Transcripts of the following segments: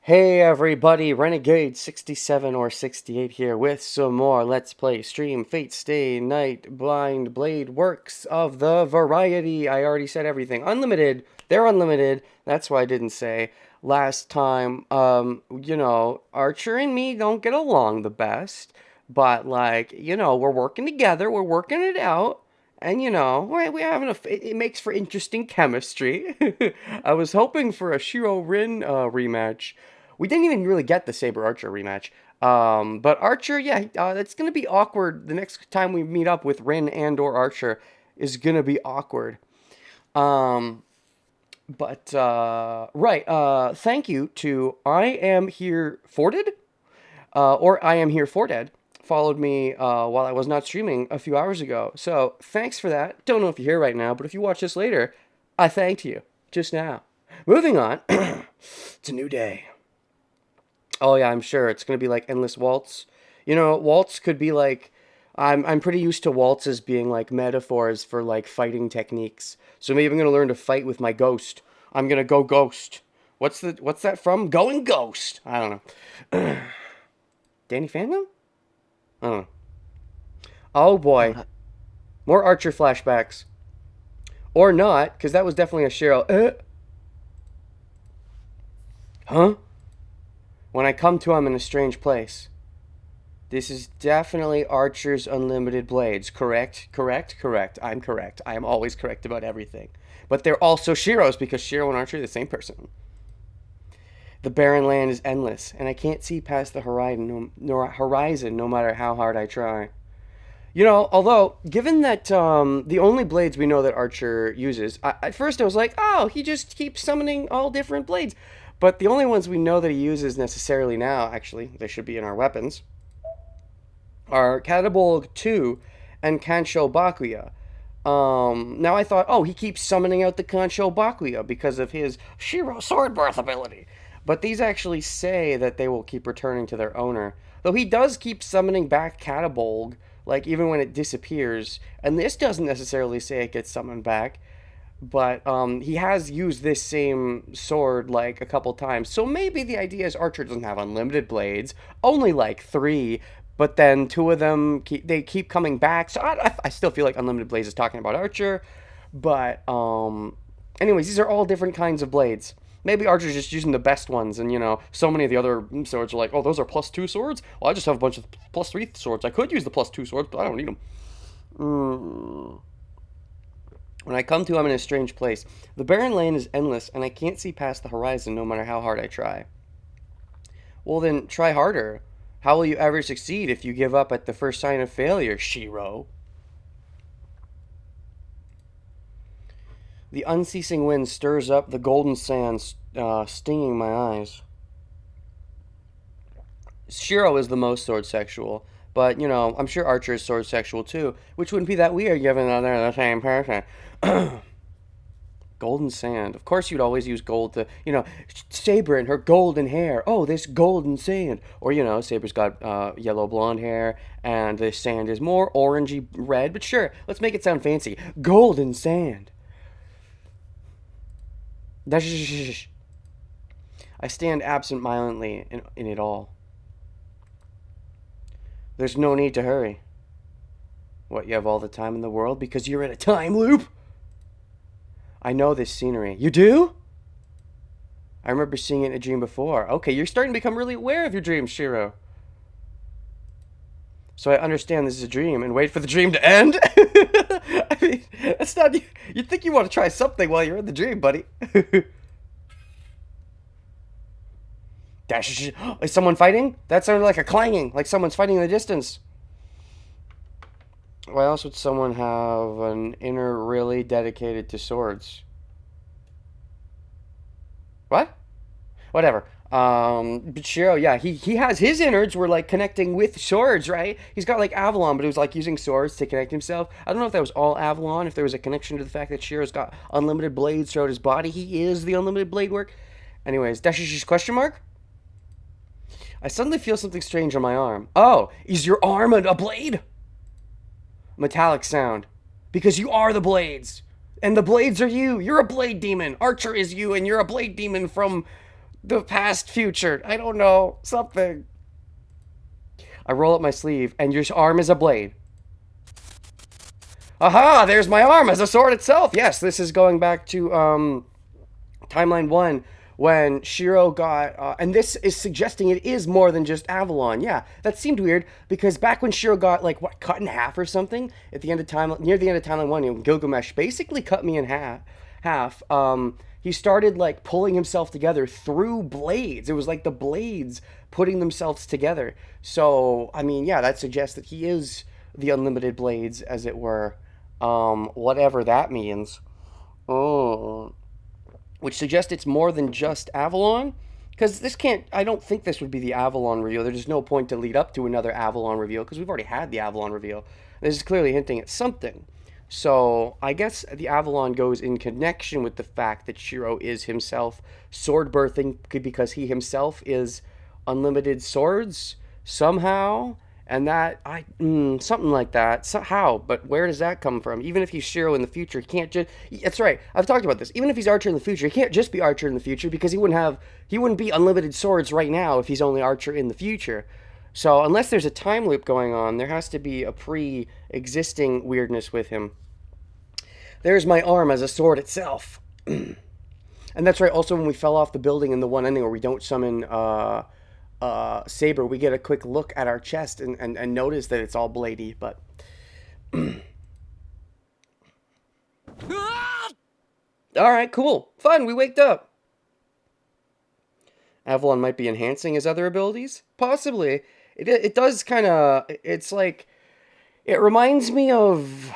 Hey everybody, Renegade 67 or 68 here with some more Let's Play Stream Fate Stay Night Blind Blade works of the variety. I already said everything. Unlimited. They're unlimited. That's why I didn't say last time. Archer and me don't get along the best, but we're working together. We're working it out. And we're having it makes for interesting chemistry. I was hoping for a Shiro Rin rematch. We didn't even really get the Saber Archer rematch. But Archer, yeah, that's gonna be awkward. The next time we meet up with Rin and or Archer is gonna be awkward. Um, right. Thank you to I am here Forded, or I am here for dead. Followed me while I was not streaming a few hours ago. So thanks for that. Don't know if you're here right now, but if you watch this later, I thanked you just now. Moving on. It's a new day. Oh yeah, I'm sure it's gonna be like endless waltz. Waltz could be like I'm pretty used to waltzes being like metaphors for like fighting techniques. So maybe I'm gonna learn to fight with my ghost. I'm gonna go ghost. What's that from? Going ghost. I don't know. Danny Phantom? I don't know. Oh boy, more Archer flashbacks. Or not, because that was definitely a Cheryl. Huh? When I come to, I'm in a strange place. This is definitely Archer's Unlimited Blades. Correct? Correct? Correct. I'm correct. I am always correct about everything. But they're also Shiro's because Shiro and Archer are the same person. The barren land is endless, and I can't see past the horizon no matter how hard I try. Although, given that the only blades we know that Archer uses, at first I was like, oh, he just keeps summoning all different blades. But the only ones we know that he uses necessarily now, actually, they should be in our weapons, are Katabolg 2 and Kansho Bakuya. Now I thought, oh, he keeps summoning out the Kansho Bakuya because of his Shiro Sword Birth ability. But these actually say that they will keep returning to their owner. Though he does keep summoning back Katabolg, like even when it disappears. And this doesn't necessarily say it gets summoned back. But he has used this same sword like a couple times. So maybe the idea is Archer doesn't have unlimited blades, only like 3. But then 2 of them, they keep coming back. So I still feel like Unlimited Blades is talking about Archer. But anyways, these are all different kinds of blades. Maybe Archer's just using the best ones, and so many of the other swords are like, oh, those are +2 swords? Well, I just have a bunch of +3 swords. I could use the +2 swords, but I don't need them. When I come to, I'm in a strange place. The barren land is endless, and I can't see past the horizon no matter how hard I try. Well, then, try harder. How will you ever succeed if you give up at the first sign of failure, Shiro? The unceasing wind stirs up the golden sands, stinging my eyes. Shiro is the most sword sexual, but, I'm sure Archer is sword sexual too, which wouldn't be that weird given that they're the same person. Golden sand. Of course you'd always use gold to, Saber and her golden hair. Oh, this golden sand. Or, Saber's got yellow blonde hair, and the sand is more orangey red. But sure, let's make it sound fancy. Golden sand. I stand absent-mindedly in it all. There's no need to hurry. What, you have all the time in the world because you're in a time loop? I know this scenery. You do? I remember seeing it in a dream before. Okay, you're starting to become really aware of your dreams, Shiro. So I understand this is a dream and wait for the dream to end? I mean, that's not... You'd think you want to try something while you're in the dream, buddy. Is someone fighting? That sounded like a clanging, like someone's fighting in the distance. Why else would someone have an inner really dedicated to swords? What? Whatever. But Shiro, yeah, he has his innards were like connecting with swords, right? He's got like Avalon, but he was like using swords to connect himself. I don't know if that was all Avalon, if there was a connection to the fact that Shiro's got unlimited blades throughout his body. He is the unlimited blade work. Anyways, Dashishi's question mark? I suddenly feel something strange on my arm. Oh, is your arm a blade? Metallic sound. Because you are the blades. And the blades are you. You're a blade demon. Archer is you, and you're a blade demon from The past, future. I don't know. Something. I roll up my sleeve, and your arm is a blade. Aha! There's my arm as a sword itself. Yes, this is going back to timeline one when Shiro got, and this is suggesting it is more than just Avalon. Yeah, that seemed weird because back when Shiro got like what cut in half or something at the end of time, near the end of timeline one, Gilgamesh basically cut me in half. He started like pulling himself together through blades. It was like the blades putting themselves together. So I mean, yeah, that suggests that he is the unlimited blades, as it were. Whatever that means. Oh, which suggests it's more than just Avalon. Because this can't, I don't think this would be the Avalon reveal. There's no point to lead up to another Avalon reveal because we've already had the Avalon reveal. This is clearly hinting at something. So I guess the Avalon goes in connection with the fact that Shiro is himself sword birthing because he himself is unlimited swords somehow. And that something like that. So how? But where does that come from? Even if he's Shiro in the future, he can't just. That's right. I've talked about this. Even if he's Archer in the future, he can't just be Archer in the future because he wouldn't be unlimited swords right now if he's only Archer in the future. So unless there's a time loop going on, there has to be a pre-existing weirdness with him. There's my arm as a sword itself. And that's right. Also, when we fell off the building in the one ending where we don't summon Saber, we get a quick look at our chest and notice that it's all bladey. But all right, cool, fun. We waked up. Avalon might be enhancing his other abilities, possibly. It does kind of. It's like it reminds me of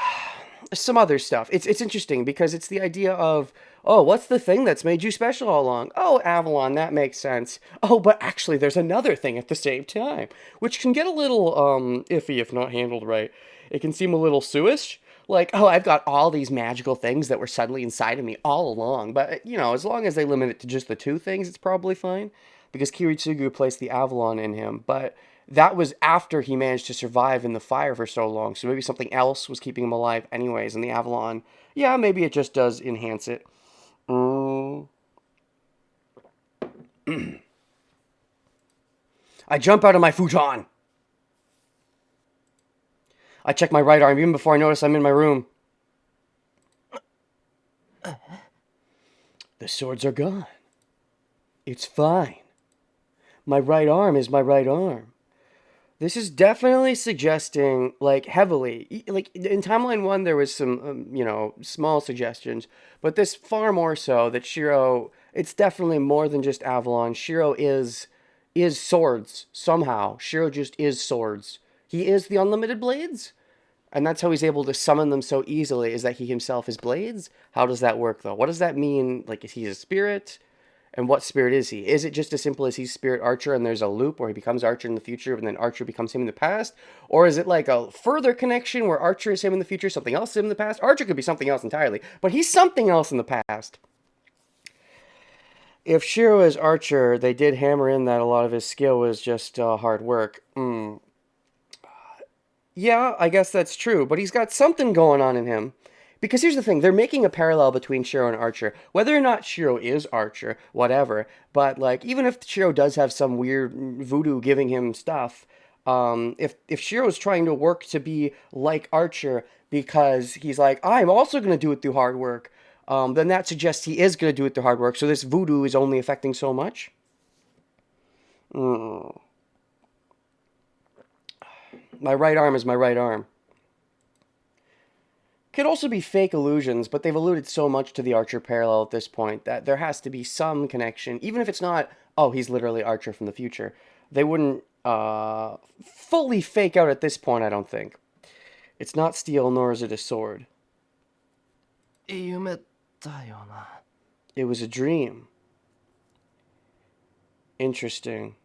some other stuff. It's interesting because it's the idea of, oh, what's the thing that's made you special all along? Oh, Avalon, that makes sense. Oh, but actually there's another thing at the same time, which can get a little iffy if not handled right. It can seem a little suish. Like, oh, I've got all these magical things that were suddenly inside of me all along. But, you know, as long as they limit it to just the two things, it's probably fine. Because Kiritsugu placed the Avalon in him. But that was after he managed to survive in the fire for so long. So maybe something else was keeping him alive anyways. And the Avalon, yeah, maybe it just does enhance it. I jump out of my futon. I check my right arm even before I notice I'm in my room. The swords are gone. It's fine. My right arm is my right arm. This is definitely suggesting, like, heavily, like, in Timeline 1, there was some, small suggestions, but this far more so, that Shiro, it's definitely more than just Avalon. Shiro is swords, somehow. Shiro just is swords. He is the unlimited blades, and that's how he's able to summon them so easily, is that he himself is blades? How does that work, though? What does that mean? Like, is he a spirit? And what spirit is he? Is it just as simple as he's Spirit Archer and there's a loop where he becomes Archer in the future and then Archer becomes him in the past? Or is it like a further connection where Archer is him in the future, something else is him in the past? Archer could be something else entirely, but he's something else in the past. If Shiro is Archer, they did hammer in that a lot of his skill was just hard work. Yeah, I guess that's true, but he's got something going on in him. Because here's the thing, they're making a parallel between Shiro and Archer. Whether or not Shiro is Archer, whatever. But, like, even if Shiro does have some weird voodoo giving him stuff, if Shiro's trying to work to be like Archer because he's like, I'm also going to do it through hard work, then that suggests he is going to do it through hard work. So this voodoo is only affecting so much? My right arm is my right arm. Could also be fake illusions, but they've alluded so much to the Archer parallel at this point that there has to be some connection, even if it's not, oh, he's literally Archer from the future. They wouldn't fully fake out at this point, I don't think. It's not steel, nor is it a sword. It was a dream. Interesting.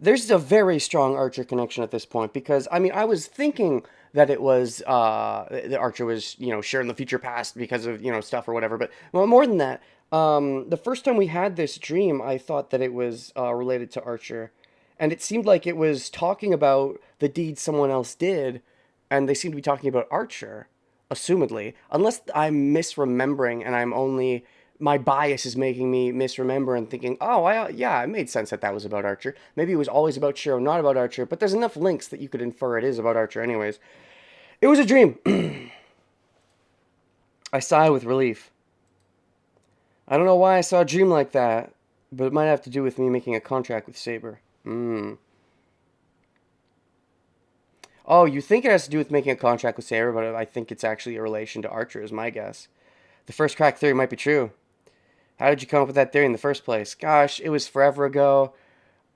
There's a very strong Archer connection at this point, because, I mean, I was thinking that it was, the Archer was, sharing the future past because of, stuff or whatever, but, well, more than that, the first time we had this dream, I thought that it was, related to Archer, and it seemed like it was talking about the deed someone else did, and they seemed to be talking about Archer, assumedly, unless I'm misremembering and I'm only my bias is making me misremember and thinking, oh, yeah, it made sense that that was about Archer. Maybe it was always about Shiro, not about Archer, but there's enough links that you could infer it is about Archer anyways. It was a dream. I sigh with relief. I don't know why I saw a dream like that, but it might have to do with me making a contract with Saber. Oh, you think it has to do with making a contract with Saber, but I think it's actually a relation to Archer, is my guess. The first crack theory might be true. How did you come up with that theory in the first place? Gosh, it was forever ago.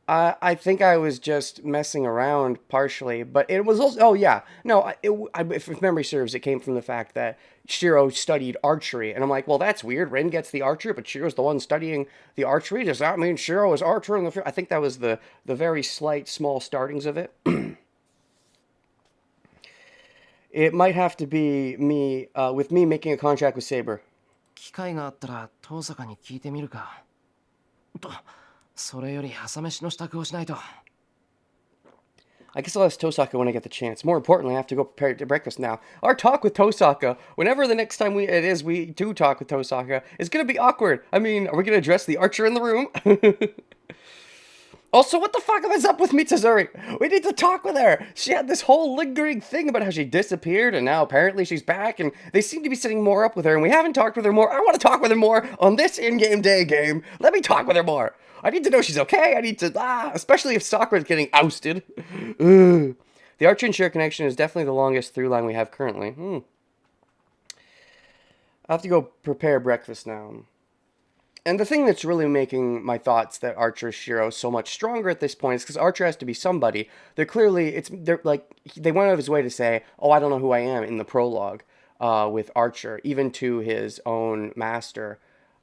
I think I was just messing around partially, but it was also, oh yeah, no, if memory serves, it came from the fact that Shiro studied archery, and I'm like, well, that's weird. Rin gets the archer, but Shiro's the one studying the archery. Does that mean Shiro is archer in the? I think that was the very slight, small startings of it. It might have to be me, with me making a contract with Saber. 機会があったら遠坂に聞いてみるか。と、それより朝飯の支度をしないと。I guess I'll ask Tosaka when I get the chance. More importantly, I have to go prepare to breakfast now. Our talk with Tosaka, whenever the next time we do talk with Tosaka, is going to be awkward. I mean, are we going to address the archer in the room? Also, what the fuck is up with Mitsuzuri? We need to talk with her. She had this whole lingering thing about how she disappeared, and now apparently she's back, and they seem to be setting more up with her, and we haven't talked with her more. I want to talk with her more on this in-game day game. Let me talk with her more. I need to know she's okay. I need to, especially if Sakura's getting ousted. The Archer and Shiro connection is definitely the longest through line we have currently. I'll have to go prepare breakfast now. And the thing that's really making my thoughts that Archer Shiro so much stronger at this point is because Archer has to be somebody. They're like, they went out of his way to say, oh, I don't know who I am in the prologue with Archer, even to his own master.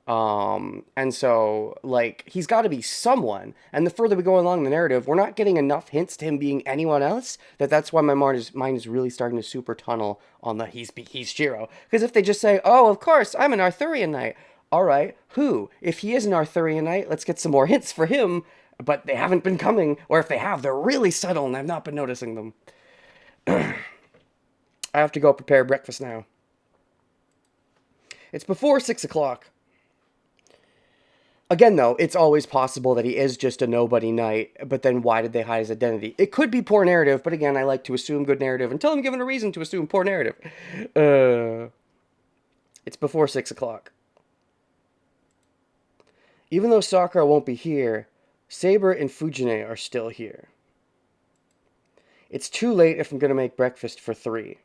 And so, like, he's got to be someone. And the further we go along the narrative, we're not getting enough hints to him being anyone else. That's why my mind is really starting to super tunnel on the he's Shiro. Because if they just say, oh, of course, I'm an Arthurian knight. All right, who? If he is an Arthurian knight, let's get some more hints for him. But they haven't been coming, or if they have, they're really subtle, and I've not been noticing them. I have to go prepare breakfast now. It's before 6 o'clock. Again, though, it's always possible that he is just a nobody knight, but then why did they hide his identity? It could be poor narrative, but again, I like to assume good narrative until I'm given a reason to assume poor narrative. It's before 6 o'clock. Even though Sakura won't be here, Saber and Fujine are still here. It's too late if I'm going to make breakfast for 3.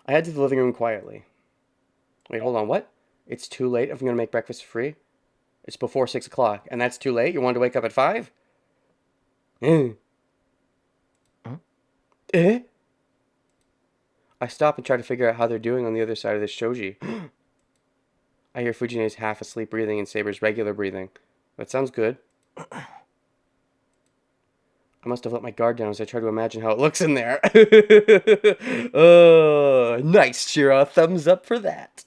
I head to the living room quietly. Wait, hold on, what? It's too late if I'm going to make breakfast for free? It's before 6 o'clock, and that's too late? You wanted to wake up at 5? Huh? Eh? I stop and try to figure out how they're doing on the other side of this shoji. I hear Fujine's half asleep breathing and Saber's regular breathing. That sounds good. I must have let my guard down as I try to imagine how it looks in there. Oh, nice, Shiro. Thumbs up for that.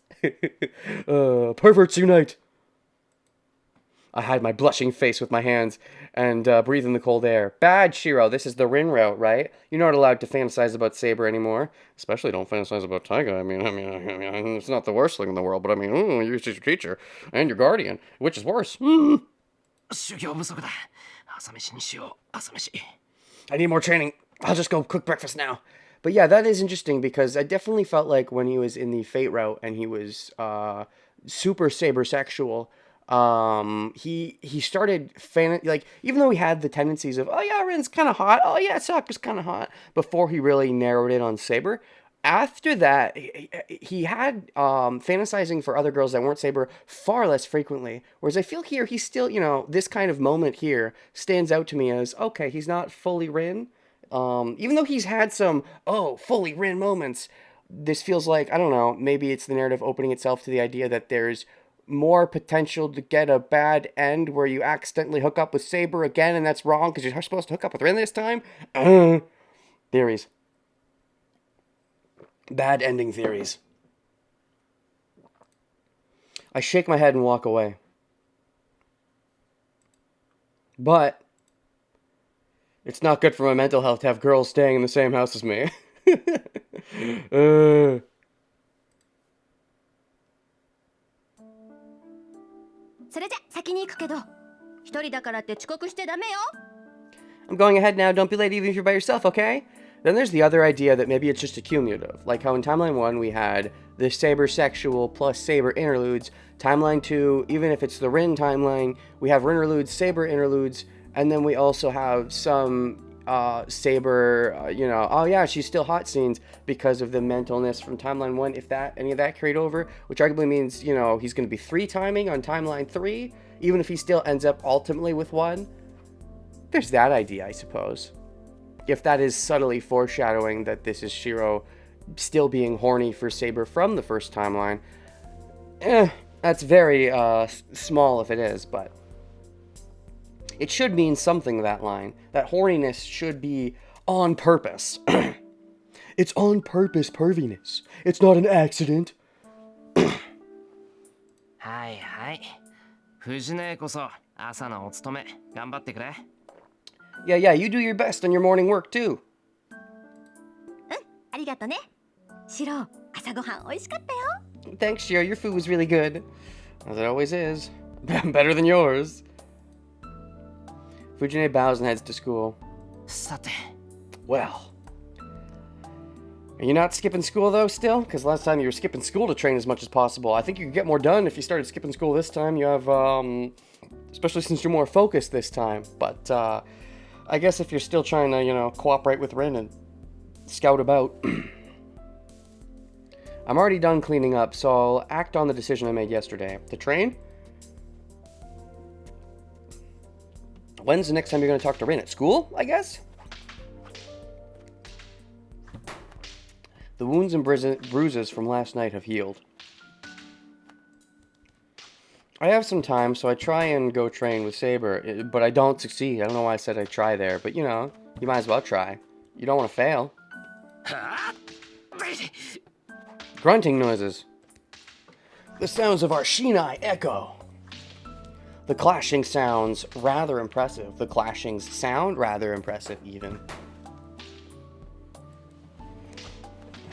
Perverts unite. I hide my blushing face with my hands and breathe in the cold air. Bad, Shiro. This is the Rin route, right? You're not allowed to fantasize about Saber anymore. Especially don't fantasize about Taiga. I mean, it's not the worst thing in the world, but I mean, you're your teacher and your guardian, which is worse. I need more training. I'll just go cook breakfast now. But yeah, that is interesting because I definitely felt like when he was in the Fate route and he was super Saber sexual, he started like, even though he had the tendencies of, oh yeah, Rin's kind of hot, oh yeah, Sakura's kind of hot, before he really narrowed in on Saber. After that, he had fantasizing for other girls that weren't Saber far less frequently. Whereas I feel here, he's still, this kind of moment here stands out to me as, okay, he's not fully Rin. Even though he's had some, fully Rin moments, this feels like, I don't know, maybe it's the narrative opening itself to the idea that there's more potential to get a bad end where you accidentally hook up with Saber again, and that's wrong because you're supposed to hook up with Rin this time. Theories. Bad ending theories. I shake my head and walk away. But it's not good for my mental health to have girls staying in the same house as me. uh, それじゃ先に行くけど、一人だからって遅刻してダメよ。 I'm going ahead now. Don't be late even if you're by yourself, okay? Then there's the other idea that maybe it's just accumulative. Like how in Timeline 1 we had the Saber sexual plus Saber interludes. Timeline 2, even if it's the Rin timeline, we have Rinterludes, Saber interludes, and then we also have some Saber, oh yeah, she's still hot scenes because of the mentalness from Timeline 1, if any of that carried over, which arguably means, he's going to be 3 timing on Timeline 3, even if he still ends up ultimately with 1. There's that idea, I suppose. If that is subtly foreshadowing that this is Shiro still being horny for Saber from the first timeline, that's very small if it is, but it should mean something, that line. That horniness should be on purpose. It's on purpose perviness. It's not an accident. はいはい。藤音こそ朝のお勤め頑張ってくれ。Yeah, you do your best on your morning work too. ありがとね。シロ、朝ごはん美味しかったよ。 Thanks, Shiro. Your food was really good. As it always is. Better than yours. Fujine bows and heads to school. さて。 Well. Are you not skipping school though still? Because last time you were skipping school to train as much as possible. I think you could get more done if you started skipping school this time. You have, especially since you're more focused this time. But, I guess if you're still trying to, cooperate with Rin and scout about. I'm already done cleaning up, so I'll act on the decision I made yesterday. To train? When's the next time you're going to talk to Rin? At school, I guess? The wounds and bruises from last night have healed. I have some time, so I try and go train with Saber, but I don't succeed. I don't know why I said I'd try there, but you might as well try. You don't want to fail. Grunting noises. The sounds of our Shinai echo. The clashing sounds rather impressive. The clashings sound rather impressive, even.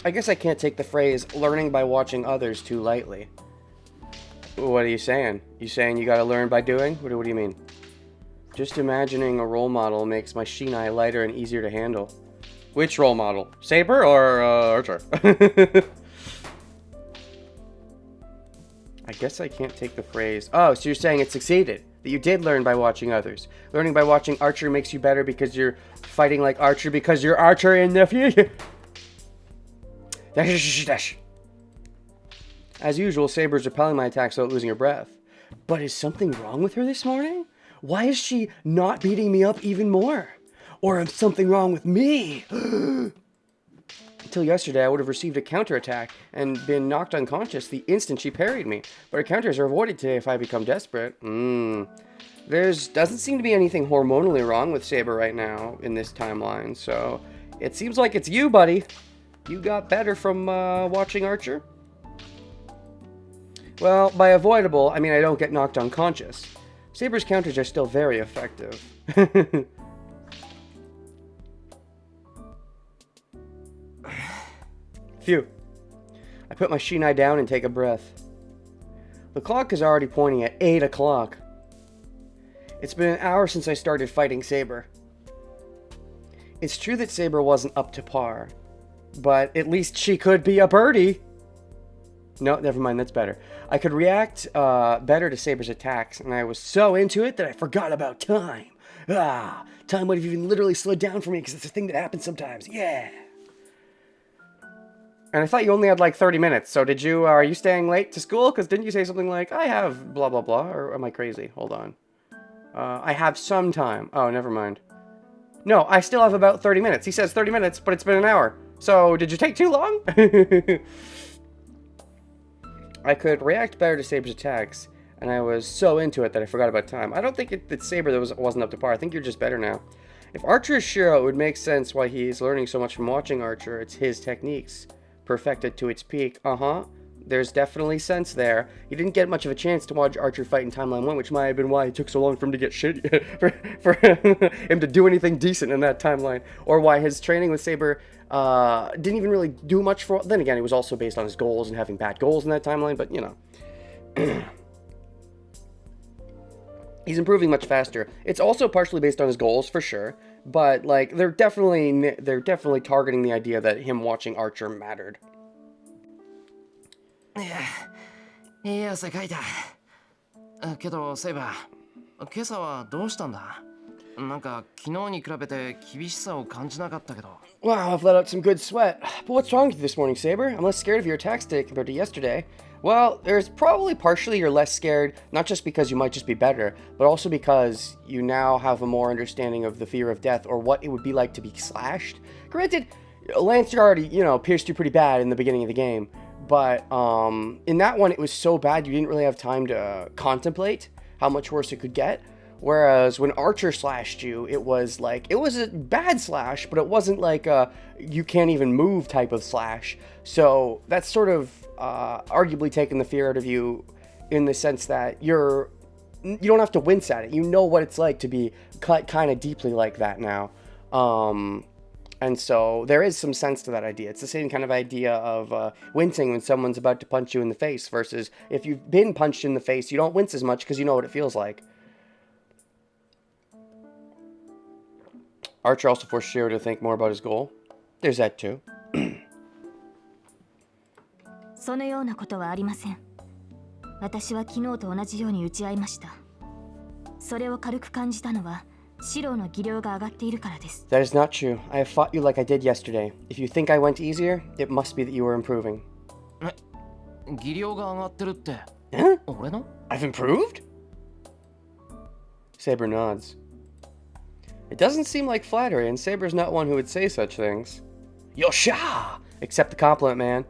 I guess I can't take the phrase learning by watching others too lightly. What are you saying? You saying you gotta learn by doing? What do you mean? Just imagining a role model makes my Shinai lighter and easier to handle. Which role model? Saber or Archer? I guess I can't take the phrase. Oh, so you're saying it succeeded. That you did learn by watching others. Learning by watching Archer makes you better because you're fighting like Archer because you're Archer in the future. Dash. As usual, Saber's repelling my attacks without losing her breath. But is something wrong with her this morning? Why is she not beating me up even more? Or is something wrong with me? Until yesterday, I would have received a counterattack and been knocked unconscious the instant she parried me. But her counters are avoided today if I become desperate. Doesn't seem to be anything hormonally wrong with Saber right now in this timeline, so it seems like it's you, buddy. You got better from watching Archer? Well, by avoidable, I mean I don't get knocked unconscious. Saber's counters are still very effective. Phew. I put my Shinai down and take a breath. The clock is already pointing at 8 o'clock. It's been an hour since I started fighting Saber. It's true that Saber wasn't up to par, but at least she could be a birdie. No, never mind, that's better. I could react better to Saber's attacks, and I was so into it that I forgot about time. Time would have even literally slowed down for me because it's a thing that happens sometimes. Yeah. And I thought you only had like 30 minutes, so are you staying late to school? Because didn't you say something like, I have blah blah blah, or am I crazy? Hold on. I have some time. Oh, never mind. No, I still have about 30 minutes. He says 30 minutes, but it's been an hour. So, did you take too long? I could react better to Saber's attacks, and I was so into it that I forgot about time. I don't think it's Saber that wasn't up to par. I think you're just better now. If Archer is Shiro, it would make sense why he's learning so much from watching Archer. It's his techniques, perfected to its peak. There's definitely sense there. He didn't get much of a chance to watch Archer fight in Timeline 1, which might have been why it took so long for him to get shit, for him to do anything decent in that timeline. Or why his training with Saber didn't even really do much for... Then again, it was also based on his goals and having bad goals in that timeline, but, you know. He's improving much faster. It's also partially based on his goals, for sure. But, like, they're definitely targeting the idea that him watching Archer mattered. いや世界だけどセイバー今朝はどうしたんだなんか昨日に比べて厳しさを感じなかったけど Wow, I've let out some good sweat. But what's wrong with you this morning, Saber? I'm less scared of your attacks today compared to yesterday. Well, there's probably partially you're less scared, not just because you might just be better, but also because you now have a more understanding of the fear of death or what it would be like to be slashed. Granted, Lancer already, pierced you pretty bad in the beginning of the game, but in that one it was so bad you didn't really have time to contemplate how much worse it could get. Whereas when Archer slashed you, it was a bad slash, but it wasn't like a you can't even move type of slash. So that's sort of arguably taken the fear out of you in the sense that you don't have to wince at it. You know what it's like to be cut kind of deeply like that now. And so there is some sense to that idea. It's the same kind of idea of wincing when someone's about to punch you in the face versus if you've been punched in the face, you don't wince as much because you know what it feels like. Archer also forced Shiro to think more about his goal. There's that too. そのようなことはありません。私は昨日と同じように打ち合いました。それを軽く感じたのは、シロの技量が上がっているからです。That is not true. I have fought you like I did yesterday. If you think I went easier, it must be that you were improving. 技量が上がってるって Huh? 俺の I've improved? Saber nods. It doesn't seem like flattery, and Saber's not one who would say such things. Yosha! Accept the compliment, man.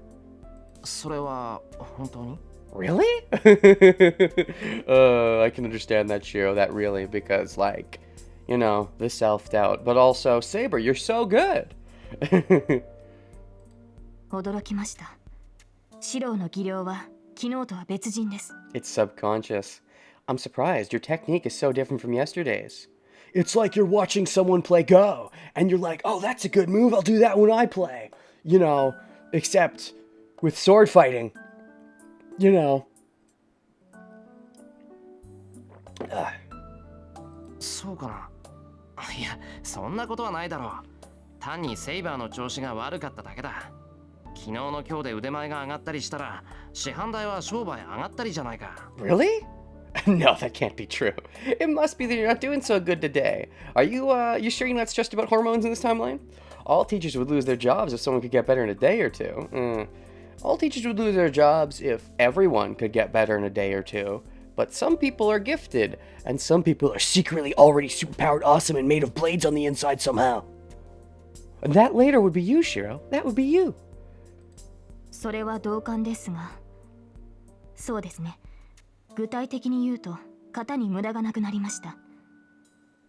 それは本当に Really? I can understand that, Shiro, that really, because, the self-doubt. But also, Saber, you're so good! 驚きました。シロの技量は昨日とは別人です。It's subconscious. I'm surprised. Your technique is so different from yesterday's. It's like you're watching someone play Go, and you're like, oh, that's a good move, I'll do that when I play. Except with sword fighting. Ugh. そうかないやそんなことはないだろう単にセイバーの調子が悪かっただけだ昨日の今日で腕前が上がったりしたら市販代は商売上がったりじゃないか Really? No, that can't be true. It must be that you're not doing so good today. Are you sure that's just about hormones in this timeline? All teachers would lose their jobs if someone could get better in a day or two. All teachers would lose their jobs if everyone could get better in a day or two. But some people are gifted, and some people are secretly already superpowered awesome and made of blades on the inside somehow. And that later would be you, Shiro. That would be you. それは同感ですが、そうですね。具体的に言うと、型に無駄がなくなりました。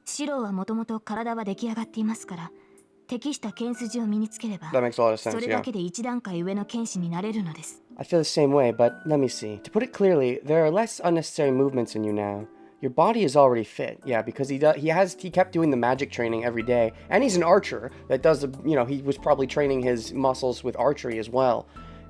シロはもともと体は出来上がっていますから、適した剣筋を身につければ、That makes a lot of sense, それだけで一段階上の剣士になれるのです。I feel the same way, but let me see. To put it clearly, there are less unnecessary movements in you now. Your body is already fit, yeah, because he kept doing the magic training every day, and he's an archer that does, he was probably training his muscles with archery as well.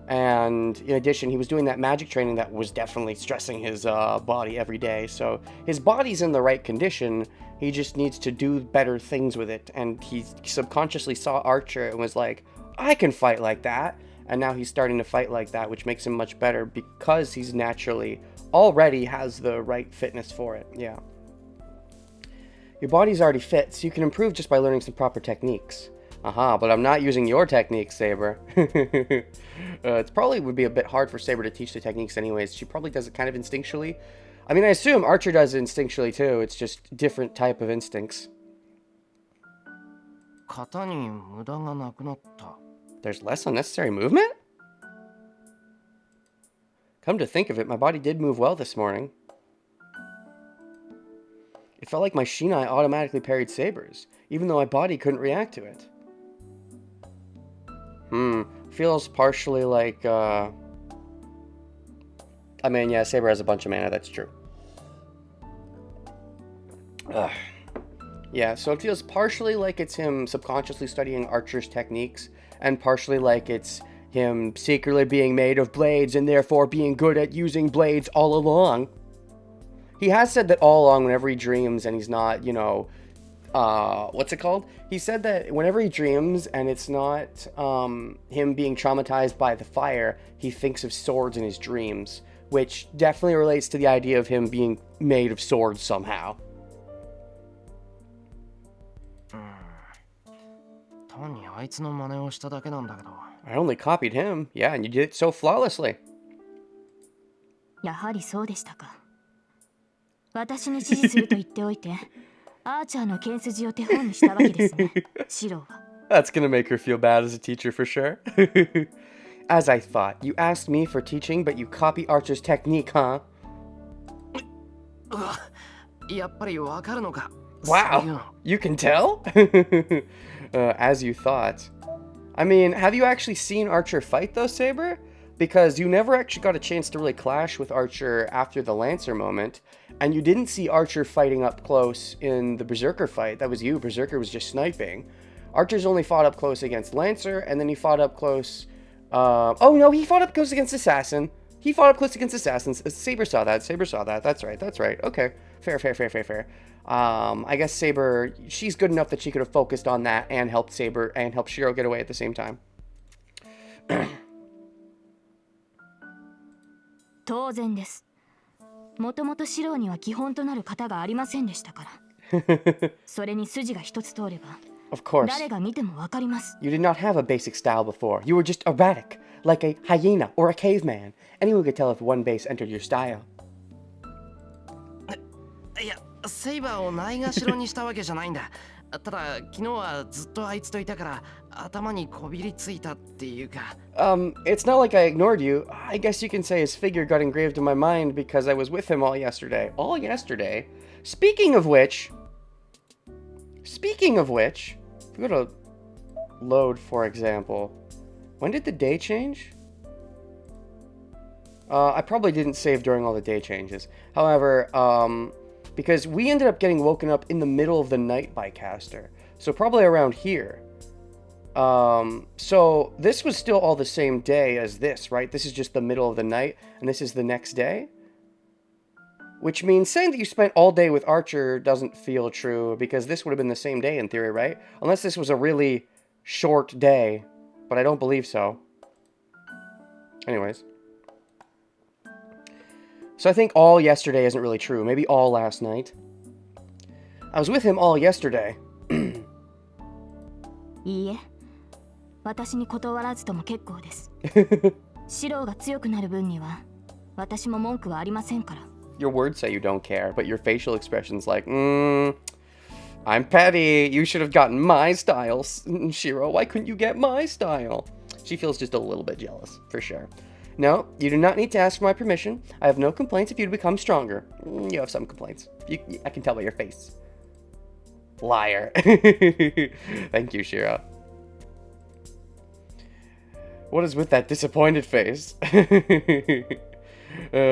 And in addition, he was doing that magic training that was definitely stressing his body every day. So his body's in the right condition. He just needs to do better things with it. And he subconsciously saw Archer and was like, I can fight like that. And now he's starting to fight like that, which makes him much better because he's naturally already has the right fitness for it. Yeah. Your body's already fit, so you can improve just by learning some proper techniques. But I'm not using your techniques, Saber. It probably would be a bit hard for Saber to teach the techniques anyways. She probably does it kind of instinctually. I mean, I assume Archer does it instinctually too. It's just different type of instincts. 型に無駄がなくなった There's less unnecessary movement? Come to think of it, my body did move well this morning. It felt like my Shinai automatically parried Saber's, even though my body couldn't react to it. Feels partially like, I mean, yeah, Saber has a bunch of mana, that's true. Ugh. Yeah, so it feels partially like it's him subconsciously studying Archer's techniques, and partially like it's him secretly being made of blades and therefore being good at using blades all along. He has said that all along whenever he dreams and he's not, you know, what's it called? He said that whenever he dreams and it's not him being traumatized by the fire, he thinks of swords in his dreams, which definitely relates to the idea of him being made of swords somehow. 単にあいつの真似をしただけなんだけど。 I only copied him. Yeah, and you did it so flawlessly. やはりそうでしたか。私に指示すると言っておいて、アーチャーの剣筋を手本にしたわけですね、シローは。That's gonna make her feel bad as a teacher for sure. As I thought, you asked me for teaching, but you copy Archer's technique, huh? うわ、やっぱりわかるのか。 Wow, you can tell? As you thought. I mean, have you actually seen Archer fight though, Saber? Because you never actually got a chance to really clash with Archer after the Lancer moment, and you didn't see Archer fighting up close in the Berserker fight. That was you. Berserker was just sniping. Archer's only fought up close against Lancer, and then he fought up close... oh no, he fought up close against Assassin. He fought up close against Assassins. Saber saw that. Saber saw that. That's right. That's right. Okay. Fair, fair, fair, fair, fair. I guess Saber, she's good enough that she could have focused on that and helped Saber and helped Shiro get away at the same time. 当然です。もともとシローには基本となる型がありませんでしたから。それに筋が一つ通れば、 Of course. 誰が見てもわかります。 You did not have a basic style before. You were just erratic, like a hyena or a caveman. Anyone could tell if one base entered your style. いや、セイバーをないがしろにしたわけじゃないんだ。ただ、昨日はずっとあいつといたから、頭にこびりついたっていうか。It's not like I ignored you. I guess you can say his figure got engraved in my mind because I was with him all yesterday. All yesterday? Speaking of which, if we go to load, for example, when did the day change? I probably didn't save during all the day changes. However, because we ended up getting woken up in the middle of the night by Caster. So probably around here. So this was still all the same day as this, right? This is just the middle of the night, and this is the next day. Which means saying that you spent all day with Archer doesn't feel true, because this would have been the same day in theory, right? Unless this was a really short day, but I don't believe so. Anyways. So I think all yesterday isn't really true. Maybe all last night. I was with him all yesterday. いいえ、私に断らずとも結構です。シローが強くなる分には、私も文句はありませんから。 Your words say you don't care, but your facial expression's like, I'm petty. You should have gotten my style, Shiro. Why couldn't you get my style? She feels just a little bit jealous, for sure. No, you do not need to ask for my permission. I have no complaints if you become stronger. You have some complaints. I can tell by your face. Liar. Thank you, Shiro. What is with that disappointed face?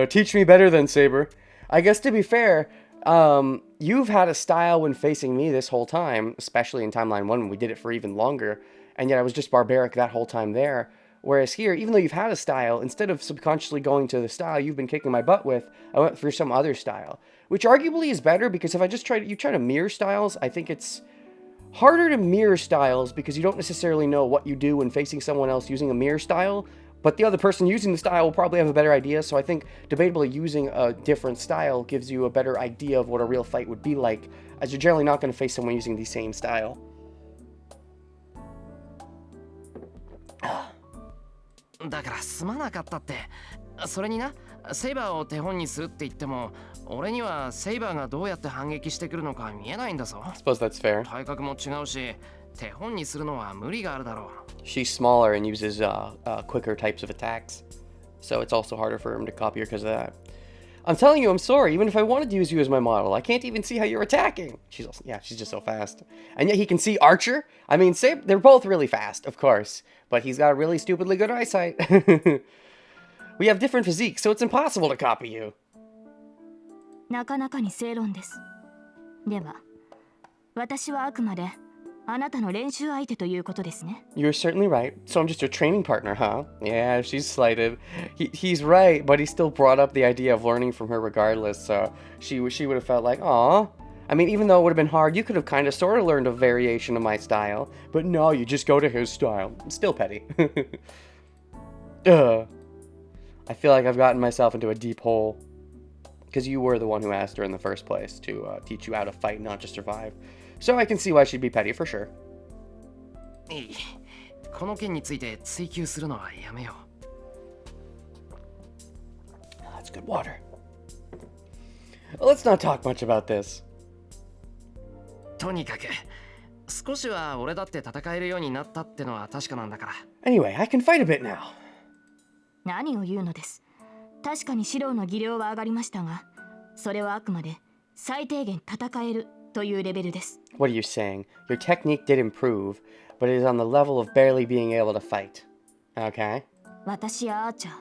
Teach me better then, Saber. I guess to be fair, you've had a style when facing me this whole time, especially in Timeline 1 when we did it for even longer, and yet I was just barbaric that whole time there. Whereas here, even though you've had a style, instead of subconsciously going to the style you've been kicking my butt with, I went for some other style. Which arguably is better, because if I just try to mirror styles, I think it's harder to mirror styles because you don't necessarily know what you do when facing someone else using a mirror style, but the other person using the style will probably have a better idea, so I think debatably using a different style gives you a better idea of what a real fight would be like, as you're generally not going to face someone using the same style. だからすまなかったって。それにな、セイバーを手本にするって言っても、俺にはセイバーがどうやって反撃してくるのか見えないんだぞ。I suppose that's fair. 体格も違うし、手本にするのは無理があるだろう。She's smaller and uses quicker types of attacks, so it's also harder for him to copy her because of that. I'm telling you, I'm sorry. Even if I wanted to use you as my model, I can't even see how you're attacking. She's just so fast. And yet he can see Archer. I mean, they're both really fast, of course, but he's got really stupidly good eyesight. We have different physiques, so it's impossible to copy you. なかなかに正論です。では、私はあくまであなたの練習相手ということですね。You're certainly right. So I'm just your training partner, huh? Yeah, she's slighted. He's right, but he still brought up the idea of learning from her regardless. So she would have felt like, aw. I mean, even though it would have been hard, you could have kind of sort of learned a variation of my style. But no, you just go to his style. Still petty. I feel like I've gotten myself into a deep hole. Because you were the one who asked her in the first place to teach you how to fight, not just survive. So I can see why she'd be petty for sure. いい。この件について追求するのはやめよう。That's good water. Let's not talk much about this. とにかく、少しは俺だって戦えるようになったってのは確かなんだから。Anyway, I can fight a bit now. 何を言うのです。確かに四郎の技量は上がりましたが、それはあくまで最低限戦えるというレベルです。What are you saying? Your technique did improve, but it is on the level of barely being able to fight. Okay? 私やアーチャー、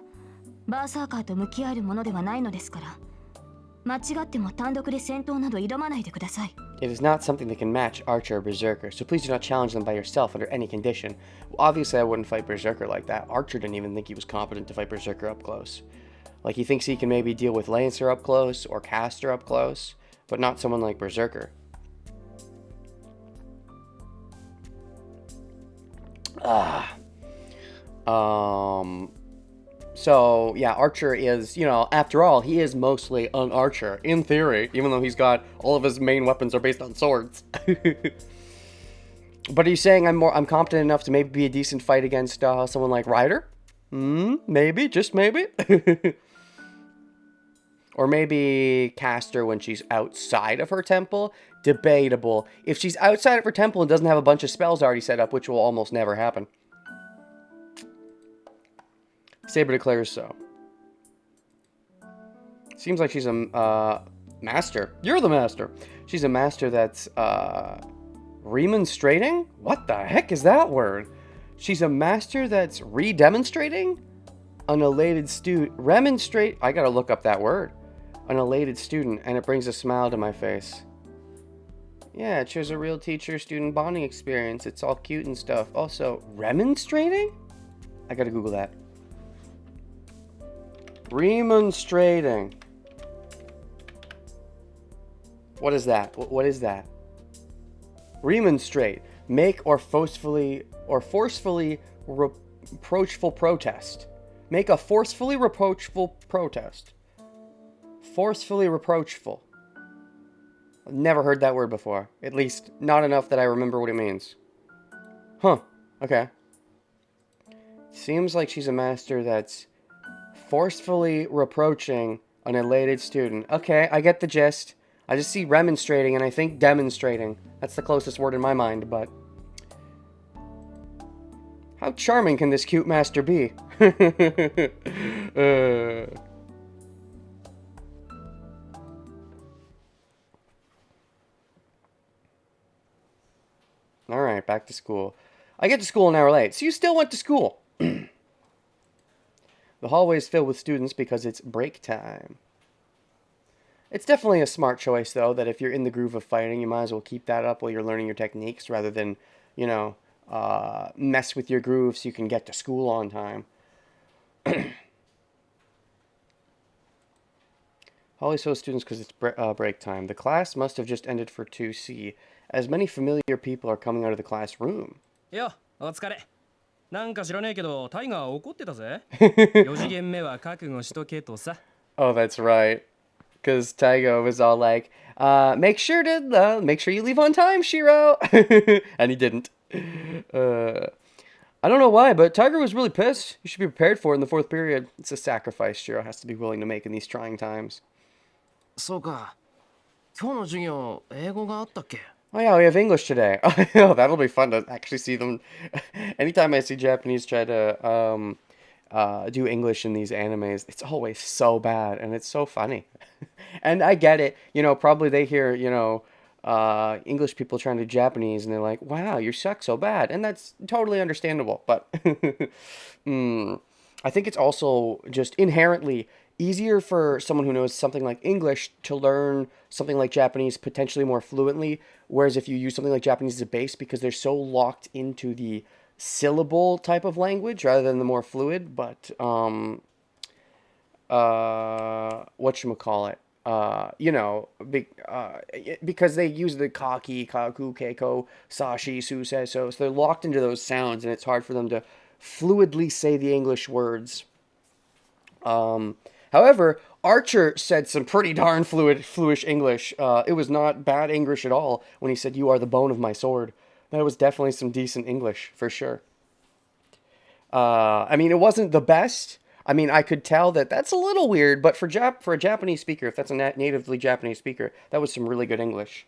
バーサーカーと向き合えるものではないのですから、間違っても単独で戦闘など挑まないでください。It is not something that can match Archer or Berserker, so please do not challenge them by yourself under any condition. Well, obviously, I wouldn't fight Berserker like that. Archer didn't even think he was competent to fight Berserker up close. Like, he thinks he can maybe deal with Lancer up close or Caster up close, but not someone like Berserker. So, yeah, Archer is, you know, after all, he is mostly an archer, in theory, even though he's got, all of his main weapons are based on swords. But are you saying I'm competent enough to maybe be a decent fight against someone like Ryder? Maybe, just maybe. Or maybe Caster when she's outside of her temple? Debatable. If she's outside of her temple and doesn't have a bunch of spells already set up, which will almost never happen. Saber declares so. Seems like she's a master. You're the master. She's a master that's remonstrating? What the heck is that word? She's a master that's re-demonstrating? An elated student. Remonstrate. I gotta look up that word. An elated student, and it brings a smile to my face. Yeah, it shows a real teacher-student bonding experience. It's all cute and stuff. Also, remonstrating? I gotta Google that. Remonstrating. What is that? What is that? Remonstrate. Make or forcefully reproachful protest. Make a forcefully reproachful protest. Forcefully reproachful. I've never heard that word before. At least, not enough that I remember what it means. Huh. Okay. Seems like she's a master that's forcefully reproaching an elated student. Okay, I get the gist. I just see remonstrating and I think demonstrating. That's the closest word in my mind, but... How charming can this cute master be? Alright, back to school. I get to school an hour late, so you still went to school. The hallway is filled with students because it's break time. It's definitely a smart choice, though, that if you're in the groove of fighting, you might as well keep that up while you're learning your techniques, rather than, you know, mess with your groove so you can get to school on time. Hallway's full of students because it's break time. The class must have just ended for 2C, as many familiar people are coming out of the classroom. よ、お疲れ。なんか知らねえけど、タイガー怒ってたぜ。4次元目は覚悟しとけとさ。Oh, that's right. Because Taigo was all like, make sure you leave on time, Shiro. And he didn't. I don't know why, but Tiger was really pissed. You should be prepared for it in the fourth period. It's a sacrifice Shiro has to be willing to make in these trying times. そうか。今日の授業、英語があったっけ？ Oh yeah, we have English today. Oh, that'll be fun to actually see them. Anytime I see Japanese try to do English in these animes, it's always so bad and it's so funny. And I get it. You know, probably they hear, you know, English people trying to do Japanese and they're like, wow, you suck so bad. And that's totally understandable. But I think it's also just inherently easier for someone who knows something like English to learn something like Japanese potentially more fluently. Whereas if you use something like Japanese as a base, because they're so locked into the syllable type of language rather than the more fluid, but whatchamacallit, because they use the kaki, kaku, keiko, sashi, suse, so they're locked into those sounds, and it's hard for them to fluidly say the English words. However, Archer said some pretty darn fluish English. It was not bad English at all when he said, "You are the bone of my sword." That was definitely some decent English, for sure. I mean, it wasn't the best. I mean, I could tell that that's a little weird, but for a Japanese speaker, if that's a natively Japanese speaker, that was some really good English.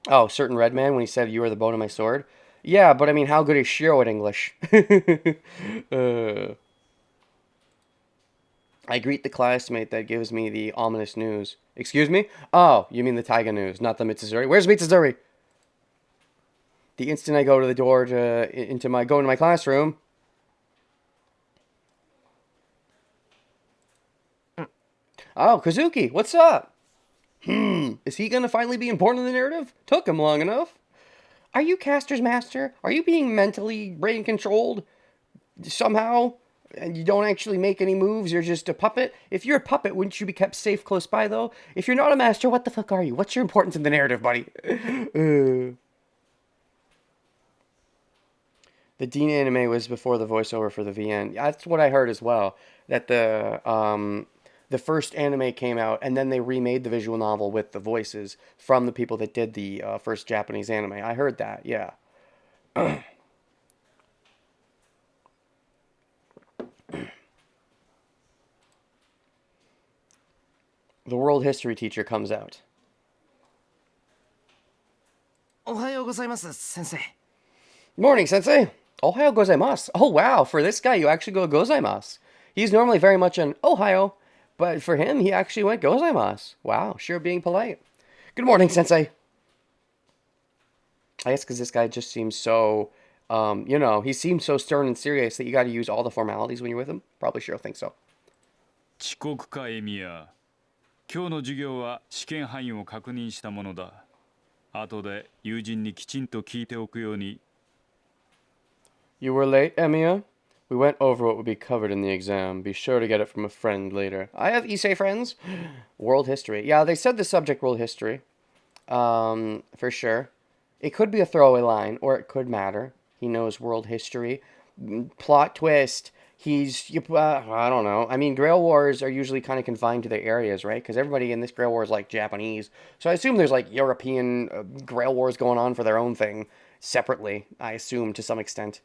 Oh, certain red man when he said, "You are the bone of my sword." Yeah, but I mean, how good is Shiro at English? I greet the classmate that gives me the ominous news. Excuse me? Oh, you mean the Taiga news, not the Mitsuzuri. Where's Mitsuzuri? The instant I go to the door into my classroom. Oh, Kazuki, what's up? Is he gonna finally be important in the narrative? Took him long enough. Are you Caster's master? Are you being mentally brain controlled somehow? And you don't actually make any moves, you're just a puppet? If you're a puppet, wouldn't you be kept safe close by, though? If you're not a master, what the fuck are you? What's your importance in the narrative, buddy? The Dean anime was before the voiceover for the VN. That's what I heard as well. That the first anime came out, and then they remade the visual novel with the voices from the people that did the first Japanese anime. I heard that, yeah. The world history teacher comes out. おはようございます、先生。 Morning, sensei. Ohio gozaimasu. Oh, wow. For this guy, you actually go gozaimasu. He's normally very much an Ohio, but for him, he actually went gozaimasu. Wow, sure being polite. Good morning, sensei. I guess because this guy just seems so, he seems so stern and serious that you got to use all the formalities when you're with him. Probably sure think so. 遅刻かエミヤ。今日の授業は試験範囲を確認したものだ。後で友人にきちんと聞いておくように。You were late, Emiya? We went over what would be covered in the exam. Be sure to get it from a friend later. I have Issei friends. World history. Yeah, they said the subject world history. For sure. It could be a throwaway line, or it could matter. He knows world history. Plot twist. I don't know. I mean, Grail Wars are usually kind of confined to their areas, right? Because everybody in this Grail War is like Japanese. So I assume there's like European Grail Wars going on for their own thing separately, I assume to some extent.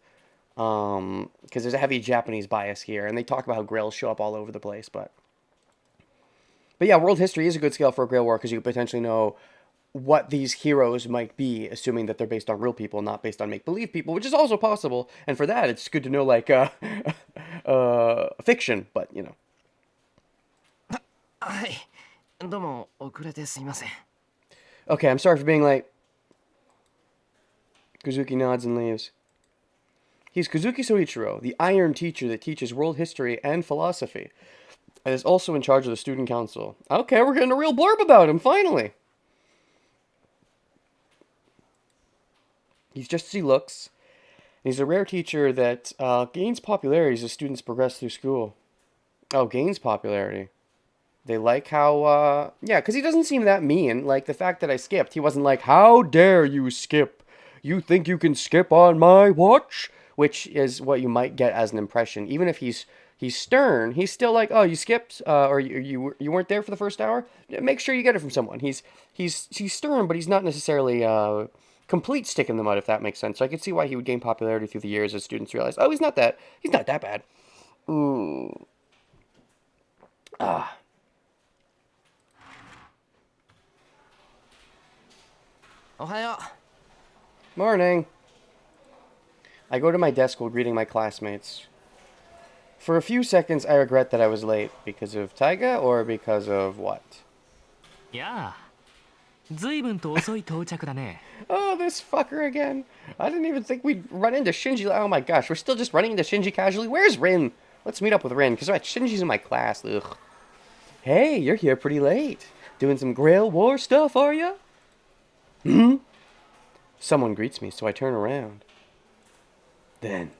Because there's a heavy Japanese bias here. And they talk about how Grails show up all over the place. But yeah, world history is a good scale for a Grail War because you potentially know what these heroes might be, assuming that they're based on real people, not based on make-believe people, which is also possible. And for that, it's good to know, like, fiction, but, you know. はい。どうも遅れてすいません。 Okay, I'm sorry for being late. Kazuki nods and leaves. He's Kazuki Soichiro, the iron teacher that teaches world history and philosophy, and is also in charge of the student council. Okay, we're getting a real blurb about him, finally! He's just as he looks. He's a rare teacher that gains popularity as the students progress through school. Oh, gains popularity. They like how, yeah, because he doesn't seem that mean. Like, the fact that I skipped, he wasn't like, "How dare you skip? You think you can skip on my watch?" Which is what you might get as an impression. Even if he's stern, he's still like, "Oh, you skipped, or you weren't there for the first hour? Make sure you get it from someone." He's stern, but he's not necessarily complete stick in the mud, if that makes sense. So I could see why he would gain popularity through the years as students realize, oh, he's not that bad. Ooh. Ah. Ohayo. Morning. I go to my desk while greeting my classmates. For a few seconds, I regret that I was late because of Taiga or because of what? やあ随分と遅い到着だね。 Oh, this fucker again. I didn't even think we'd run into Shinji. Oh my gosh, we're still just running into Shinji casually. Where's Rin? Let's meet up with Rin, because Shinji's in my class. Ugh. Hey, you're here pretty late. Doing some Grail War stuff, are ya? Hmm? Someone greets me, so I turn around. Then,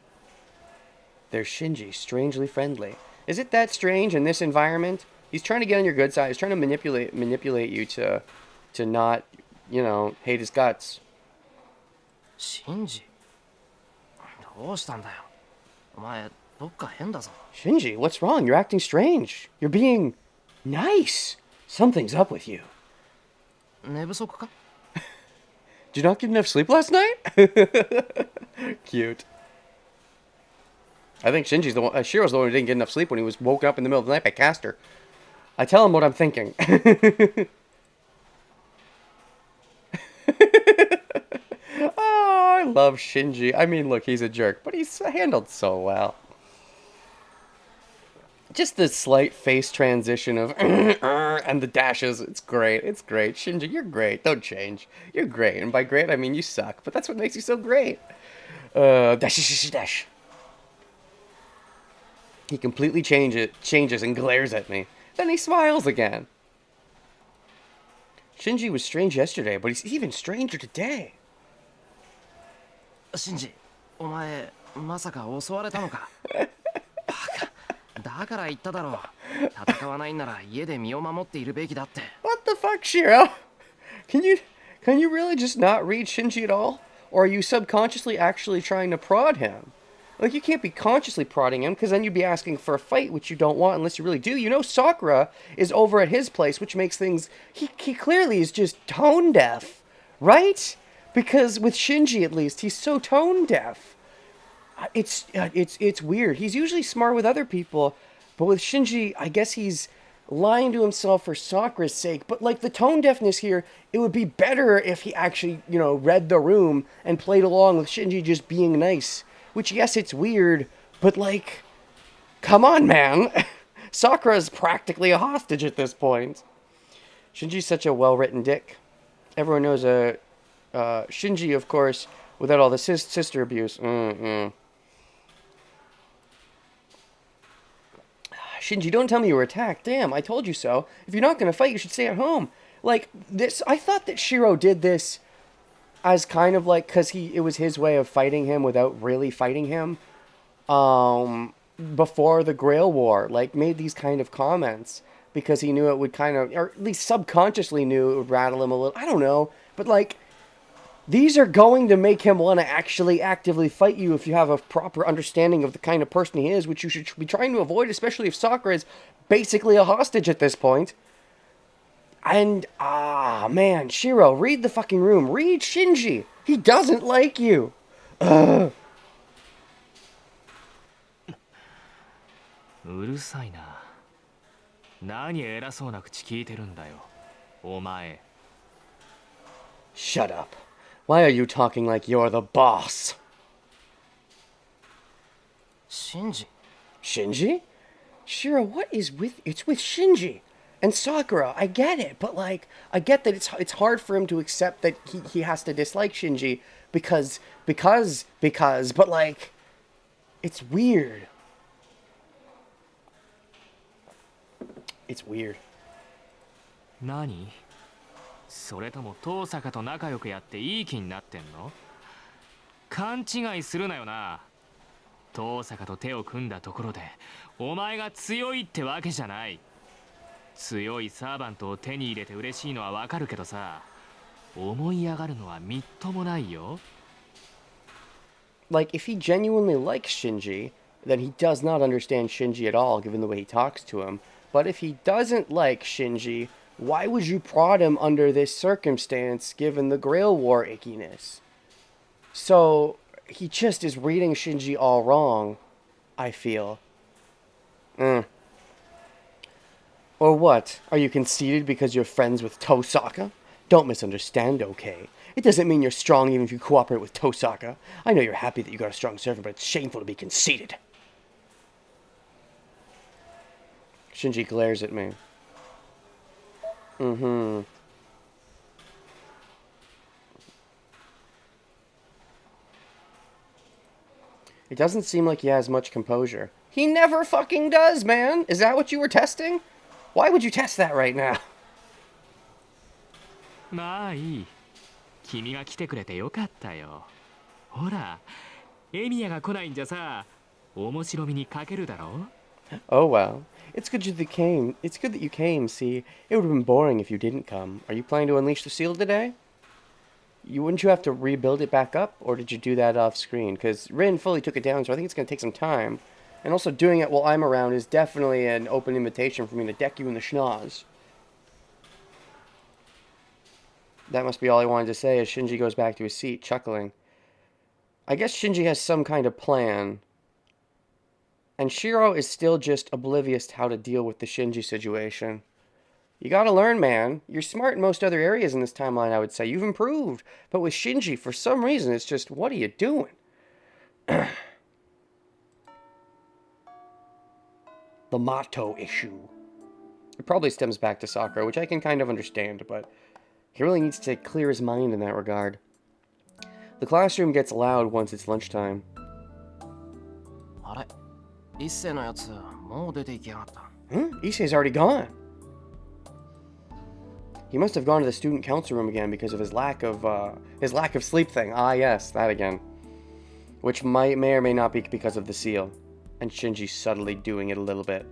there's Shinji, strangely friendly. Is it that strange in this environment? He's trying to get on your good side. He's trying to manipulate you to not, you know, hate his guts. シンジ、どうしたんだよ。お前、どっか変だぞ。Shinji, what's wrong? You're acting strange. You're being nice. Something's up with you. 寝不足か？ Did you not get enough sleep last night? Cute. I think Shinji's the one, Shiro's the one who didn't get enough sleep when he was woken up in the middle of the night by Caster. I tell him what I'm thinking. Oh, I love Shinji. I mean, look, he's a jerk, but he's handled so well. Just the slight face transition of and the dashes. It's great. It's great. Shinji, you're great. Don't change. You're great. And by great, I mean you suck. But that's what makes you so great. Dash. He completely changes and glares at me. Then he smiles again. Shinji was strange yesterday, but he's even stranger today. シンジ、お前、まさか襲われたのか？バカ。だから言っただろう。戦わないなら家で身を守っているべきだって。What the fuck, Shiro? Can you really just not read Shinji at all? Or are you subconsciously actually trying to prod him? Like, you can't be consciously prodding him, because then you'd be asking for a fight, which you don't want unless you really do. You know Sakura is over at his place, which makes things... He clearly is just tone deaf, right? Because with Shinji, at least, he's so tone deaf. It's weird. He's usually smart with other people, but with Shinji, I guess he's lying to himself for Sakura's sake. But like the tone deafness here, it would be better if he actually, you know, read the room and played along with Shinji just being nice. Which, yes, it's weird, but like, come on, man. Sakura's practically a hostage at this point. Shinji's such a well-written dick. Everyone knows Shinji, of course, without all the sister abuse. Shinji, don't tell me you were attacked. Damn, I told you so. If you're not going to fight, you should stay at home. Like, this, I thought that Shiro did this as kind of like, because it was his way of fighting him without really fighting him. Before the Grail War, like, made these kind of comments because he knew it would kind of, or at least subconsciously knew it would rattle him a little. I don't know. But, like, these are going to make him want to actually actively fight you if you have a proper understanding of the kind of person he is, which you should be trying to avoid, especially if Sakura is basically a hostage at this point. And, man, Shiro, read the fucking room. Read Shinji. He doesn't like you. Ugh. うるさいな。何偉そうな口聞いてるんだよ、お前。Shut up. Why are you talking like you're the boss? シンジ。 Shinji? Shiro, what is with... It's with Shinji. And Sakura, I get it, but like, I get that it's hard for him to accept that he has to dislike Shinji because, but like, it's weird. It's weird. 何？それとも遠坂と仲良くやっていい気になってんの？勘違いするなよな。遠坂と手を組んだところでお前が強いってわけじゃない。強いサーバントを手に入れて嬉しいのはわかるけどさ、思い上がるのはみっともないよ。Like, if he genuinely likes Shinji, then he does not understand Shinji at all, given the way he talks to him. But if he doesn't like Shinji, why would you prod him under this circumstance, given the Grail War ickiness? So, he just is reading Shinji all wrong, I feel. Or what? Are you conceited because you're friends with Tosaka? Don't misunderstand, okay? It doesn't mean you're strong even if you cooperate with Tosaka. I know you're happy that you got a strong servant, but it's shameful to be conceited. Shinji glares at me. It doesn't seem like he has much composure. He never fucking does, man! Is that what you were testing? Why would you test that right now? まあいい。君が来てくれてよかったよ。ほら、エミヤが来ないんじゃさ、面白みに欠けるだろ。Oh well. It's good you came. It's good that you came, see. It would have been boring if you didn't come. Are you planning to unleash the seal today? Wouldn't you have to rebuild it back up, or did you do that off screen? Because Rin fully took it down, so I think it's going to take some time. And also doing it while I'm around is definitely an open invitation for me to deck you in the schnoz. That must be all I wanted to say as Shinji goes back to his seat, chuckling. I guess Shinji has some kind of plan. And Shiro is still just oblivious to how to deal with the Shinji situation. You gotta learn, man. You're smart in most other areas in this timeline, I would say. You've improved. But with Shinji, for some reason, it's just, what are you doing? The Mato issue. It probably stems back to Sakura, which I can kind of understand, but he really needs to clear his mind in that regard. The classroom gets loud once it's lunchtime. あれ一世のやつもう出て行きやがった。 Huh? Issei's already gone. He must have gone to the student council room again because of his lack of sleep thing. Ah, yes, that again. Which may or may not be because of the seal. And Shinji's subtly doing it a little bit.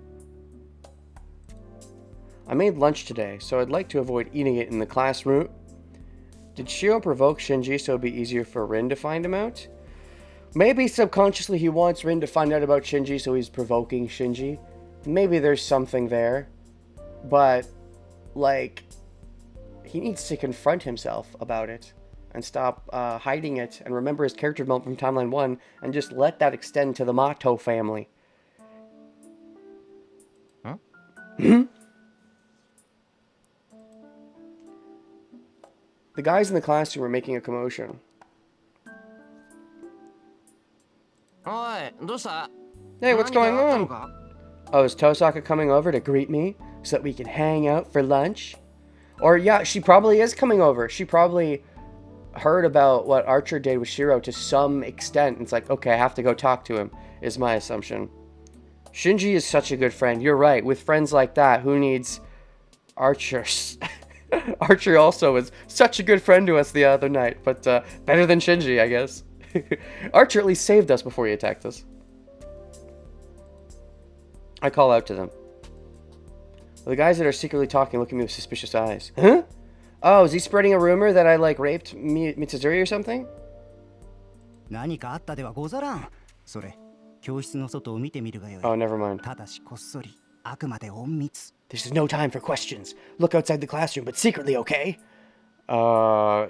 I made lunch today, so I'd like to avoid eating it in the classroom. Did Shiro provoke Shinji so it'd be easier for Rin to find him out? Maybe subconsciously he wants Rin to find out about Shinji, so he's provoking Shinji. Maybe there's something there. But, like, he needs to confront himself about it. And stop hiding it, and remember his character development from Timeline 1, and just let that extend to the Mato family. Huh? The guys in the classroom are making a commotion. おい、どうした？ Hey, what's going 何かあったの on? か？ Oh, is Tosaka coming over to greet me so that we can hang out for lunch? Or, yeah, she probably is coming over. She probably heard about what Archer did with Shiro to some extent. It's like, okay, I have to go talk to him, is my assumption. Shinji is such a good friend. You're right. With friends like that, who needs Archers? Archer also was such a good friend to us the other night, but better than Shinji, I guess. Archer at least saved us before he attacked us. I call out to them. The guys that are secretly talking look at me with suspicious eyes. Huh? Oh, is he spreading a rumor that I, like, raped Mitsuzuri or something? 何かあったではござらん。それ、教室の外を見てみるがよい。 Oh, never mind. ただしこっそり、あくまで隠密。 This is no time for questions. Look outside the classroom, but secretly, okay?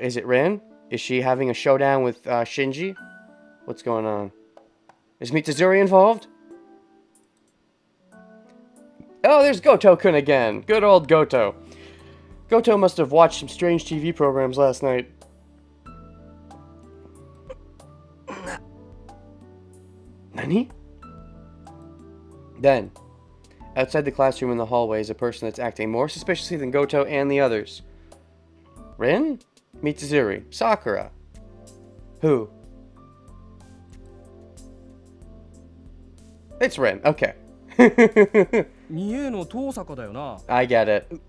Is it Rin? Is she having a showdown with Shinji? What's going on? Is Mitsuzuri involved? Oh, there's Goto-kun again. Good old Goto. Goto must have watched some strange TV programs last night. Nani? Then, outside the classroom in the hallway is a person that's acting more suspiciously than Goto and the others. Rin? Mitsuzuri. Sakura. Who? It's Rin. Okay. 三重の遠坂だよな。 I get it.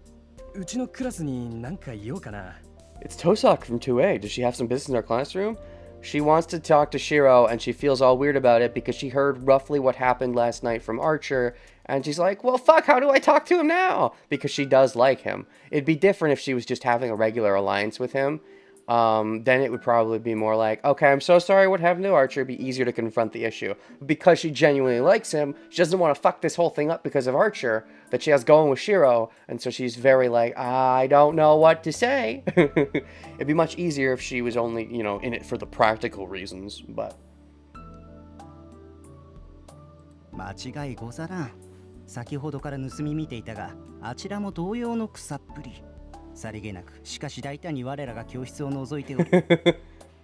うちのクラスに何か言おうかな。 It's Tosaka from 2A. Does she have some business in our classroom? She wants to talk to Shiro, and she feels all weird about it because she heard roughly what happened last night from Archer, and she's like, well, fuck, how do I talk to him now? Because she does like him. It'd be different if she was just having a regular alliance with him. Then it would probably be more like, okay, I'm so sorry what happened to Archer. It'd be easier to confront the issue. Because she genuinely likes him, she doesn't want to fuck this whole thing up because of Archer that she has going with Shiro, and so she's very like, I don't know what to say. It'd be much easier if she was only, you know, in it for the practical reasons, but... 間違いござらん。先ほどから盗み見ていたが、あちらも同様の草っぷり。さりげなく、しかし大胆に我らが教室を覗いておる。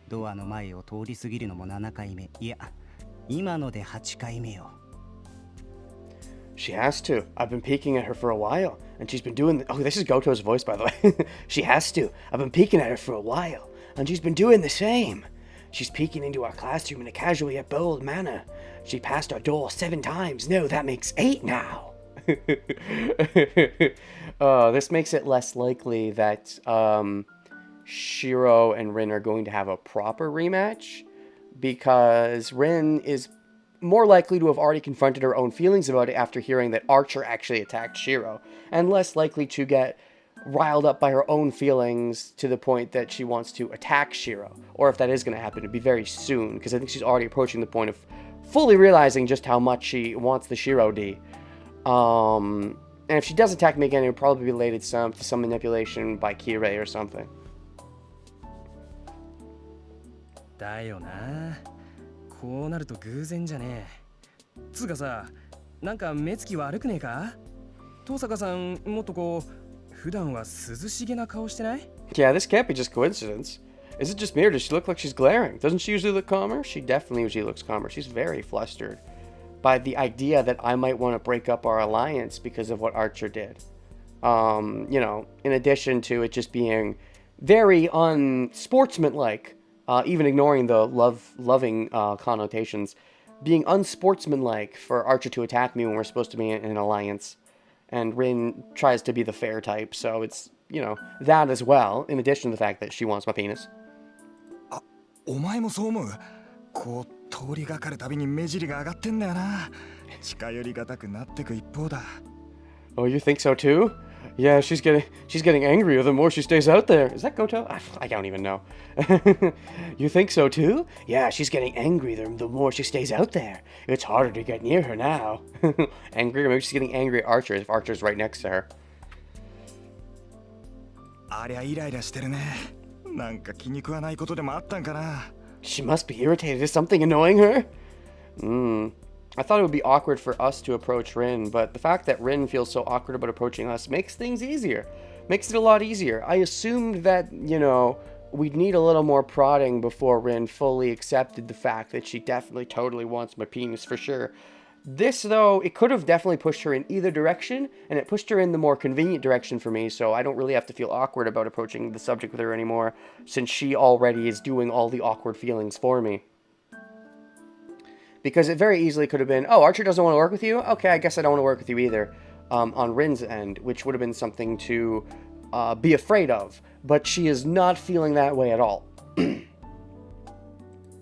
ドアの前を通り過ぎるのも7回目。いや、今ので8回目よ。She has to. I've been peeking at her for a while, and she's been doing... Oh, this is Goto's voice, by the way. She has to. I've been peeking at her for a while, and she's been doing the same. She's peeking into our classroom in a casual yet bold manner. She passed our door 7 times. No, that makes 8 now. This makes it less likely that Shiro and Rin are going to have a proper rematch, because Rin is more likely to have already confronted her own feelings about it after hearing that Archer actually attacked Shiro, and less likely to get riled up by her own feelings to the point that she wants to attack Shiro. Or if that is going to happen, it'd be very soon, because I think she's already approaching the point of fully realizing just how much she wants the Shiro D. And if she does attack me again, it would probably be related to some manipulation by Kirei or something. だよな。こうなると偶然じゃねえ。つうかさ、なんか目つき悪くねえか？登坂さん、もっとこう、普段は涼しげな顔してない？ Yeah, this can't be just coincidence. Is it just me or does she look like she's glaring? Doesn't she usually look calmer? She definitely usually looks calmer. She's very flustered by the idea that I might want to break up our alliance because of what Archer did. You know, in addition to it just being very unsportsmanlike, even ignoring the loving connotations, being unsportsmanlike for Archer to attack me when we're supposed to be in an alliance. And Rin tries to be the fair type, so it's, you know, that as well, in addition to the fact that she wants my penis. お前もそう思う？こう通りがかるたびに目尻が上がってんだよな。近寄りがたくなってく一方だ。 Oh, you think so too? Yeah, she's getting angrier the more she stays out there. Is that Goto? I don't even know. You think so too? Yeah, she's getting angrier the more she stays out there. It's harder to get near her now. Angry? Maybe she's getting angry at Archer if Archer's right next to her. ありゃイライラしてるね。なんか気に食わないことでもあったんかな。 She must be irritated. Is something annoying her? I thought it would be awkward for us to approach Rin, but the fact that Rin feels so awkward about approaching us makes things easier. Makes it a lot easier. I assumed that, you know, we'd need a little more prodding before Rin fully accepted the fact that she definitely totally wants my penis for sure. This, though, it could have definitely pushed her in either direction, and it pushed her in the more convenient direction for me, so I don't really have to feel awkward about approaching the subject with her anymore, since she already is doing all the awkward feelings for me. Because it very easily could have been, oh, Archer doesn't want to work with you? Okay, I guess I don't want to work with you either, on Rin's end, which would have been something to be afraid of. But she is not feeling that way at all.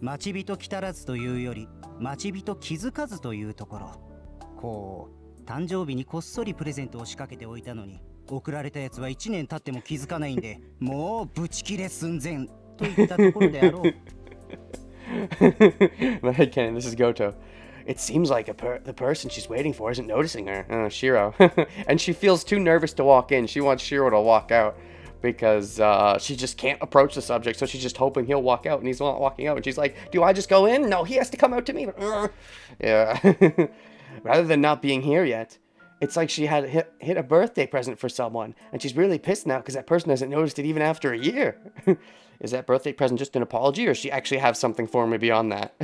待ち人来たらずというより待ち人気づかずというところ。こう誕生日にこっそりプレゼントを仕掛けておいたのに送られたやつは1年経っても気づかないんでもうブチ切れ寸前といったところであろう。My headcanon, this is Goto. It seems like the person she's waiting for isn't noticing her. Shiro. And she feels too nervous to walk in. She wants Shiro to walk out because she just can't approach the subject, so she's just hoping he'll walk out, and he's not walking out. And she's like, do I just go in? No, he has to come out to me. Yeah. Rather than not being here yet. It's like she had hit a birthday present for someone, and she's really pissed now because that person hasn't noticed it even after a year. Is that birthday present just an apology, or does she actually have something for me beyond that?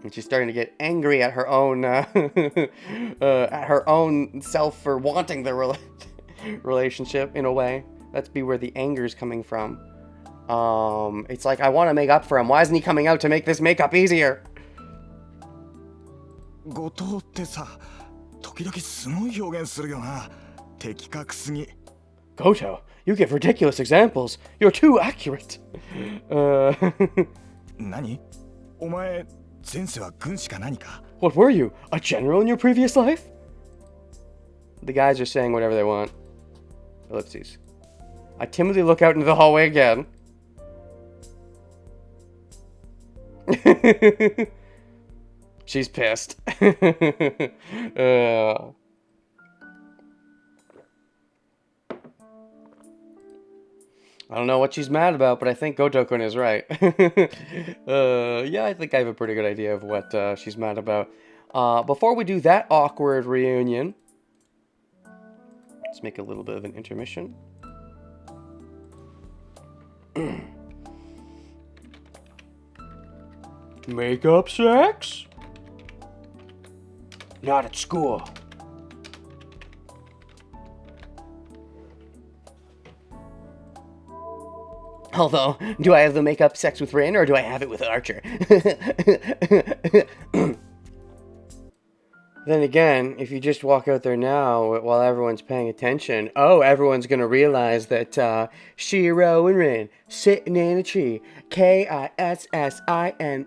And she's starting to get angry at her own self for wanting the relationship in a way. That's be where the anger's coming from. It's like, I want to make up for him. Why isn't he coming out to make this makeup easier? 後藤ってさ、時々すごい表現するよな。的確すぎ。 Goto, you give ridiculous examples. You're too accurate. 何？お前、前世は軍師か何か？ What were you? A general in your previous life? The guys are saying whatever they want. Ellipses. I timidly look out into the hallway again. She's pissed. I don't know what she's mad about, but I think Goto-kun is right. Yeah, I think I have a pretty good idea of what she's mad about. Before we do that awkward reunion, let's make a little bit of an intermission. Makeup sex? Not at school. Although, do I have the make-up sex with Rin, or do I have it with Archer? Then again, if you just walk out there now while everyone's paying attention, everyone's gonna realize that Shiro and Rin sitting in a tree. Kissin.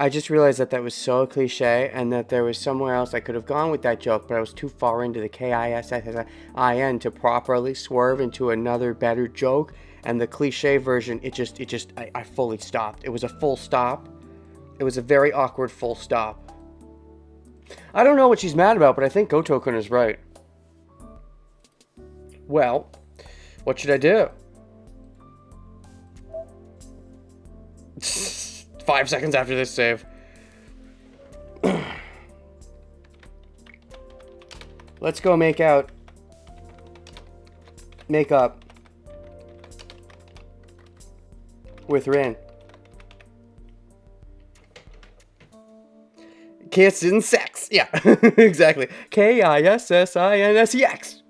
I just realized that was so cliche, and that there was somewhere else I could have gone with that joke, but I was too far into the Kissin to properly swerve into another better joke. And the cliche version, I fully stopped. It was a full stop. It was a very awkward full stop. I don't know what she's mad about, but I think Goto-kun is right. Well, what should I do? 5 seconds after this save. Let's go make out. Make up. With Rin. Kiss and sex. Yeah, exactly. Kissinsex.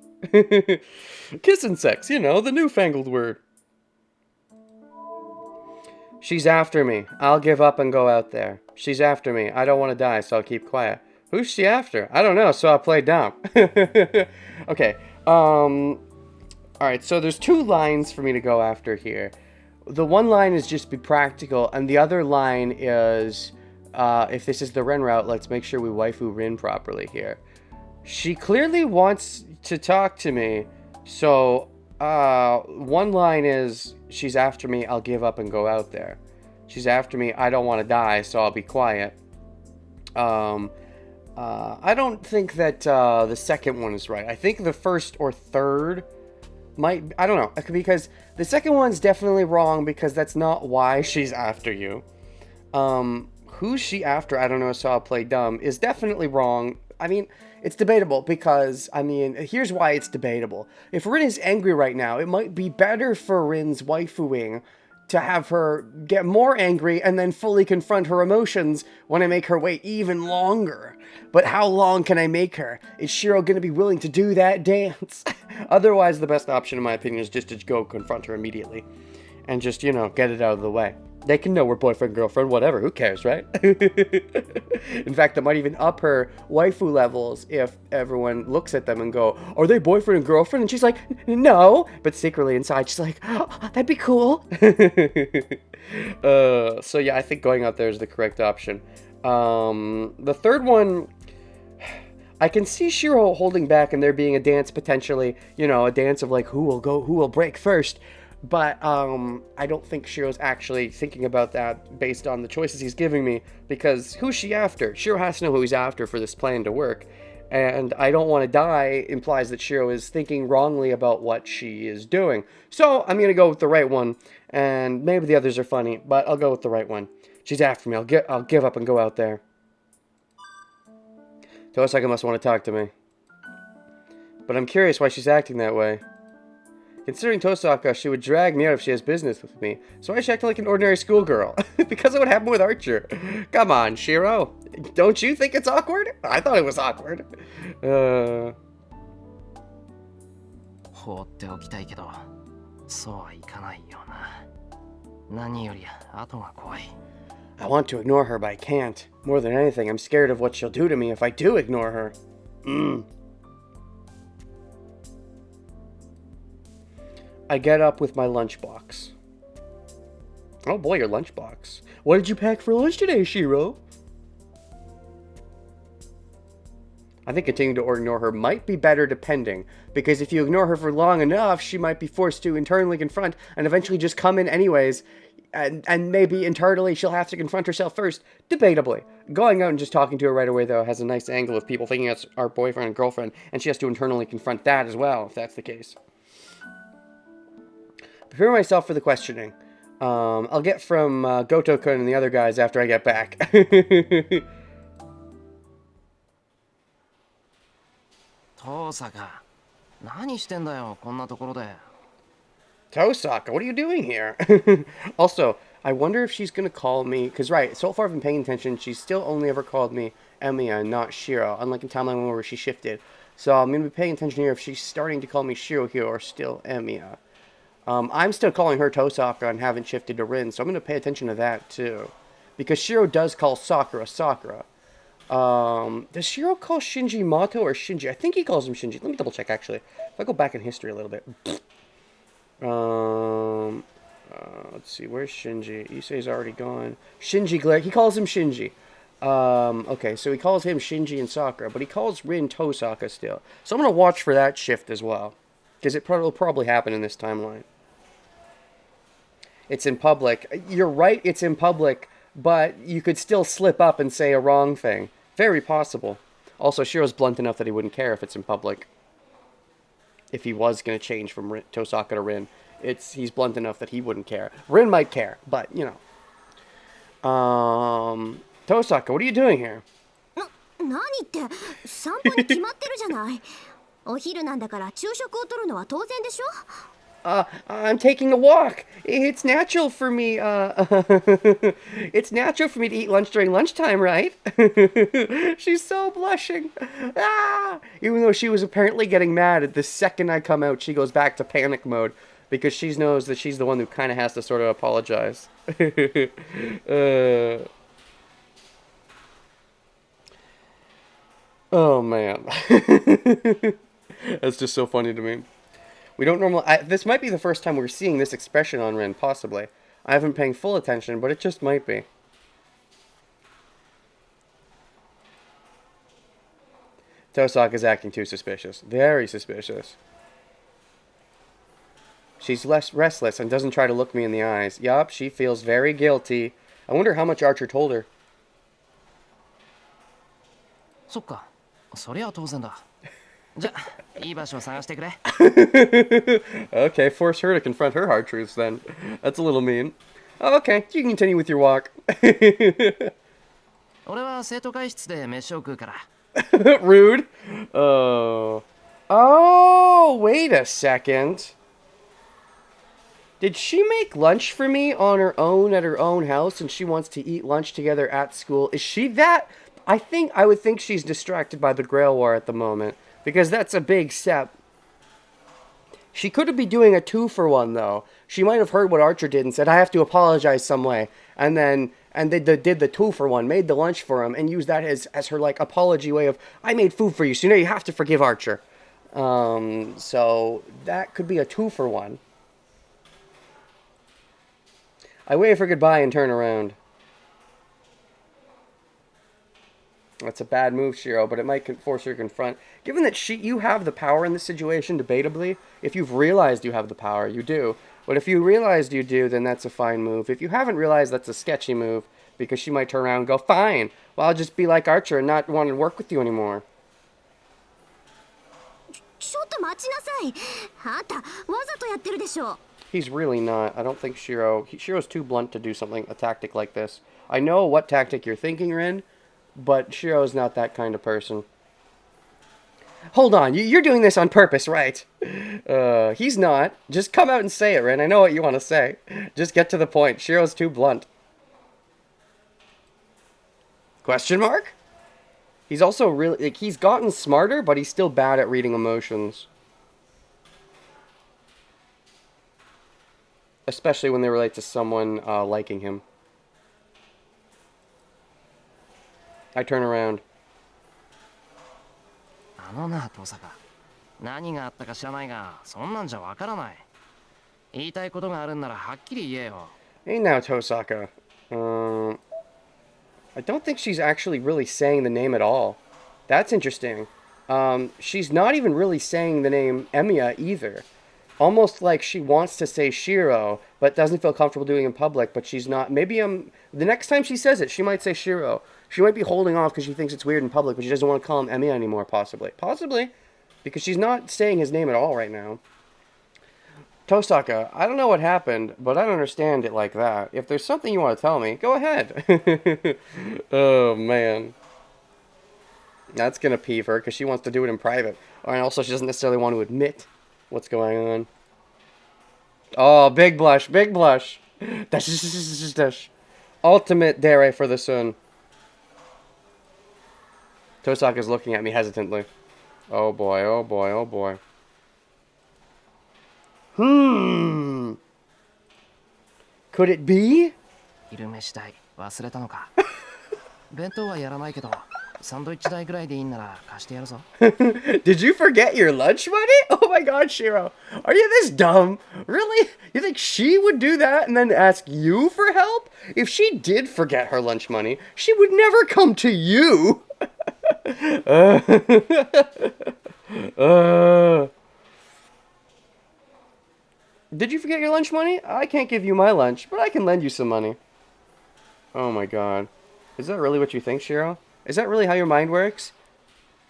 Kiss and sex, you know, the newfangled word. She's after me. I'll give up and go out there. She's after me. I don't want to die, so I'll keep quiet. Who's she after? I don't know, so I'll play dumb. Okay. Alright, so there's 2 lines for me to go after here. The one line is just be practical, and the other line is, if this is the Ren route, let's make sure we waifu Rin properly here. She clearly wants to talk to me, so one line is, she's after me, I'll give up and go out there. She's after me, I don't want to die, so I'll be quiet. I don't think that the second one is right. I think the first or third might, I don't know, because the second one's definitely wrong, because that's not why she's after you. Who's she after? I don't know, so I'll play dumb, is definitely wrong. I mean, it's debatable, because, I mean, here's why it's debatable. If Rin is angry right now, it might be better for Rin's waifuing to have her get more angry and then fully confront her emotions when I make her wait even longer. But how long can I make her? Is Shiro going to be willing to do that dance? Otherwise, the best option, in my opinion, is just to go confront her immediately. And just, you know, get it out of the way. They can know we're boyfriend, girlfriend, whatever. Who cares, right? In fact, it might even up her waifu levels if everyone looks at them and go, are they boyfriend and girlfriend? And she's like, no. But secretly inside, she's like, oh, that'd be cool. So yeah, I think going out there is the correct option. The third one, I can see Shiro holding back and there being a dance potentially, you know, a dance of like who will break first. But I don't think Shiro's actually thinking about that based on the choices he's giving me, because who's she after? Shiro has to know who he's after for this plan to work. And I don't want to die implies that Shiro is thinking wrongly about what she is doing. So I'm going to go with the right one, and maybe the others are funny, but I'll go with the right one. She's after me. I'll give up and go out there. Tosaka must want to talk to me. But I'm curious why she's acting that way. Considering Tosaka, she would drag me out if she has business with me. So I should act like an ordinary schoolgirl. Because of what happened with Archer. Come on, Shiro. Don't you think it's awkward? I thought it was awkward. 放っておきたいけど、そうはいかないよな。何より後が怖い。I want to ignore her, but I can't. More than anything, I'm scared of what she'll do to me if I do ignore her. I get up with my lunchbox. Oh boy, your lunchbox. What did you pack for lunch today, Shiro? I think continuing to ignore her might be better depending, because if you ignore her for long enough, she might be forced to internally confront and eventually just come in anyways, and maybe internally she'll have to confront herself first, debatably. Going out and just talking to her right away, though, has a nice angle of people thinking it's our boyfriend and girlfriend, and she has to internally confront that as well, if that's the case. Prepare myself for the questioning. I'll get from Goto-kun and the other guys after I get back. Tosaka, 何してんだよ、こんなところで。Tosaka, what are you doing here? Also, I wonder if she's going to call me, because right, so far I've been paying attention, she's still only ever called me Emiya and not Shiro, unlike in Timeline 1 where she shifted. So I'm going to be paying attention here if she's starting to call me Shirohiro or still Emiya. I'm still calling her Tosaka and haven't shifted to Rin, so I'm going to pay attention to that too. Because Shiro does call Sakura Sakura. Does Shiro call Shinji Mato or Shinji? I think he calls him Shinji. Let me double check actually. If I go back in history a little bit. Let's see, where's Shinji? Issei's already gone. Shinji Glare, he calls him Shinji. Okay, so he calls him Shinji and Sakura, but he calls Rin Tosaka still. So I'm going to watch for that shift as well. Because will probably happen in this timeline. It's in public. You're right, it's in public, but you could still slip up and say a wrong thing. Very possible. Also, Shiro's blunt enough that he wouldn't care if it's in public. If he was going to change from Tosaka to Rin. He's blunt enough that he wouldn't care. Rin might care, but, you know. Tosaka, what are you doing here? 何って散歩に決まってるじゃない。お昼なんだから昼食をとるのは当然でしょ。I'm taking a walk. It's natural for me, it's natural for me to eat lunch during lunchtime, right? She's so blushing. Ah! Even though she was apparently getting mad at the second I come out, she goes back to panic mode because she knows that she's the one who kind of has to sort of apologize. Oh, man. That's just so funny to me. We don't normally... this might be the first time we're seeing this expression on Rin, possibly. I haven't been paying full attention, but it just might be. Tosaka's acting too suspicious. Very suspicious. She's less restless and doesn't try to look me in the eyes. Yup, she feels very guilty. I wonder how much Archer told her. そっか、そりゃ当然だ。じゃ、いい場所を探してくれ。Okay, force her to confront her hard truths then. That's a little mean. Okay, you can continue with your walk. 俺は生徒会室で飯を食うから。Rude. Oh, wait a second. Did she make lunch for me on her own at her own house and she wants to eat lunch together at school? Is she that? I would think she's distracted by the Grail War at the moment. Because that's a big step. She could be doing a 2-for-1 though. She might have heard what Archer did and said, I have to apologize some way. And they did the 2-for-1, made the lunch for him, and used that as her like apology way of, I made food for you, so now you have to forgive Archer. So that could be a 2-for-1. I wave her goodbye and turn around. That's a bad move, Shiro, but it might force her to confront. Given that you have the power in this situation, debatably, if you've realized you have the power, you do. But if you realized you do, then that's a fine move. If you haven't realized, that's a sketchy move, because she might turn around and go, fine, well, I'll just be like Archer and not want to work with you anymore. ちょっと待ちなさい。あんたわざとやってるでしょ。 He's really not. I don't think Shiro's too blunt to do a tactic like this. I know what tactic you're thinking, Rin, but Shiro's not that kind of person. Hold on, you're doing this on purpose, right? He's not. Just come out and say it, Rin. I know what you want to say. Just get to the point. Shiro's too blunt. Question mark? He's also really... like, he's gotten smarter, but he's still bad at reading emotions. Especially when they relate to someone liking him. I turn around. あのな、登坂。何があったか知らないが、そんなんじゃわからない。言いたいことがあるんならはっきり言えよ。Hey now, Tosaka. I don't think she's actually really saying the name at all. That's interesting. She's not even really saying the name Emiya either. Almost like she wants to say Shiro, but doesn't feel comfortable doing it in public, but she's not. Maybe the next time she says it, she might say Shiro. She might be holding off because she thinks it's weird in public, but she doesn't want to call him Emiya anymore, possibly. Possibly. Because she's not saying his name at all right now. Tosaka, I don't know what happened, but I don't understand it like that. If there's something you want to tell me, go ahead. Oh, man. That's going to peeve her because she wants to do it in private. And also, she doesn't necessarily want to admit what's going on. Oh, big blush, big blush. Dash. Ultimate dere for the sun. Tosaka's looking at me hesitantly. Oh boy, oh boy, oh boy. Could it be? 昼飯代忘れたのか。弁当はやらないけど、サンドイッチ代ぐらいでいいんなら貸してやるぞ。Did you forget your lunch money? Oh my god, Shiro. Are you this dumb? Really? You think she would do that and then ask you for help? If she did forget her lunch money, she would never come to you. Did you forget your lunch money? I can't give you my lunch, but I can lend you some money. Oh my god. Is that really what you think, Shiro? Is that really how your mind works?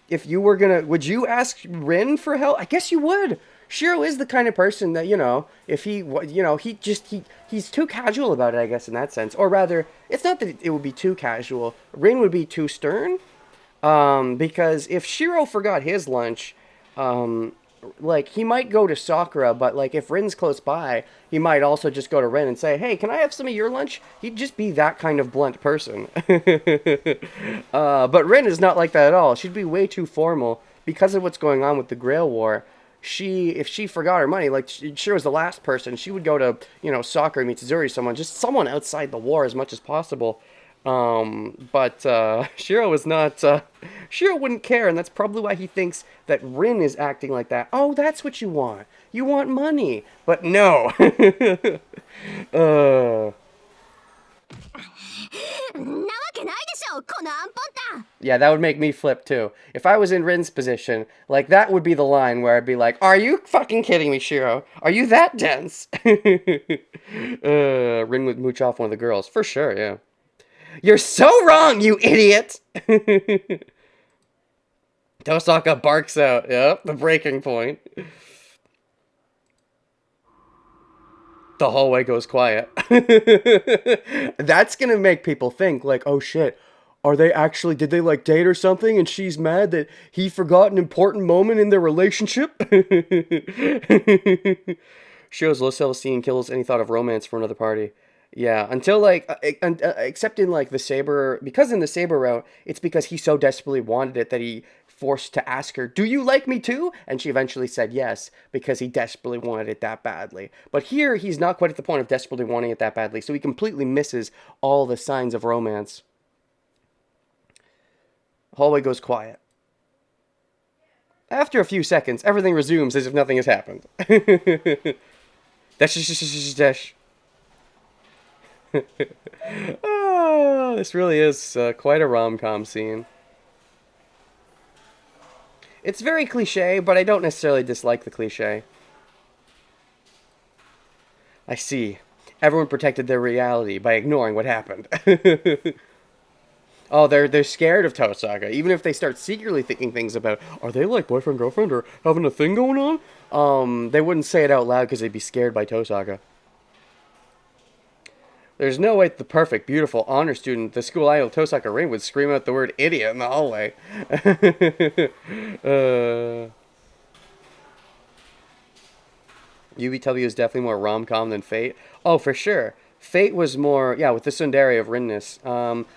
If you were gonna, would you ask Rin for help? I guess you would. Shiro is the kind of person that, you know, if he, you know, he's too casual about it, I guess, in that sense. Or rather, it's not that it would be too casual. Rin would be too stern. Because if Shiro forgot his lunch, like, he might go to Sakura, but, like, if Rin's close by, he might also just go to Rin and say, hey, can I have some of your lunch? He'd just be that kind of blunt person. But Rin is not like that at all. She'd be way too formal because of what's going on with the Grail War. If she forgot her money, like, she was the last person, she would go to, you know, Sakura, Mitsuzuri, someone outside the war as much as possible. But Shiro is not, Shiro wouldn't care, and that's probably why he thinks that Rin is acting like that. Oh, that's what you want. You want money. But no. Yeah, that would make me flip too. If I was in Rin's position, like, that would be the line where I'd be like, are you fucking kidding me, Shiro? Are you that dense? Rin would mooch off one of the girls. For sure, yeah. You're so wrong, you idiot! Tosaka barks out. Yep, the breaking point. The hallway goes quiet. That's gonna make people think, like, oh shit, did they, like, date or something and she's mad that he forgot an important moment in their relationship? Shows low self-esteem, kills any thought of romance for another party. Yeah, until, like, except in, like, the Saber, because in the Saber route, it's because he so desperately wanted it that he forced to ask her, do you like me too? And she eventually said yes, because he desperately wanted it that badly. But here, he's not quite at the point of desperately wanting it that badly, so he completely misses all the signs of romance. Hallway goes quiet. After a few seconds, everything resumes as if nothing has happened. Dash. Oh, this really is quite a rom-com scene. It's very cliche, but I don't necessarily dislike the cliche. I see. Everyone protected their reality by ignoring what happened. Oh, they're scared of Tosaka. Even if they start secretly thinking things about, are they like boyfriend, girlfriend, or having a thing going on? They wouldn't say it out loud because they'd be scared by Tosaka. There's no way the perfect, beautiful honor student, the school idol Tosaka Rin, would scream out the word idiot in the hallway. UBW is definitely more rom-com than Fate. Oh, for sure. Fate was more, yeah, with the tsundere of Rinness.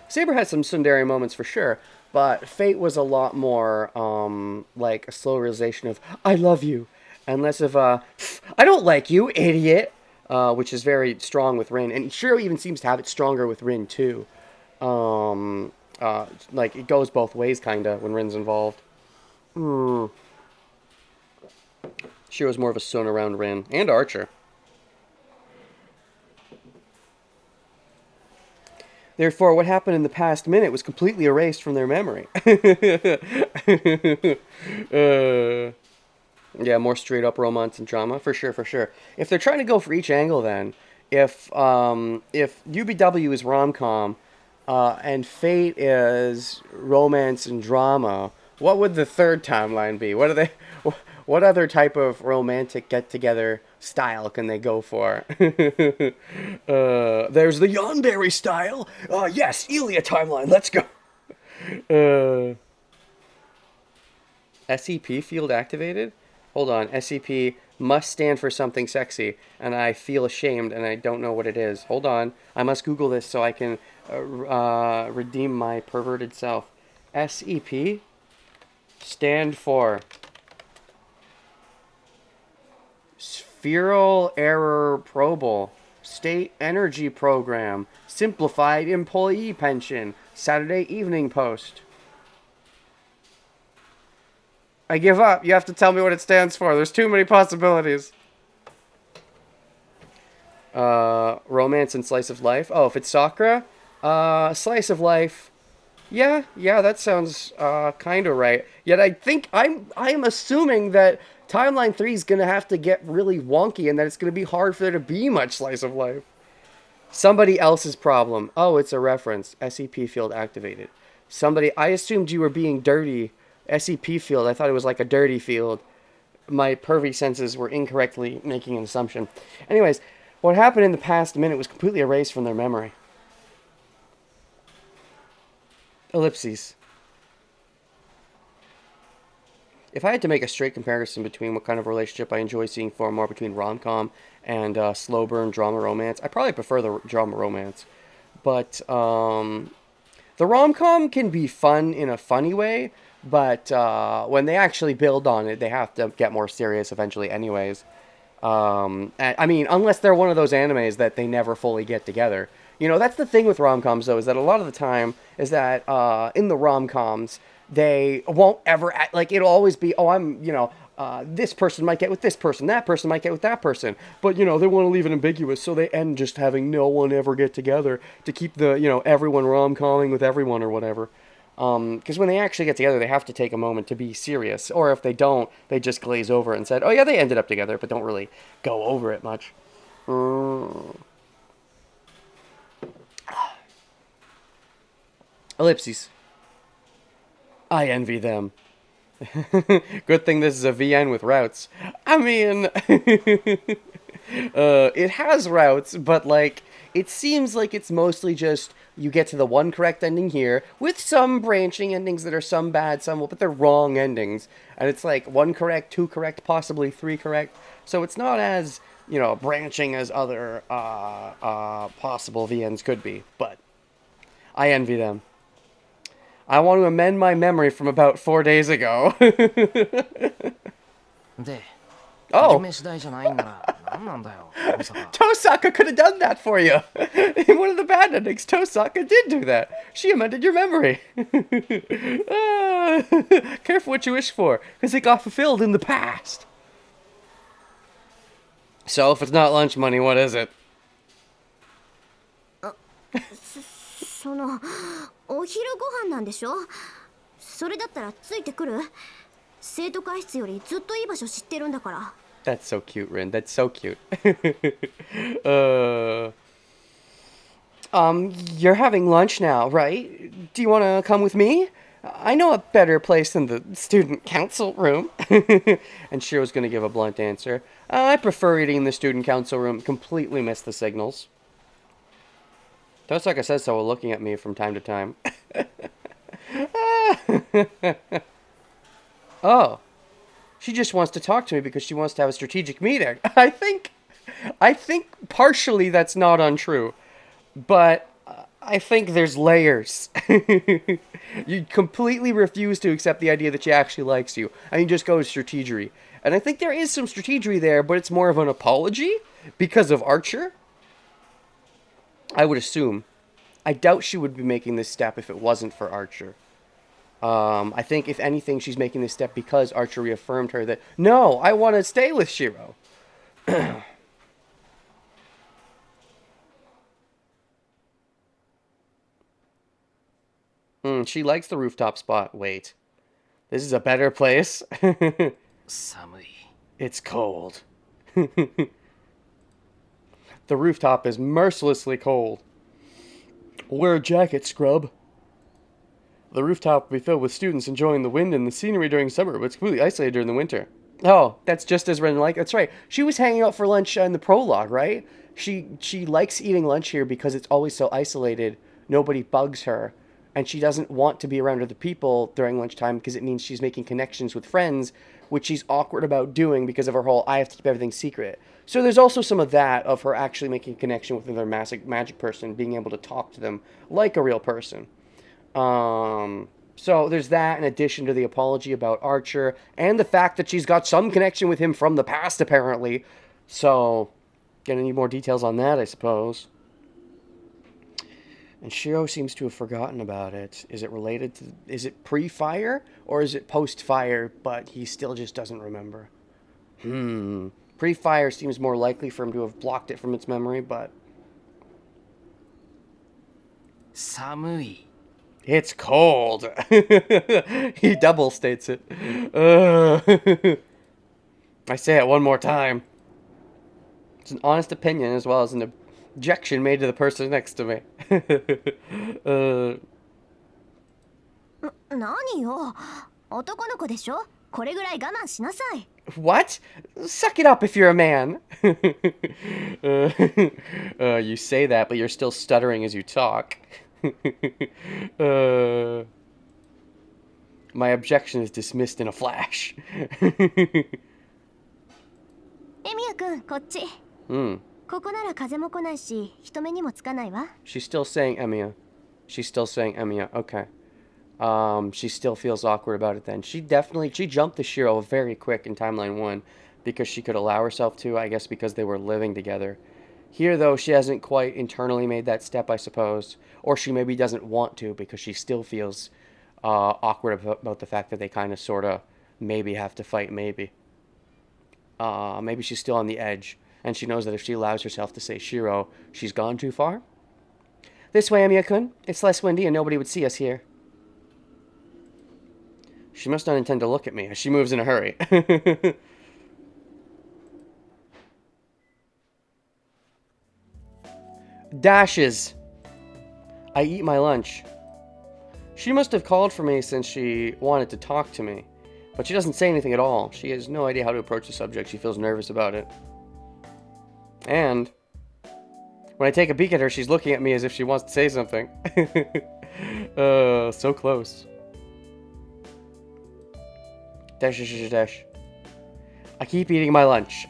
Saber had some tsundere moments for sure, but Fate was a lot more, like, a slow realization of, I love you, and less of, I don't like you, idiot. Which is very strong with Rin, and Shiro even seems to have it stronger with Rin too. Like, it goes both ways, kinda, when Rin's involved. Shiro's more of a son around Rin, and Archer. Therefore, what happened in the past minute was completely erased from their memory. Yeah, more straight up romance and drama, for sure, for sure. If they're trying to go for each angle, then if UBW is rom-com and Fate is romance and drama, what would the third timeline be? What other type of romantic get-together style can they go for? There's the Yandere style. Yes, Elia timeline. Let's go. SCP field activated? Hold on, SCP must stand for something sexy, and I feel ashamed, and I don't know what it is. Hold on, I must Google this so I can redeem my perverted self. SCP? stand for? Spheral Error Probable. State Energy Program. Simplified Employee Pension. Saturday Evening Post. I give up. You have to tell me what it stands for. There's too many possibilities. Romance and Slice of Life. Oh, if it's Sakura, Slice of Life. Yeah, that sounds kind of right. Yet I think I'm assuming that Timeline 3 is gonna have to get really wonky, and that it's gonna be hard for there to be much Slice of Life. Somebody else's problem. Oh, it's a reference. SCP field activated. I assumed you were being dirty. SCP field. I thought it was like a dirty field. My pervy senses were incorrectly making an assumption. Anyways, what happened in the past minute was completely erased from their memory. Ellipses. If I had to make a straight comparison between what kind of relationship I enjoy seeing far more between rom-com and slow burn drama romance, I probably prefer the drama romance. But the rom-com can be fun in a funny way, but when they actually build on it, they have to get more serious eventually anyways. I mean, unless they're one of those animes that they never fully get together. You know, that's the thing with rom-coms, though, is that a lot of the time is that in the rom-coms, they won't ever act, like, it'll always be, oh, this person might get with this person, that person might get with that person. But, they want to leave it ambiguous, so they end just having no one ever get together to keep the, everyone rom-comming with everyone or whatever. Because when they actually get together, they have to take a moment to be serious. Or if they don't, they just glaze over it and said, oh yeah, they ended up together, but don't really go over it much. Ellipses. I envy them. Good thing this is a VN with routes. I mean, it has routes, but like, it seems like it's mostly just you get to the one correct ending here with some branching endings that are some bad, some, but they're wrong endings. And it's like 1 correct, 2 correct, possibly 3 correct. So it's not as, branching as other possible VNs could be. But I envy them. I want to amend my memory from about 4 days ago. Oh! Tosaka could have done that for you! In one of the bad endings, Tosaka did do that. She amended your memory. Careful what you wish for, because it got fulfilled in the past. So, if it's not lunch money, what is it? お昼ご飯なんでしょ。それだったらついてくる。生徒会室よりずっといい場所知ってるんだから。That's so cute, Rin. That's so cute. You're having lunch now, right? Do you want to come with me? I know a better place than the student council room. And Shiro's going to give a blunt answer. I prefer eating in the student council room. Completely miss the signals. Tosaka says so while looking at me from time to time. Oh. She just wants to talk to me because she wants to have a strategic meeting. I think partially that's not untrue. But I think there's layers. You completely refuse to accept the idea that she actually likes you. And you just go strategery. And I think there is some strategery there, but it's more of an apology because of Archer. I would assume. I doubt she would be making this step if it wasn't for Archer. I think, if anything, she's making this step because Archer reaffirmed her that, no, I want to stay with Shiro. She likes the rooftop spot. Wait. This is a better place? It's cold. The rooftop is mercilessly cold. Wear a jacket, scrub. The rooftop will be filled with students enjoying the wind and the scenery during summer, but it's completely isolated during the winter. Oh, that's just as Ren like. That's right. She was hanging out for lunch in the prologue, right? She likes eating lunch here because it's always so isolated. Nobody bugs her. And she doesn't want to be around other people during lunchtime because it means she's making connections with friends, which she's awkward about doing because of her whole, I have to keep everything secret. So there's also some of that, of her actually making a connection with another magic person, being able to talk to them like a real person. So So there's that in addition to the apology about Archer and the fact that she's got some connection with him from the past, apparently. So, gonna need more details on that, I suppose. And Shiro seems to have forgotten about it. Is it related to... Is it pre-fire? Or is it post-fire, but he still just doesn't remember? Pre-fire seems more likely for him to have blocked it from its memory, but... 寒い It's cold. He double states it. I say it one more time. It's an honest opinion as well as an objection made to the person next to me. 何よ、男の子でしょ。これぐらい我慢しなさい。 What? Suck it up if you're a man. You say that, but you're still stuttering as you talk. My objection is dismissed in a flash. エミヤくん、こっち。ここなら風も来ないし、人目にもつかないわ。 She's still saying Emiya. She's still saying Emiya. Okay. She still feels awkward about it then. She jumped the Shiro very quick in Timeline 1 because she could allow herself to, I guess because they were living together. Here, though, she hasn't quite internally made that step, I suppose. Or she maybe doesn't want to because she still feels awkward about the fact that they kind of, sort of, maybe have to fight, maybe. Maybe she's still on the edge. And she knows that if she allows herself to say Shiro, she's gone too far. This way, Emiya-kun. It's less windy and nobody would see us here. She must not intend to look at me as she moves in a hurry. Dashes. I eat my lunch. She must have called for me since she wanted to talk to me. But she doesn't say anything at all. She has no idea how to approach the subject. She feels nervous about it. And when I take a peek at her, she's looking at me as if she wants to say something. So close. Dash, dash, dash. I keep eating my lunch.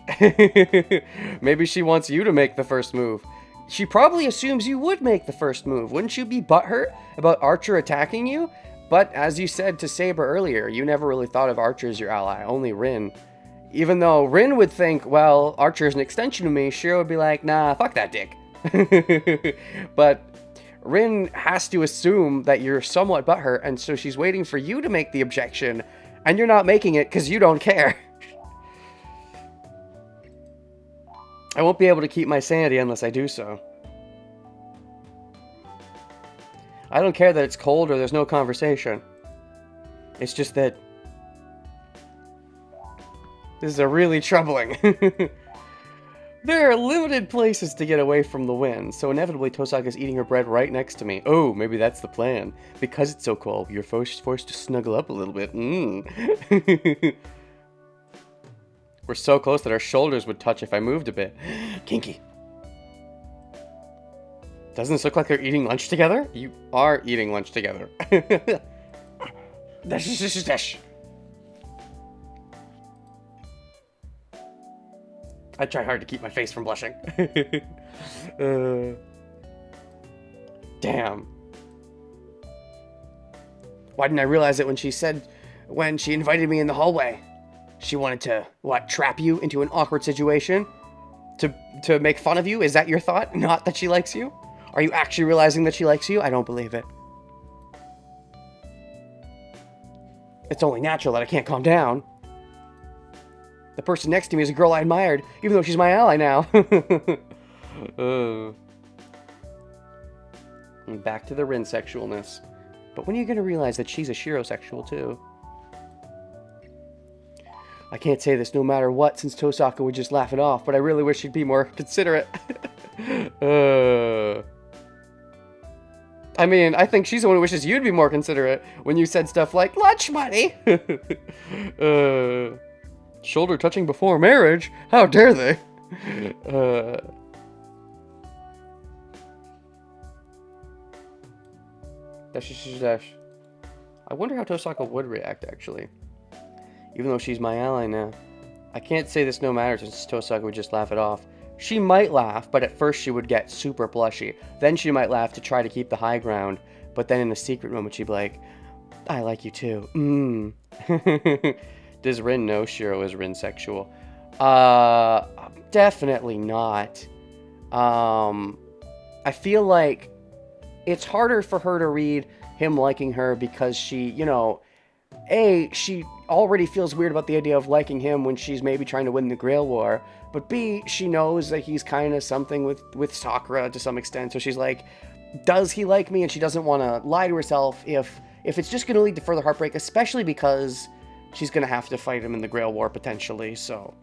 Maybe she wants you to make the first move. She probably assumes you would make the first move. Wouldn't you be butthurt about Archer attacking you? But as you said to Saber earlier, you never really thought of Archer as your ally, only Rin. Even though Rin would think, well, Archer is an extension of me, Shiro would be like, nah, fuck that dick. But Rin has to assume that you're somewhat butthurt, and so she's waiting for you to make the objection, and you're not making it because you don't care. I won't be able to keep my sanity unless I do so. I don't care that it's cold or there's no conversation. It's just that this is a really troubling. There are limited places to get away from the wind, so inevitably Tosaka's eating her bread right next to me. Oh, maybe that's the plan. Because it's so cold, you're forced to snuggle up a little bit. We're so close that our shoulders would touch if I moved a bit. Kinky. Doesn't this look like they're eating lunch together? You are eating lunch together. Dash, dash, dash. I try hard to keep my face from blushing. Damn. Why didn't I realize it when she invited me in the hallway? She wanted to, what, trap you into an awkward situation? To make fun of you? Is that your thought? Not that she likes you? Are you actually realizing that she likes you? I don't believe it. It's only natural that I can't calm down. The person next to me is a girl I admired, even though she's my ally now. Back to the Rin sexualness. But when are you going to realize that she's a Shiro sexual too? I can't say this no matter what, since Tosaka would just laugh it off, but I really wish she'd be more considerate. I mean, I think she's the one who wishes you'd be more considerate when you said stuff like, lunch money! Shoulder touching before marriage? How dare they? Dash. I wonder how Tosaka would react, actually. Even though she's my ally now. I can't say this no matter since Tosaka would just laugh it off. She might laugh, but at first she would get super blushy. Then she might laugh to try to keep the high ground, but then in a secret moment she'd be like, I like you too. Does Rin know Shiro is Rin sexual? Definitely not. I feel like it's harder for her to read him liking her because she, you know, she already feels weird about the idea of liking him when she's maybe trying to win the Grail War, but B, she knows that he's kind of something with Sakura to some extent, so she's like, does he like me? And she doesn't want to lie to herself if it's just going to lead to further heartbreak, especially because she's going to have to fight him in the Grail War potentially, so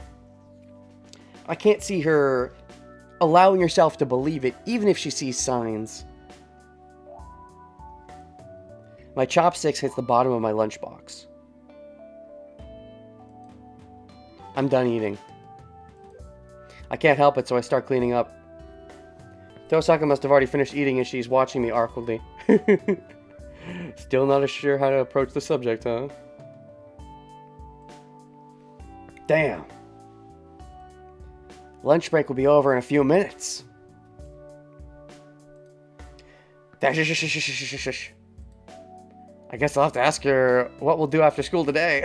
I can't see her allowing herself to believe it, even if she sees signs. My chopsticks hits the bottom of my lunchbox. I'm done eating. I can't help it, so I start cleaning up. Tosaka must have already finished eating as she's watching me awkwardly. Still not sure how to approach the subject, huh? Damn. Lunch break will be over in a few minutes. I guess I'll have to ask her what we'll do after school today.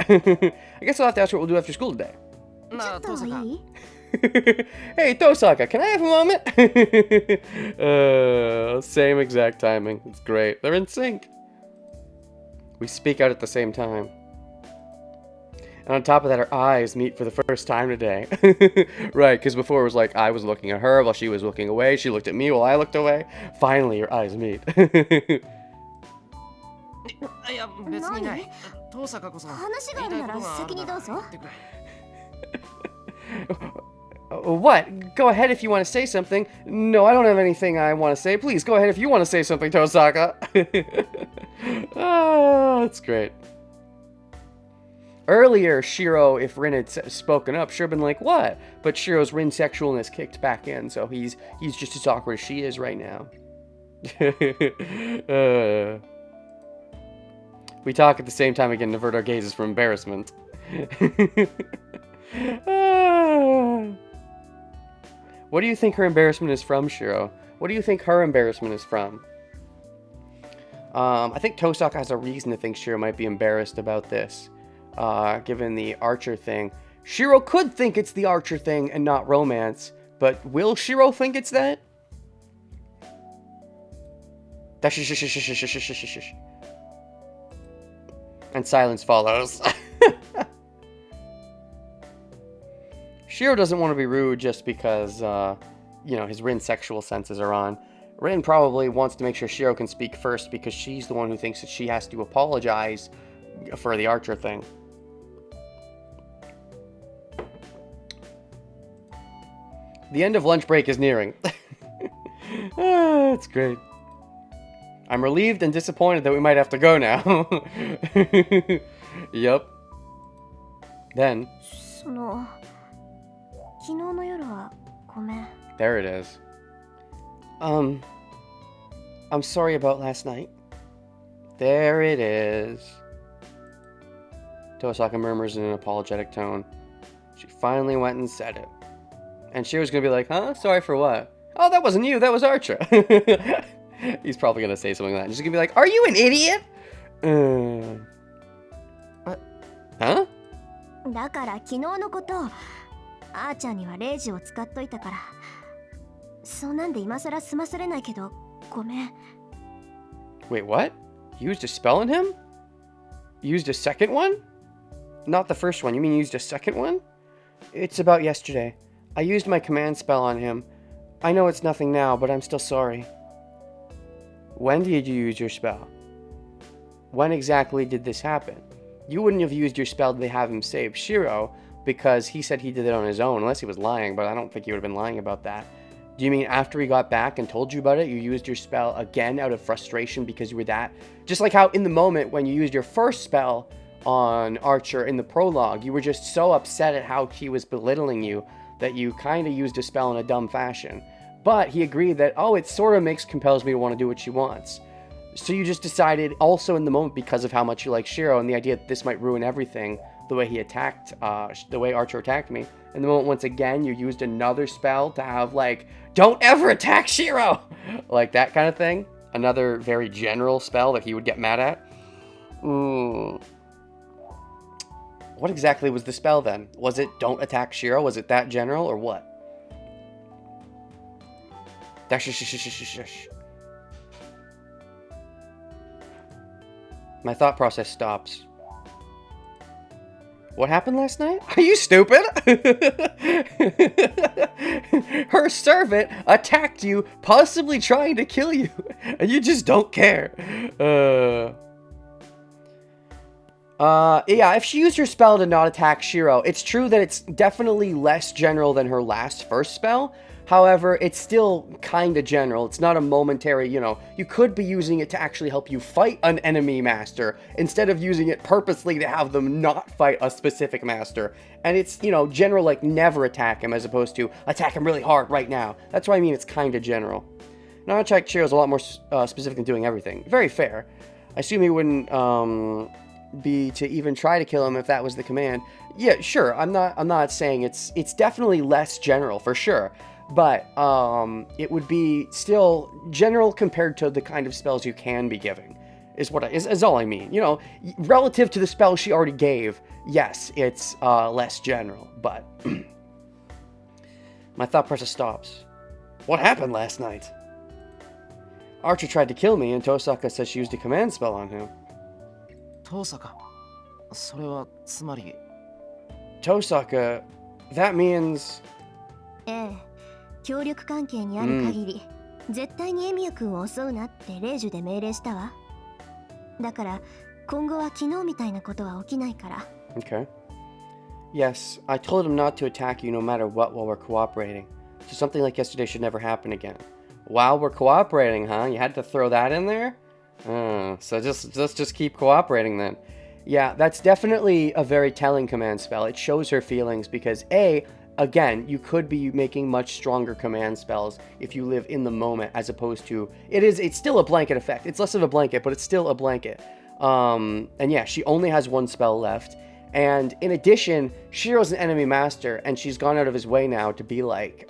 Na, Tosaka. Hey, Tosaka, can I have a moment? Same exact timing. It's great. They're in sync. We speak out at the same time. And on top of that, our eyes meet for the first time today. Right, because before it was like I was looking at her while she was looking away. She looked at me while I looked away. Finally, your eyes meet. いや、別にない。遠坂こそ。話があるなら先にどうぞ。 What? Go ahead if you want to say something. No, I don't have anything I want to say. Please, go ahead if you want to say something, Tosaka. Oh, that's great. Earlier, Shiro, if Rin had spoken up, sure been like, what? But Shiro's Rin sexualness kicked back in, so he's just as awkward as she is right now. We talk at the same time again, avert our gazes from embarrassment. What do you think her embarrassment is from, Shiro? What do you think her embarrassment is from? I think Tosaka has a reason to think Shiro might be embarrassed about this, given the Archer thing. Shiro could think it's the Archer thing and not romance, but will Shiro think it's that? And silence follows. Shiro doesn't want to be rude just because, you know, his Rin sexual senses are on. Rin probably wants to make sure Shiro can speak first because she's the one who thinks that she has to apologize for the Archer thing. The end of lunch break is nearing. That's great. I'm relieved and disappointed that we might have to go now. Yup. Then. There it is. I'm sorry about last night. There it is. Tosaka murmurs in an apologetic tone. She finally went and said it. And she was gonna be like, huh? Sorry for what? Oh, that wasn't you, that was Archer. He's probably gonna say something like that. She's gonna be like, are you an idiot? Huh? だから昨日のこと、あーちゃんにはレイジを使っといたから。そうなんで今さら済まされないけど、ごめん。Wait, what? You used a spell on him? You used a second one? Not the first one, you mean you used a second one? It's about yesterday. I used my command spell on him. I know it's nothing now, but I'm still sorry. When did you use your spell? When exactly did this happen? You wouldn't have used your spell to have him save Shiro, because he said he did it on his own, unless he was lying, but I don't think he would have been lying about that. Do you mean after he got back and told you about it, you used your spell again out of frustration because you were that? Just like how in the moment when you used your first spell on Archer in the prologue, you were just so upset at how he was belittling you that you kind of used a spell in a dumb fashion. But he agreed that, oh, it sort of compels me to want to do what she wants. So you just decided also in the moment because of how much you like Shiro and the idea that this might ruin everything, the way he attacked, the way Archer attacked me. In the moment, once again, you used another spell to have, like, don't ever attack Shiro! Like that kind of thing. Another very general spell that he would get mad at. What exactly was the spell then? Was it don't attack Shiro? Was it that general or what? My thought process stops. What happened last night? Are you stupid? Her servant attacked you, possibly trying to kill you, and you just don't care. Yeah, if she used her spell to not attack Shiro, it's true that it's definitely less general than her first spell. However, it's still kind of general. It's not a momentary, you could be using it to actually help you fight an enemy master instead of using it purposely to have them not fight a specific master. And it's, general, like never attack him as opposed to attack him really hard right now. That's why I mean it's kind of general. Not attack Shiro is a lot more specific than doing everything. Very fair. I assume he wouldn't be to even try to kill him if that was the command. Yeah, sure. I'm not saying it's definitely less general for sure. But it would be still general compared to the kind of spells you can be giving, is all I mean. Relative to the spell she already gave, yes, it's less general. But my thought process stops. What happened last night? Archer tried to kill me, and Tosaka says she used a command spell on him. Tosaka? それはつまり Tosaka, that means... ええ、協力関係にある限り、絶対にエミヤ君を襲うなってレイジュで命令したわ。だから今後は昨日みたいなことは起きないから。Okay. Yes, I told him not to attack you no matter what while we're cooperating. So something like yesterday should never happen again. While we're cooperating, huh? You had to throw that in there? So let's just keep cooperating then. Yeah, that's definitely a very telling command spell. It shows her feelings because again, you could be making much stronger command spells if you live in the moment as opposed to... It's still a blanket effect. It's less of a blanket, but it's still a blanket. And yeah, she only has one spell left. And in addition, Shiro's an enemy master, and she's gone out of his way now to be like,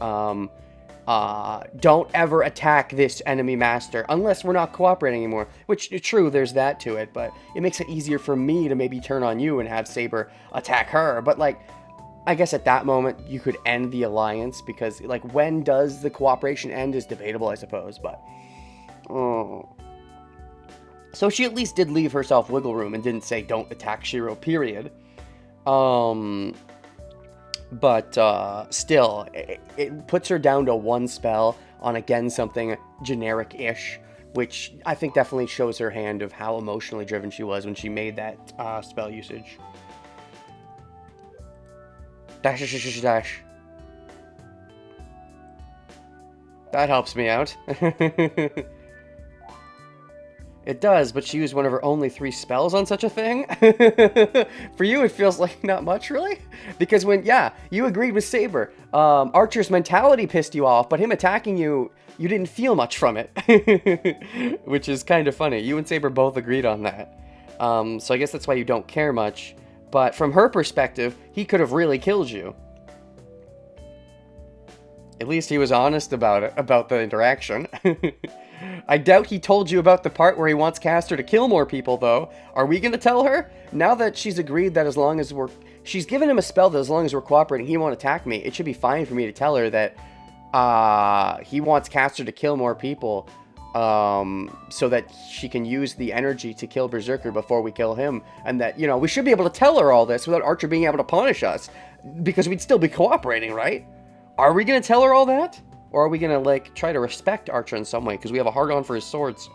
don't ever attack this enemy master unless we're not cooperating anymore. Which, true, there's that to it, but it makes it easier for me to maybe turn on you and have Saber attack her. But like, I guess at that moment you could end the alliance because like when does the cooperation end is debatable, I suppose, but so she at least did leave herself wiggle room and didn't say don't attack Shiro, period. But still, it puts her down to one spell on again something generic-ish, which I think definitely shows her hand of how emotionally driven she was when she made that spell usage. Dash. That helps me out. It does, but she used one of her only 3 spells on such a thing? For you, it feels like not much, really? Because you agreed with Saber. Archer's mentality pissed you off, but him attacking you, you didn't feel much from it. Which is kind of funny. You and Saber both agreed on that. So I guess that's why you don't care much. But from her perspective, he could have really killed you. At least he was honest about it, about the interaction. I doubt he told you about the part where he wants Castor to kill more people, though. Are we gonna tell her? Now that she's agreed that as long as she's given him a spell that as long as we're cooperating, he won't attack me. It should be fine for me to tell her that he wants Castor to kill more people, so that she can use the energy to kill Berserker before we kill him. And that, we should be able to tell her all this without Archer being able to punish us. Because we'd still be cooperating, right? Are we gonna tell her all that? Or are we gonna, try to respect Archer in some way, because we have a hard-on for his swords?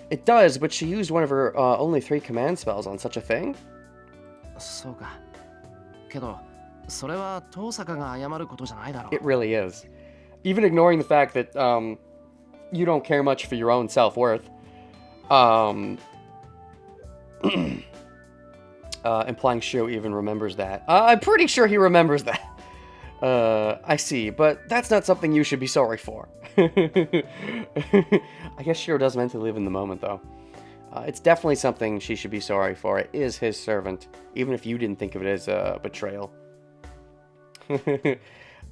It does, but she used one of her only 3 command spells on such a thing? そうか。けど、それは遠坂が謝ることじゃないだろう。 It really is. Even ignoring the fact that you don't care much for your own self-worth. Implying Shiro even remembers that. I'm pretty sure he remembers that. I see, but that's not something you should be sorry for. I guess Shiro does mentally live in the moment, though. It's definitely something she should be sorry for. It is his servant, even if you didn't think of it as a betrayal.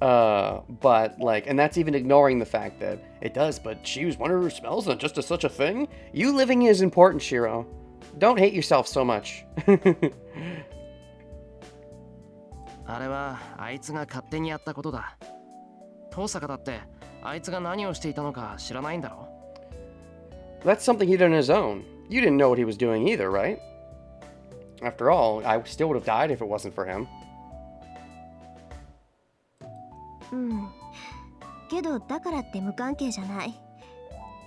But, and that's even ignoring the fact that it does, but she used one of her spells on just such a thing? You living is important, Shiro. Don't hate yourself so much. あれはあいつが勝手にやったことだ。遠坂だってあいつが何をしていたのか知らないんだろ。 That's something he did on his own. You didn't know what he was doing either, right? After all, I still would have died if it wasn't for him. うんけどだからって無関係じゃない。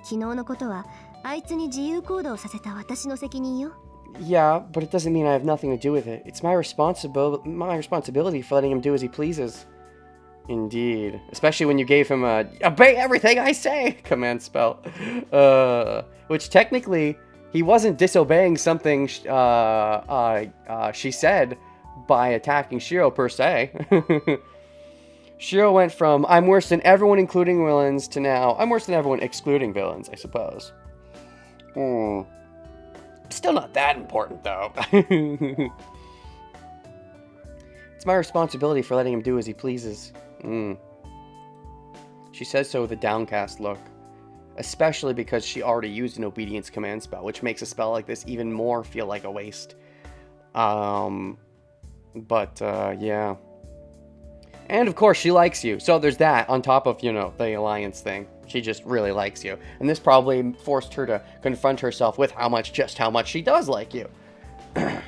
昨日のことはあいつに自由行動させた私の責任よ。 Yeah, but it doesn't mean I have nothing to do with it. It's my responsibility for letting him do as he pleases. Indeed. Especially when you gave him a obey everything I say command spell. Which technically, he wasn't disobeying something she said by attacking Shiro per se. Shiro went from, I'm worse than everyone including villains, to now, I'm worse than everyone excluding villains, I suppose. Still not that important, though. It's my responsibility for letting him do as he pleases. She says so with a downcast look. Especially because she already used an obedience command spell, which makes a spell like this even more feel like a waste. Yeah. And of course, she likes you. So there's that on top of, you know, the alliance thing. She just really likes you. And this probably forced her to confront herself with just how much she does like you. The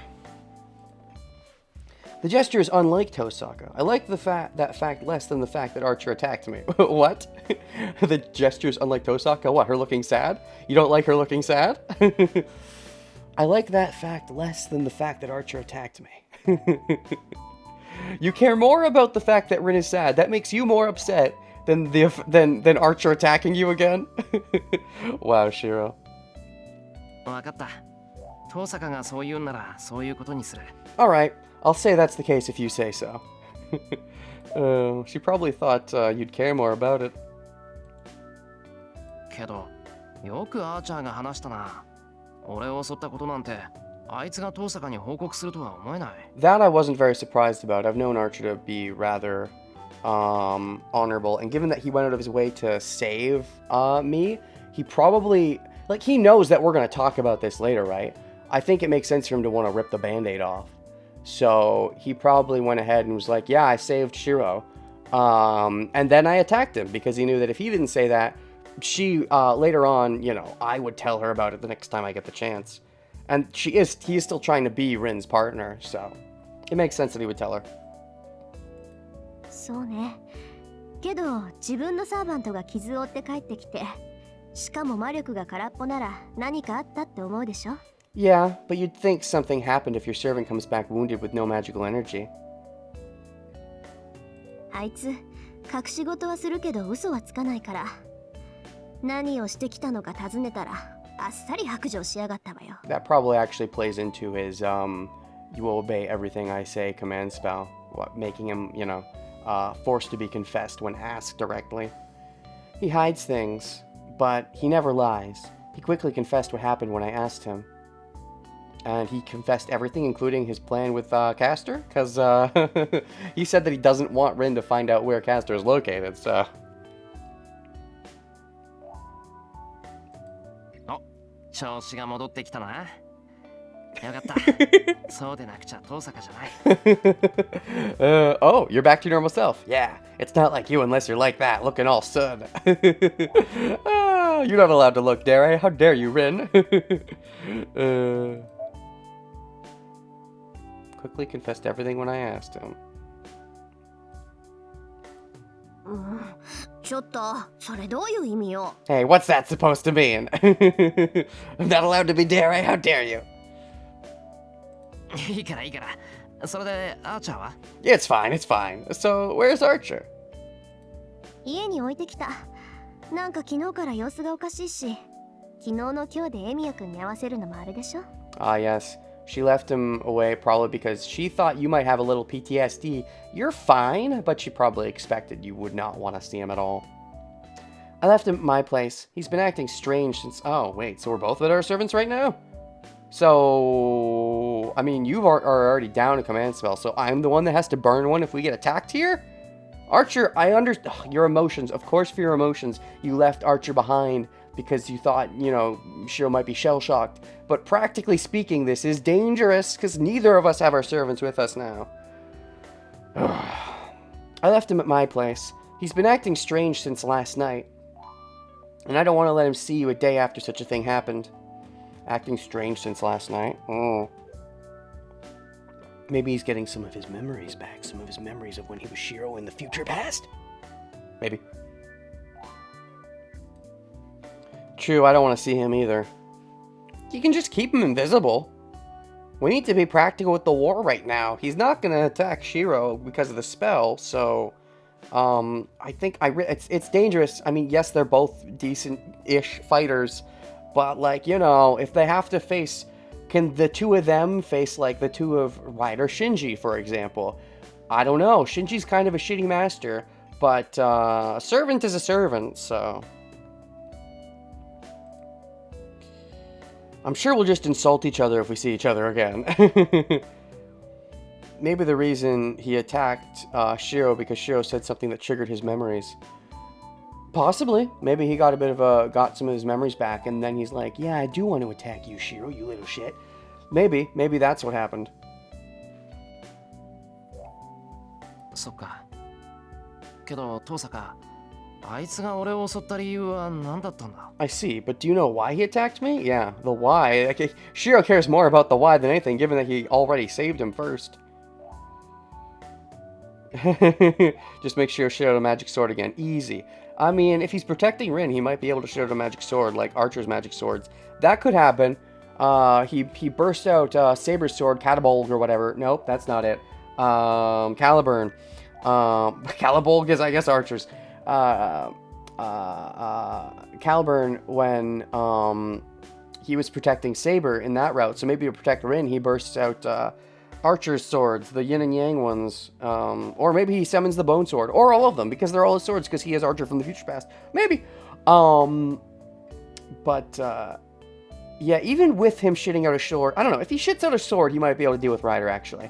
gesture is unlike Tosaka. I like that fact less than the fact that Archer attacked me. What? The gesture is unlike Tosaka? What, her looking sad? You don't like her looking sad? I like that fact less than the fact that Archer attacked me. You care more about the fact that Rin is sad. That makes you more upset than Archer attacking you again? Wow, Shiro. わかった。遠坂がそう言うんならそういうことにする。 Alright, I'll say that's the case if you say so. She probably thought you'd care more about it. けど、よくアーチャーが話したな。俺を襲ったことなんて、あいつが遠坂に報告するとは思えない。 That I wasn't very surprised about. I've known Archer to be rather honorable, and given that he went out of his way to save me, he probably, like, he knows that we're going to talk about this later, right? I think it makes sense for him to want to rip the band-aid off. So he probably went ahead and was like, yeah, I saved Shiro. And then I attacked him because he knew that if he didn't say that, she, later on, you know, I would tell her about it the next time I get the chance. And he is still trying to be Rin's partner, so it makes sense that he would tell her. そうね。けど自分のサーバントが傷を負って帰ってきて、しかも魔力が空っぽなら何かあったって思うでしょ。 Yeah, but you'd think something happened if your servant comes back wounded with no magical energy. あいつ隠し事はするけど嘘はつかないから、何をしてきたのか尋ねたらあっさり白状しやがったわよ。 That probably actually plays into his you will obey everything I say command spell, making him, you know, forced to be confessed when asked directly. He hides things, but he never lies. He quickly confessed what happened when I asked him. And he confessed everything, including his plan with Castor, because he said that he doesn't want Rin to find out where Castor is located, so... お、調子が戻ってきたな。よかった。そうでなくちゃ遠坂じゃない。Oh, you're back to your normal self. Yeah, it's not like you unless you're like that, looking all sud. You're not allowed to look, dere. How dare you, Rin? Quickly confessed everything when I asked him. ちょっとそれどういう意味よ。 Hey, what's that supposed to mean? I'm not allowed to be dere. How dare you? いいからいいから。それでアーチャーは？ It's fine, it's fine. So, where's Archer? 家に置いてきた。なんか昨日から様子がおかしいし、昨日の今日でエミヤ君に合わせるのもあれでしょ。 Ah, yes. She left him away probably because she thought you might have a little PTSD. You're fine, but she probably expected you would not want to see him at all. I left him at my place. He's been acting strange since... Oh, wait, so we're both with our servants right now? So... I mean, you are already down a command spell, so I'm the one that has to burn one if we get attacked here? Archer, I understand... Your emotions. Of course, for your emotions, you left Archer behind because you thought, Shiro might be shell-shocked. But practically speaking, this is dangerous, because neither of us have our servants with us now. I left him at my place. He's been acting strange since last night. And I don't want to let him see you a day after such a thing happened. Acting strange since last night? Oh. Maybe he's getting some of his memories back. Some of his memories of when he was Shiro in the future past? Maybe. True, I don't want to see him either. You can just keep him invisible. We need to be practical with the war right now. He's not going to attack Shiro because of the spell, so... I think it's dangerous. I mean, yes, they're both decent-ish fighters, but, like, if they have to face... Can the two of them face, like, the two of Ryder Shinji, for example? I don't know. Shinji's kind of a shitty master, but a servant is a servant, so... I'm sure we'll just insult each other if we see each other again. Maybe the reason he attacked Shiro because Shiro said something that triggered his memories. Possibly. Maybe he got got some of his memories back, and then he's like, yeah, I do want to attack you, Shiro, you little shit. Maybe that's what happened. そっか。けど、遠坂、あいつが俺を襲った理由は何だったんだ? I see, but do you know why he attacked me? Yeah, the why. Like, Shiro cares more about the why than anything, given that he already saved him first. Just make sure Shiro a magic sword again. Easy. I mean, if he's protecting Rin, he might be able to shoot out a magic sword, like Archer's magic swords. That could happen. He burst out Saber's sword, Catabolg or whatever. Nope, that's not it. Caliburn. Calibolg is, I guess, Archer's. Caliburn when he was protecting Saber in that route. So maybe to protect Rin, he bursts out Archer's swords, the yin and yang ones. Or maybe he summons the bone sword. Or all of them, because they're all his swords, because he is Archer from the future past. Maybe. Yeah, even with him shitting out a sword, I don't know. If he shits out a sword, he might be able to deal with Ryder, actually.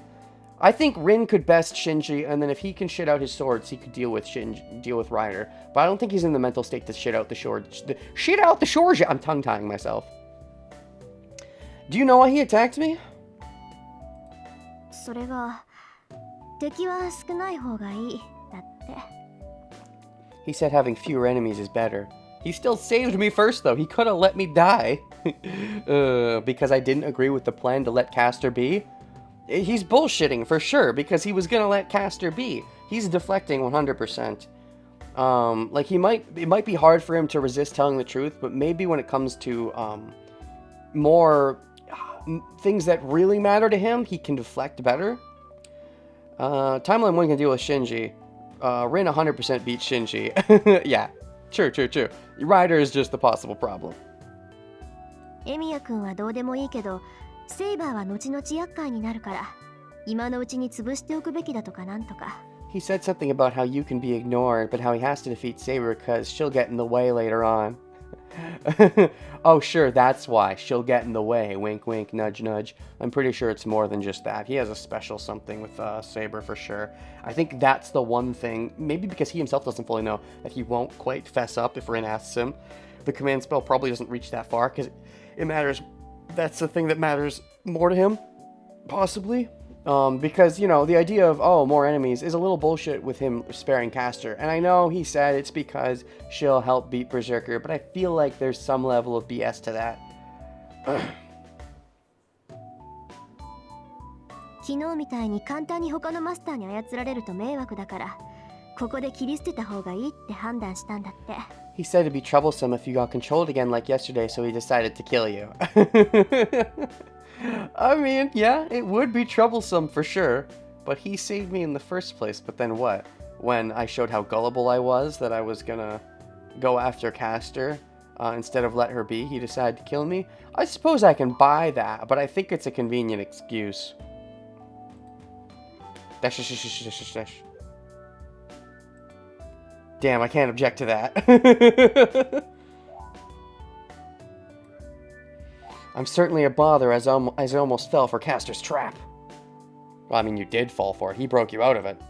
I think Rin could best Shinji, and then if he can shit out his swords, he could deal with Ryder. But I don't think he's in the mental state to shit out the swords. Shit out the swords! I'm tongue-tying myself. Do you know why he attacked me? それが敵は少ない方がいいだって。 He said having fewer enemies is better. He still saved me first, though. He could have let me die. Because I didn't agree with the plan to let Castor be. He's bullshitting for sure, because he was gonna let Castor be. He's deflecting 100%. Like, it might be hard for him to resist telling the truth, but maybe when it comes to more things that really matter to him, he can deflect better. Timeline 1 can deal with Shinji. Rin 100% beats Shinji. Yeah, true. Ryder is just the possible problem. エミヤ君はどうでもいいけど、セイバーは後々厄介になるから、今のうちに潰しておくべきだとかなんとか。He said something about how you can be ignored, but how he has to defeat Saber because she'll get in the way later on. Oh, sure, that's why. She'll get in the way. Wink, wink, nudge, nudge. I'm pretty sure it's more than just that. He has a special something with Saber for sure. I think that's the one thing, maybe because he himself doesn't fully know, that he won't quite fess up if Rin asks him. The command spell probably doesn't reach that far because it matters. That's the thing that matters more to him, possibly. Because, the idea of, more enemies is a little bullshit with him sparing Castor. And I know he said it's because she'll help beat Berserker, but I feel like there's some level of BS to that. 昨日みたいに簡単に他のマスターに操られると迷惑だから、ここで切り捨てた方がいいって判断したんだって。He said it'd be troublesome if you got controlled again like yesterday, so he decided to kill you. I mean, yeah, it would be troublesome for sure. But he saved me in the first place. But then what? When I showed how gullible I was, that I was gonna go after Castor instead of let her be, he decided to kill me? I suppose I can buy that, but I think it's a convenient excuse. Dash, dash, dash, dash, dash, dash. Damn, I can't object to that. I'm certainly a bother as I almost fell for Castor's trap. Well, I mean, you did fall for it. He broke you out of it.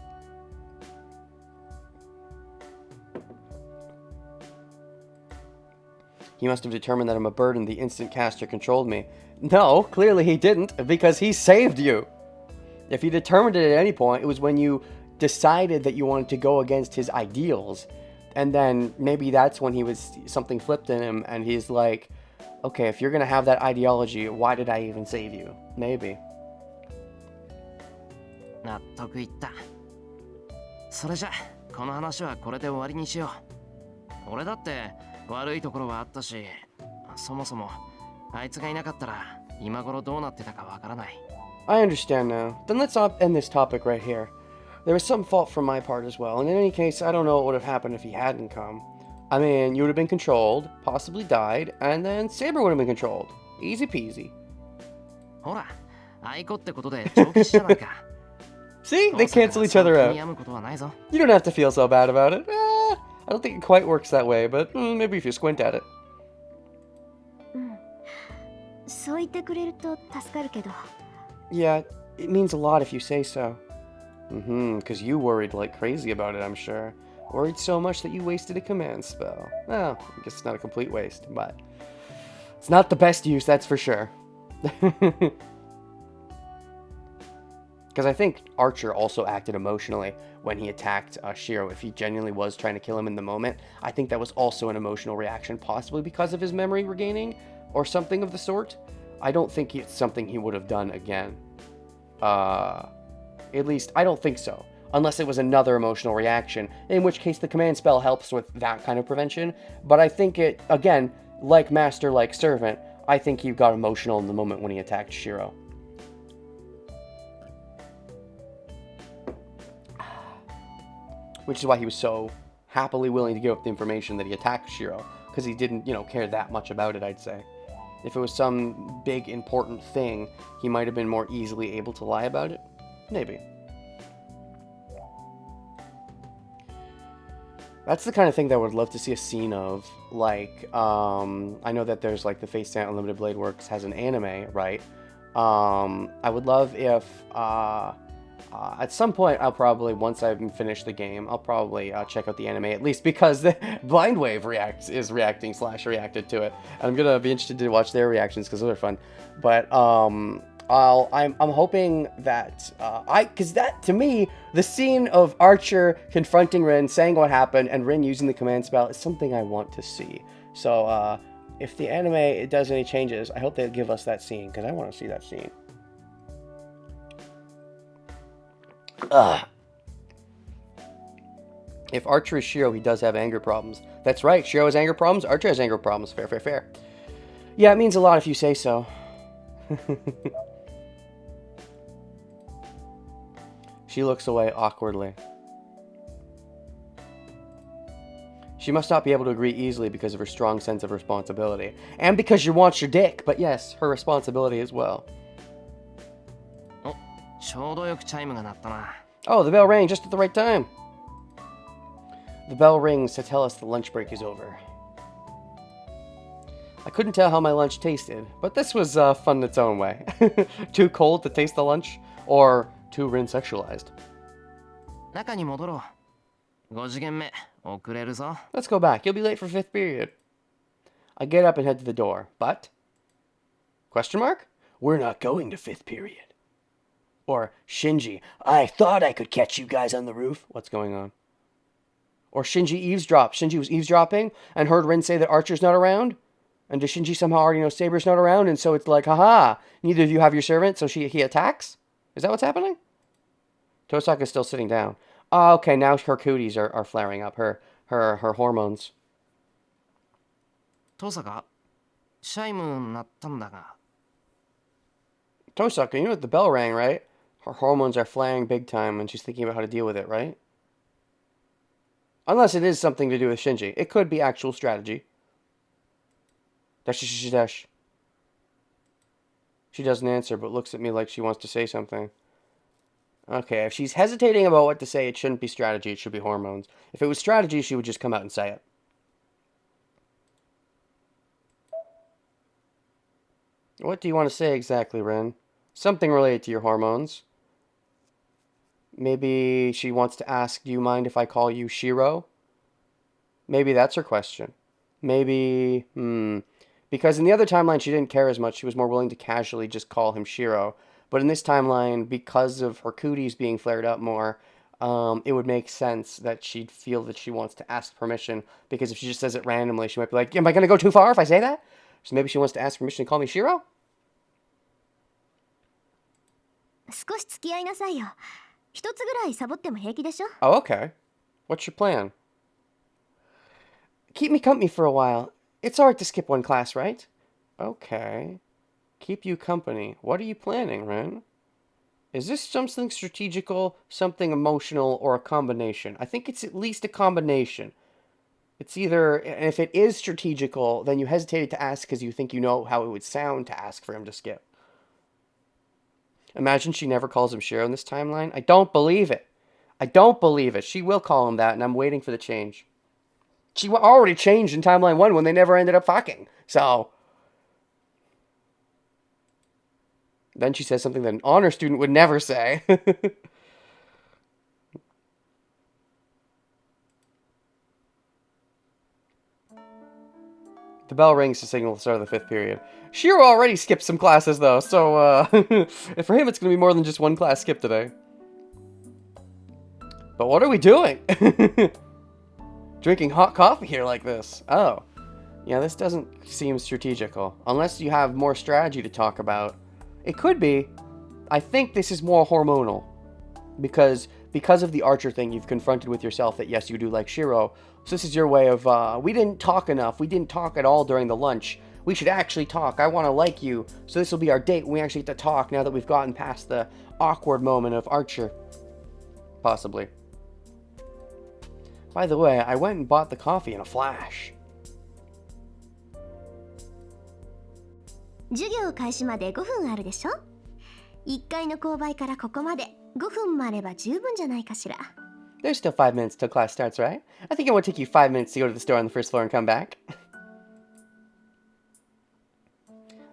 He must have determined that I'm a burden the instant caster controlled me. No, clearly he didn't, because he saved you. If he determined it at any point, it was when you decided that you wanted to go against his ideals. And then maybe that's when something flipped in him, and he's like, okay, if you're going to have that ideology, why did I even save you? Maybe. 納得いった。それじゃこの話はこれで終わりにしよう。俺だって悪いところはあったし、そもそもあいつがいなかったら今頃どうなってたかわからない。I understand now. Then let's end this topic right here. There was some fault from my part as well, and in any case, I don't know what would have happened if he hadn't come. I mean, you would have been controlled, possibly died, and then Saber would have been controlled. Easy peasy. ほら、アイコってことで長期じゃないか。See? They cancel each other out. You don't have to feel so bad about it. I don't think it quite works that way, but maybe if you squint at it. そう言ってくれると助かるけど。Yeah, it means a lot if you say so. Because you worried like crazy about it, I'm sure. Worried so much that you wasted a command spell. Well, I guess it's not a complete waste, but it's not the best use, that's for sure. Because I think Archer also acted emotionally when he attacked Shiro. If he genuinely was trying to kill him in the moment, I think that was also an emotional reaction, possibly because of his memory regaining or something of the sort. I don't think it's something he would have done again. At least, I don't think so. Unless it was another emotional reaction, in which case the command spell helps with that kind of prevention. But I think it, again, like Master, like Servant, I think he got emotional in the moment when he attacked Shiro. Which is why he was so happily willing to give up the information that he attacked Shiro. Because he didn't, care that much about it, I'd say. If it was some big, important thing, he might have been more easily able to lie about it. Maybe. That's the kind of thing that I would love to see a scene of. Like, I know that there's, like, the Face Stamp Unlimited Blade Works has an anime, right? I would love if... at some point, I'll probably, once I've finished the game, I'll probably check out the anime, at least because the Blind Wave is reacted to it. And I'm gonna be interested to watch their reactions because those are fun. But I'm hoping that because that, to me, the scene of Archer confronting Rin, saying what happened, and Rin using the command spell is something I want to see. So if the anime does any changes, I hope they give us that scene because I want to see that scene. If Archer is Shiro, he does have anger problems. That's right, Shiro has anger problems, Archer has anger problems. Fair, fair, fair. Yeah, it means a lot if you say so. She looks away awkwardly. She must not be able to agree easily because of her strong sense of responsibility. And because she wants your dick, but yes, her responsibility as well. Oh, the bell rang just at the right time. The bell rings to tell us the lunch break is over. I couldn't tell how my lunch tasted, but this was fun in its own way. Too cold to taste the lunch, or too Rin sexualized. Let's go back. You'll be late for 5th period. I get up and head to the door, but... Question mark? We're not going to 5th period. Or, Shinji, I thought I could catch you guys on the roof. What's going on? Or Shinji eavesdropped. Shinji was eavesdropping and heard Rin say that Archer's not around. And does Shinji somehow already know Saber's not around? And so it's like, haha, neither of you have your servant, so he attacks? Is that what's happening? Tosaka's still sitting down. Oh, okay, now her cooties are flaring up. Her hormones. Tosaka, Tosaka, you know what the bell rang, right? Her hormones are flaring big time and she's thinking about how to deal with it, right? Unless it is something to do with Shinji. It could be actual strategy. Dash, dash. She doesn't answer, but looks at me like she wants to say something. Okay, if she's hesitating about what to say, it shouldn't be strategy, it should be hormones. If it was strategy, she would just come out and say it. What do you want to say exactly, Rin? Something related to your hormones. Maybe she wants to ask, do you mind if I call you Shiro? Maybe that's her question. Maybe, because in the other timeline she didn't care as much. She was more willing to casually just call him Shiro. But in this timeline, because of her cooties being flared up more, it would make sense that she'd feel that she wants to ask permission. Because if she just says it randomly, she might be like, am I going to go too far if I say that? So maybe she wants to ask permission to call me Shiro? 少し付き合いなさいよ。一つぐらいサボっても平気でしょ。 Oh, okay. What's your plan? Keep me company for a while. It's alright to skip one class, right? Okay. Keep you company. What are you planning, Ren? Is this something strategical, something emotional, or a combination? I think it's at least a combination. It's either, and if it is strategical, then you hesitated to ask because you think you know how it would sound to ask for him to skip. Imagine she never calls him Shiro in this timeline. I don't believe it. I don't believe it. She will call him that, and I'm waiting for the change. She already changed in timeline 1 when they never ended up fucking. So. Then she says something that an honor student would never say. The bell rings to signal the start of the 5th period. Shiro already skipped some classes, though, so for him it's going to be more than just one class skip today. But what are we doing? Drinking hot coffee here like this. Oh. Yeah, this doesn't seem strategical. Unless you have more strategy to talk about. It could be. I think this is more hormonal. Because of the Archer thing, you've confronted with yourself that yes, you do like Shiro. So this is your way of, we didn't talk enough. We didn't talk at all during the lunch. We should actually talk. I want to like you. So this will be our date when we actually get to talk now that we've gotten past the awkward moment of Archer. Possibly. By the way, I went and bought the coffee in a flash. 授業開始まで5分あるでしょ。1階の購買からここまで5分もあれば十分じゃないかしら。 There's still 5 minutes till class starts, right? I think it would take you 5 minutes to go to the store on the first floor and come back.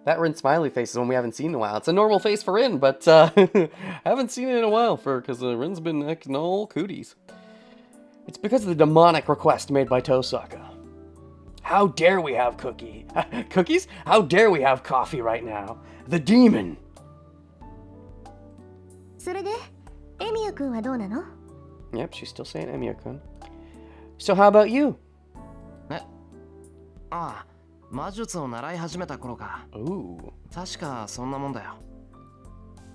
That Rin smiley face is one we haven't seen in a while. It's a normal face for Rin, but I haven't seen it in a while because Rin's been acting all cooties. It's because of the demonic request made by Tosaka. How dare we have cookies? How dare we have coffee right now? The demon! それで、エミヤくんはどうなの？ Yep, she's still saying Emiya-kun. So how about you? ああ、魔術を習い始めた頃か。 Ooh. 確かそんなもんだよ。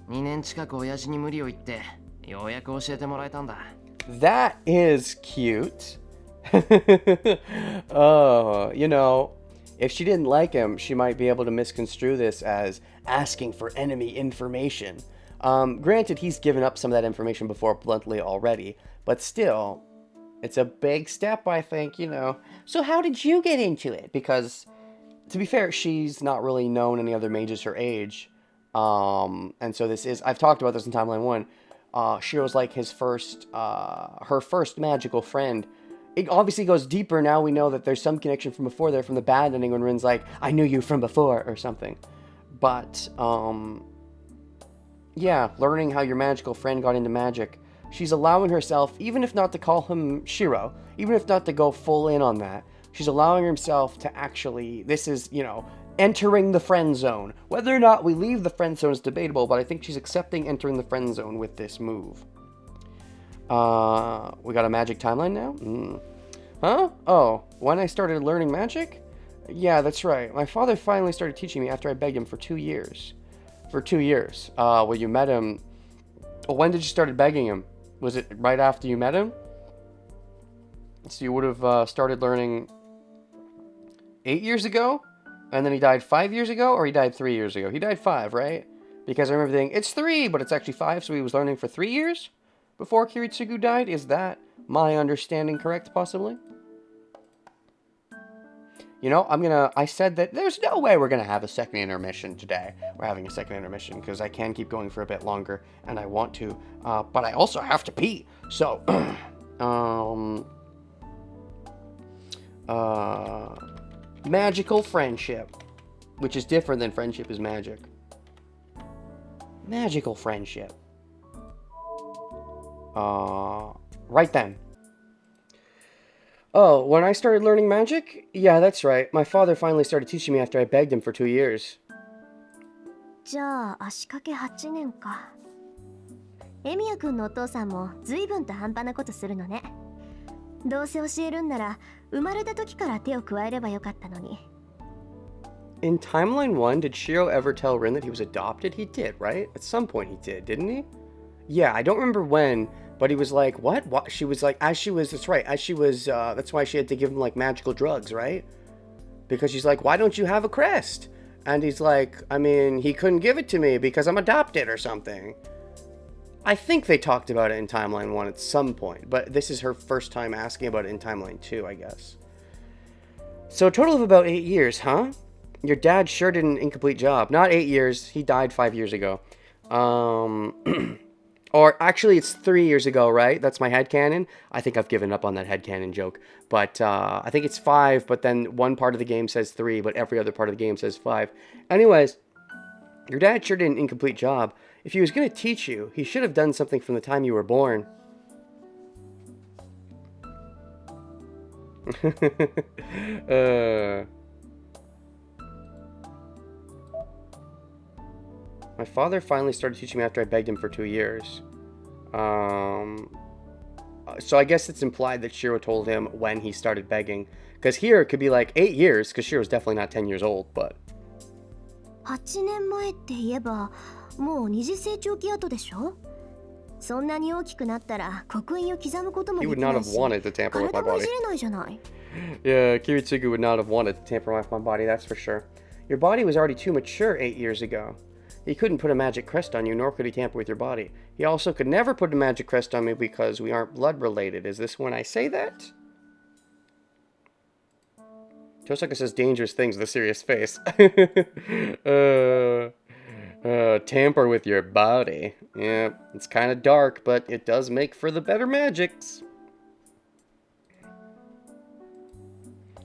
2年近く親父に無理を言って、ようやく教えてもらえたんだ。That is cute. Oh, you know, if she didn't like him, she might be able to misconstrue this as asking for enemy information. Granted, he's given up some of that information before bluntly already, but still, it's a big step, I think, you know. So how did you get into it? Because, to be fair, she's not really known any other mages her age. And so this is, I've talked about this in Timeline 1, Shiro's like his first, her first magical friend. It obviously goes deeper now. We know that there's some connection from before there, from the bad ending when Rin's like, I knew you from before, or something. But, yeah, learning how your magical friend got into magic. She's allowing herself, even if not to call him Shiro, even if not to go full in on that, she's allowing herself to actually, this is, you know, entering the friend zone. Whether or not we leave the friend zone is debatable, but I think she's accepting entering the friend zone with this move. We got a magic timeline now? Huh? Oh, when I started learning magic? Yeah, that's right. My father finally started teaching me after I begged him for 2 years. For 2 years. Well, you met him... Well, when did you started begging him? Was it right after you met him? So you would have started learning 8 years ago? And then he died 5 years ago? Or he died 3 years ago? He died 5, right? Because I remember thinking, it's 3, but it's actually 5, so he was learning for 3 years? Before Kiritsugu died? Is that my understanding correct, possibly? You know, I said that there's no way we're gonna have a second intermission today. We're having a second intermission, because I can keep going for a bit longer, and I want to, but I also have to pee. So, magical friendship, which is different than friendship is magic. Magical friendship. Right then. Oh, when I started learning magic? Yeah, that's right. My father finally started teaching me after I begged him for 2 years. じゃあ足掛け8年か。エミヤくんのお父さんも随分と半端なことするのね。どうせ教えるんなら生まれた時から手を加えればよかったのに。In Timeline 1, did Shiro ever tell Rin that he was adopted? He did, right? At some point he did, didn't he? Yeah, I don't remember when, but he was like, what? She was like, that's right, that's why she had to give him like magical drugs, right? Because she's like, why don't you have a crest? And he's like, I mean, he couldn't give it to me because I'm adopted or something. I think they talked about it in Timeline 1 at some point, but this is her first time asking about it in Timeline 2, I guess. So a total of about 8 years, huh? Your dad sure did an incomplete job. Not 8 years. He died 5 years ago. Or actually, it's 3 years ago, right? That's my headcanon. I think I've given up on that headcanon joke. But I think it's 5, but then one part of the game says 3, but every other part of the game says 5. Anyways, your dad sure did an incomplete job. If he was going to teach you, he should have done something from the time you were born. My father finally started teaching me after I begged him for 2 years. So I guess it's implied that Shiro told him when he started begging. Because here it could be like 8 years, because Shiro's definitely not 10 years old, but... 8年前って言えばもう二次成長期後でしょ。そんなに大きくなったら刻印を刻むこともできないし、体もいじれないじゃない。Yeah, Kiritsugu would not have wanted to tamper with my body, that's for sure. Your body was already too mature 8 years ago. He couldn't put a magic crest on you, nor could he tamper with your body. He also could never put a magic crest on me because we aren't blood related. Is this when I say that? Tosaka says dangerous things with a serious face. Tamper with your body. Yeah, it's kind of dark, but it does make for the better magics.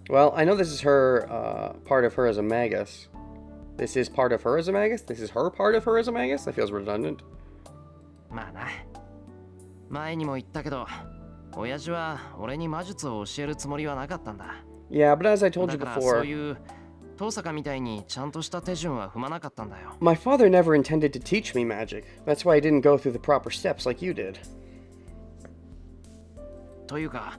Well, I know this is her, part of her as a magus. This is part of her as a magus? This is her part of her as a magus? That feels redundant. まあな。前にも言ったけど、親父は俺に魔術を教えるつもりはなかったんだ。Yeah, but as I told you だからそ before, ういう遠坂みたいにちゃんとした手順は踏まなかったんだよ。my father never intended to teach me magic. That's why I didn't go through the proper steps like you did. というか、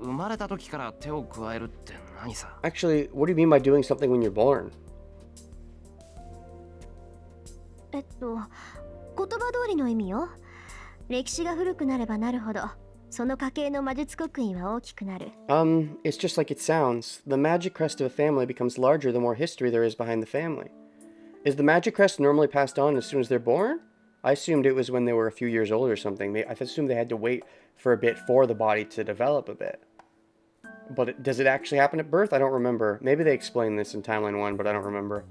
生まれた時から手を加えるって何さ。 Actually, what do you mean by doing something when you're born? 言葉通りの意味よ。歴史が古くなればなるほど、その家系の魔術刻印は大きくなる。It's just like it sounds. The magic crest of a family becomes larger the more history there is behind the family. Is the magic crest normally passed on as soon as they're born? I assumed it was when they were a few years old or something. I assumed they had to wait for a bit for the body to develop a bit. But does it actually happen at birth? I don't remember. Maybe they explained this in Timeline 1, but I don't remember.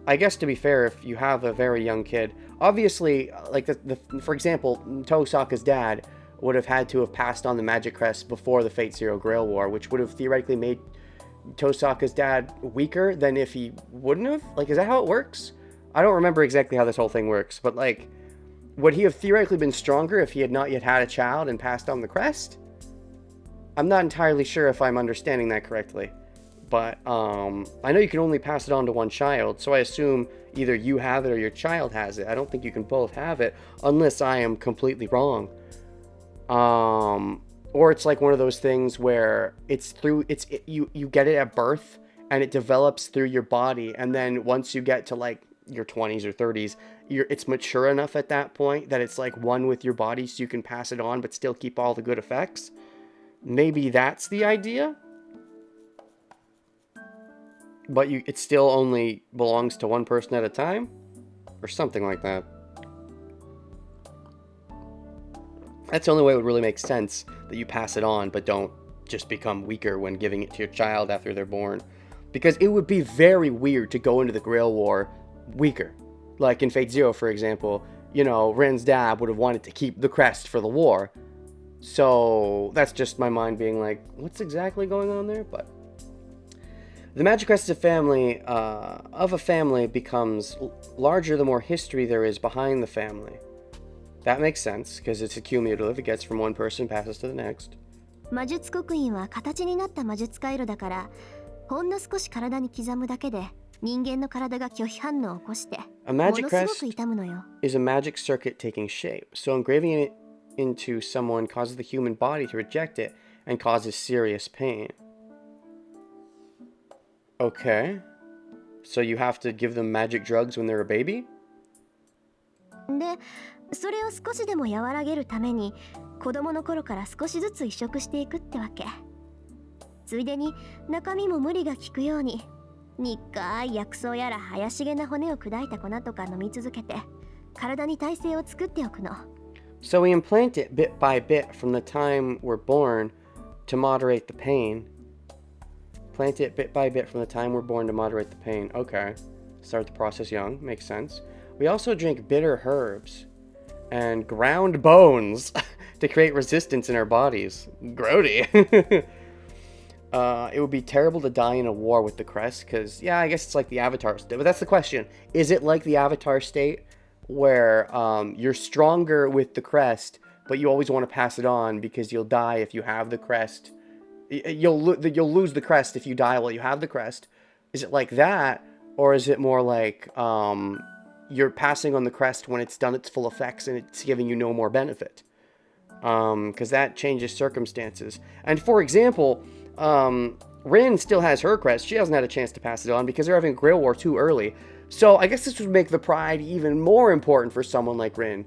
I guess to be fair, if you have a very young kid, obviously, like for example, Tosaka's dad would have had to have passed on the magic crest before the Fate Zero Grail War, which would have theoretically made Tosaka's dad weaker than if he wouldn't have. Like, is that how it works? I don't remember exactly how this whole thing works, but like, would he have theoretically been stronger if he had not yet had a child and passed on the crest? I'm not entirely sure if I'm understanding that correctly. But I know you can only pass it on to one child, so I assume either you have it or your child has it. I don't think you can both have it, unless I am completely wrong. Or it's like one of those things where you get it at birth, and it develops through your body, and then once you get to like your 20s or 30s, it's mature enough at that point that it's like one with your body, so you can pass it on but still keep all the good effects. Maybe that's the idea? But it still only belongs to one person at a time? Or something like that. That's the only way it would really make sense, that you pass it on, but don't just become weaker when giving it to your child after they're born. Because it would be very weird to go into the Grail War weaker. Like in Fate Zero, for example, you know, Ren's dad would have wanted to keep the crest for the war. So that's just my mind being like, what's exactly going on there? But the magic crest of a family becomes larger the more history there is behind the family. That makes sense, because it's cumulative. It gets from one person, passes to the next. 魔術刻印は形になった魔術回路だから、ほんの少し体に刻むだけで人間の体が拒否反応を起こして、A も magic のすご crest く痛むのよ。 is a magic circuit taking shape, so engraving it into someone causes the human body to reject it and causes serious pain. Okay. So you have to give them magic drugs when they're a baby? で、それを少しでも和らげるために子供の頃から少しずつ移植していくってわけ。ついでに中身も無理が効くように苦い薬草やら怪しげな骨を砕いた粉とか飲み続けて体に耐性を作っておくの。 So we implant it bit by bit from the time we're born to moderate the pain. Plant it bit by bit from the time we're born to moderate the pain. Okay. Start the process young. Makes sense. We also drink bitter herbs and ground bones to create resistance in our bodies. Grody. It would be terrible to die in a war with the crest because, yeah, I guess it's like the Avatar state. But that's the question. Is it like the Avatar state where you're stronger with the crest, but you always want to pass it on because you'll die if you have the crest? You'll lose the crest if you die while you have the crest. Is it like that? Or is it more like you're passing on the crest when it's done its full effects and it's giving you no more benefit? Because that changes circumstances. And for example, Rin still has her crest. She hasn't had a chance to pass it on because they're having Grail War too early. So I guess this would make the pride even more important for someone like Rin.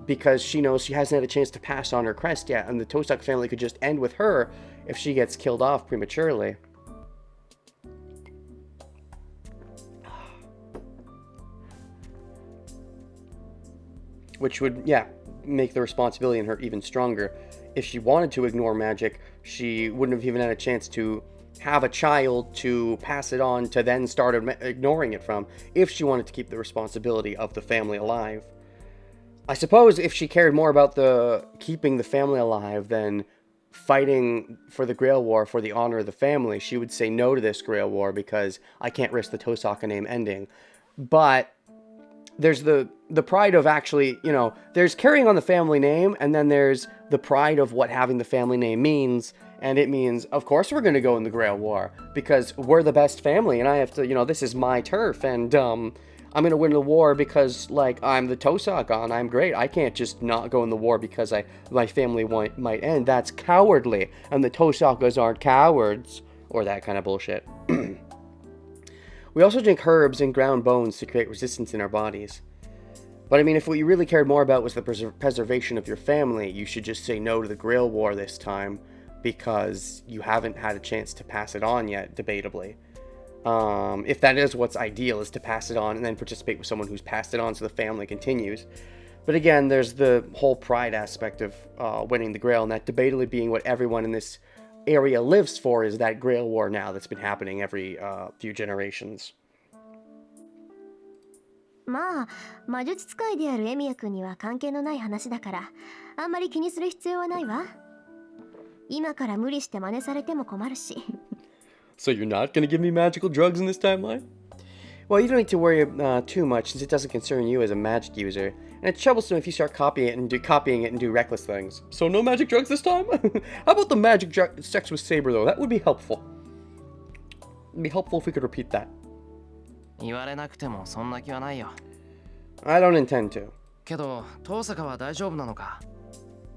Because she knows she hasn't had a chance to pass on her crest yet, and the Tosak family could just end with her if she gets killed off prematurely. Which would, yeah, make the responsibility in her even stronger. If she wanted to ignore magic, she wouldn't have even had a chance to have a child to pass it on to then start ignoring it from, if she wanted to keep the responsibility of the family alive. I suppose if she cared more about the keeping the family alive than fighting for the Grail War for the honor of the family, she would say no to this Grail War because I can't risk the Tosaka name ending. But there's the pride of actually, you know, there's carrying on the family name, and then there's the pride of what having the family name means. And it means, of course, we're going to go in the Grail War because we're the best family, and I have to, you know, this is my turf, and I'm going to win the war because, like, I'm the Tosaka and I'm great. I can't just not go in the war because my family might end. That's cowardly, and the Tosakas aren't cowards, or that kind of bullshit. We also drink herbs and ground bones to create resistance in our bodies. But I mean, if what you really cared more about was the preservation of your family, you should just say no to the Grail War this time, because you haven't had a chance to pass it on yet, debatably. If that is what's ideal, is to pass it on and then participate with someone who's passed it on so the family continues. But again, there's the whole pride aspect of winning the Grail, and that debatably being what everyone in this area lives for is that Grail War now that's been happening every few generations. まあ、魔術使いであるエミヤ君には関係のない話だから、あんまり気にする必要はないわ。今から無理して真似されても困るし。So you're not going to give me magical drugs in this timeline? Well, you don't need to worry too much since it doesn't concern you as a magic user. And it's troublesome if you start copying it and do reckless things. So no magic drugs this time? How about the magic sex with Saber, though? That would be helpful. It'd be helpful if we could repeat that. 言われなくてもそんな気はないよ。 I don't intend to. けど、遠坂は大丈夫なのか？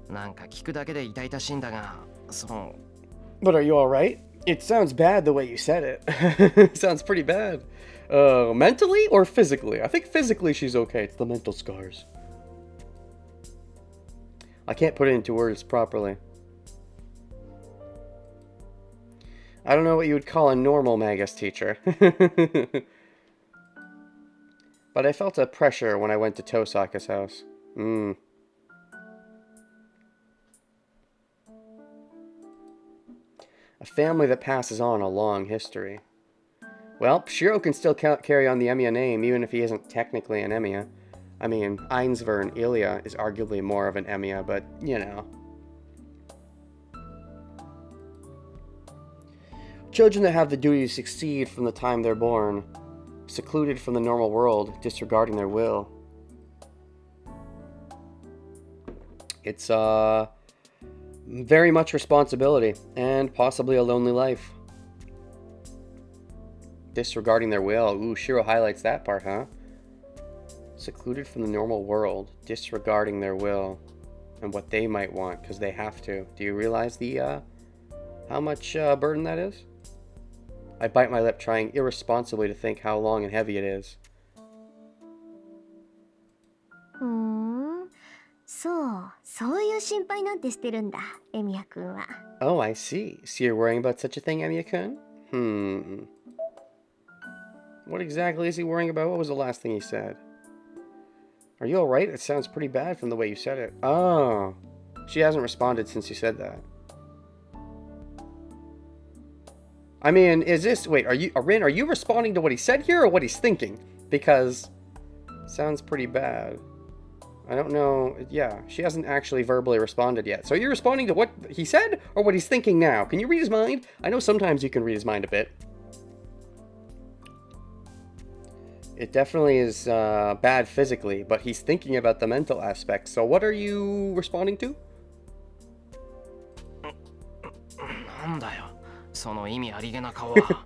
なんか聞くだけで痛々しいんだが、その。 But are you alright? It sounds bad the way you said it. It sounds pretty bad. Mentally or physically? I think physically she's okay. It's the mental scars. I can't put it into words properly. I don't know what you would call a normal Magus teacher. But I felt a pressure when I went to Tosaka's house. A family that passes on a long history. Well, Shiro can still carry on the Emiya name even if he isn't technically an Emiya. I mean, Ainsver and Ilya is arguably more of an Emiya, but, you know. Children that have the duty to succeed from the time they're born, secluded from the normal world, disregarding their will. It's, Very much responsibility, and possibly a lonely life. Disregarding their will. Ooh, Shiro highlights that part, huh? Secluded from the normal world, disregarding their will and what they might want because they have to. Do you realize the how much burden that is? I bite my lip, trying irresponsibly to think how long and heavy it is. そういう心配なんてしてるんだ、エミヤくんは。Oh, I see. So you're worrying about such a thing, Emiya-kun? What exactly is he worrying about? What was the last thing he said? Are you alright? It sounds pretty bad from the way you said it. Oh. She hasn't responded since you said that. I mean, is this... Wait, Rin, are you responding to what he said here or what he's thinking? Because... sounds pretty bad. I don't know. Yeah, she hasn't actually verbally responded yet. So are you responding to what he said or what he's thinking now? Can you read his mind? I know sometimes you can read his mind a bit. It definitely is bad physically, but he's thinking about the mental aspect. So what are you responding to? なんだよ、その意味ありげな顔は。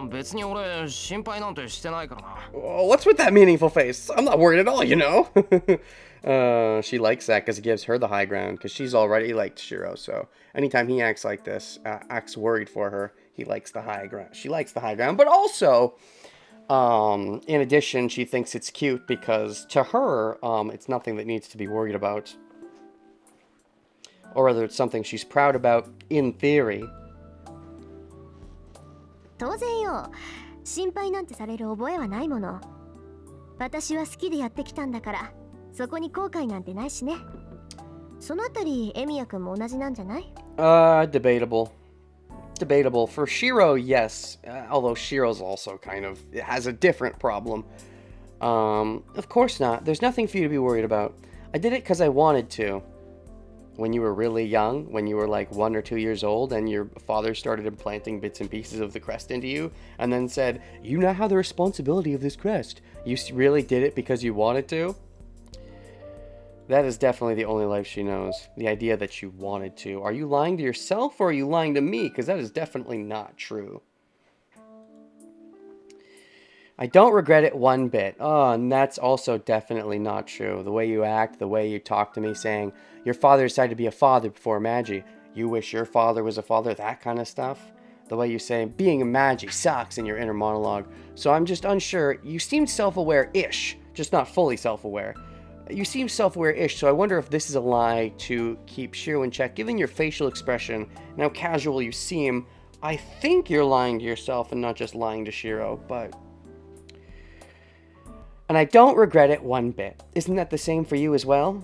別に俺心配なんてしてないからな。What's with that meaningful face? I'm not worried at all, you know. She likes that because it gives her the high ground because she's already liked Shiro. So anytime he acts like this, acts worried for her, he likes the high ground. She likes the high ground, but also, in addition, she thinks it's cute because to her, it's nothing that needs to be worried about. Or whether it's something she's proud about in theory. 当然よ、心配なんてされる覚えはないもの。私は好きでやってきたんだから、そこに後悔なんてないしね。そのあたり、エミヤくんも同じなんじゃない？ Debatable. Debatable. For Shiro, yes. Although Shiro's also kind of has a different problem. Of course not. There's nothing for you to be worried about. I did it because I wanted to. When you were really young, when you were like 1 or 2 years old, and your father started implanting bits and pieces of the crest into you, and then said, "You now have the responsibility of this crest." You really did it because you wanted to? That is definitely the only life she knows. The idea that you wanted to. Are you lying to yourself or are you lying to me? Because that is definitely not true. I don't regret it one bit. Oh, and that's also definitely not true. The way you act, the way you talk to me saying, your father decided to be a father before Magi. You wish your father was a father, that kind of stuff. The way you say, being a Magi sucks in your inner monologue. So I'm just unsure. You seem self-aware-ish, just not fully self-aware. You seem self-aware-ish, so I wonder if this is a lie to keep Shiro in check. Given your facial expression and how casual you seem, I think you're lying to yourself and not just lying to Shiro, but... And I don't regret it one bit. Isn't that the same for you as well?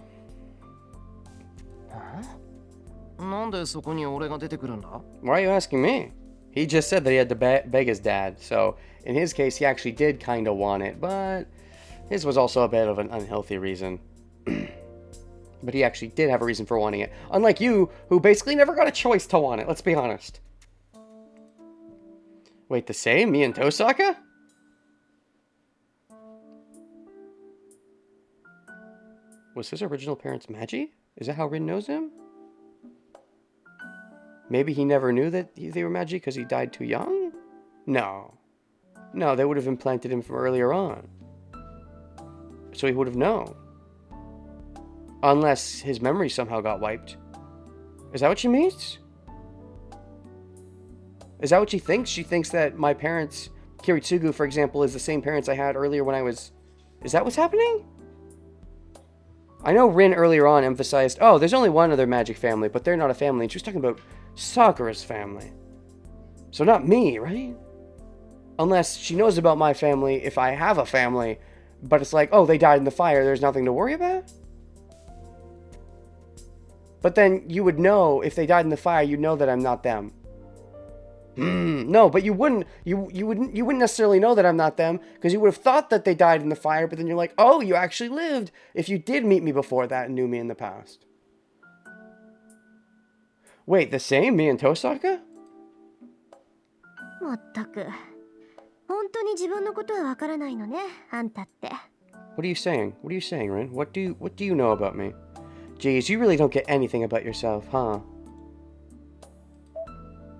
なんでそこに俺が出てくるんだ？ Why are you asking me? He just said that he had to beg his dad, so in his case he actually did kind of want it, but his was also a bit of an unhealthy reason. But he actually did have a reason for wanting it. Unlike you, who basically never got a choice to want it, let's be honest. Wait, the same? Me and Tosaka? Was his original parents Magi? Is that how Rin knows him? Maybe he never knew that they were Magi because he died too young? No. No, they would have implanted him from earlier on. So he would have known. Unless his memory somehow got wiped. Is that what she means? Is that what she thinks? She thinks that my parents, Kiritsugu, for example, is the same parents I had earlier when I was... Is that what's happening? I know Rin earlier on emphasized, oh, there's only one other magic family, but they're not a family. And she was talking about Sakura's family. So not me, right? Unless she knows about my family if I have a family, but it's like, oh, they died in the fire, there's nothing to worry about? But then you would know, if they died in the fire, you'd know that I'm not them. No, but you wouldn't necessarily know that I'm not them, because you would have thought that they died in the fire, but then you're like, oh, you actually lived, if you did meet me before that and knew me in the past. Wait, the same? Me and Tosaka? まったく、本当に自分のことはわからないのね、あんたって。 What are you saying? What are you saying, Rin? What do you know about me? Geez, you really don't get anything about yourself, huh?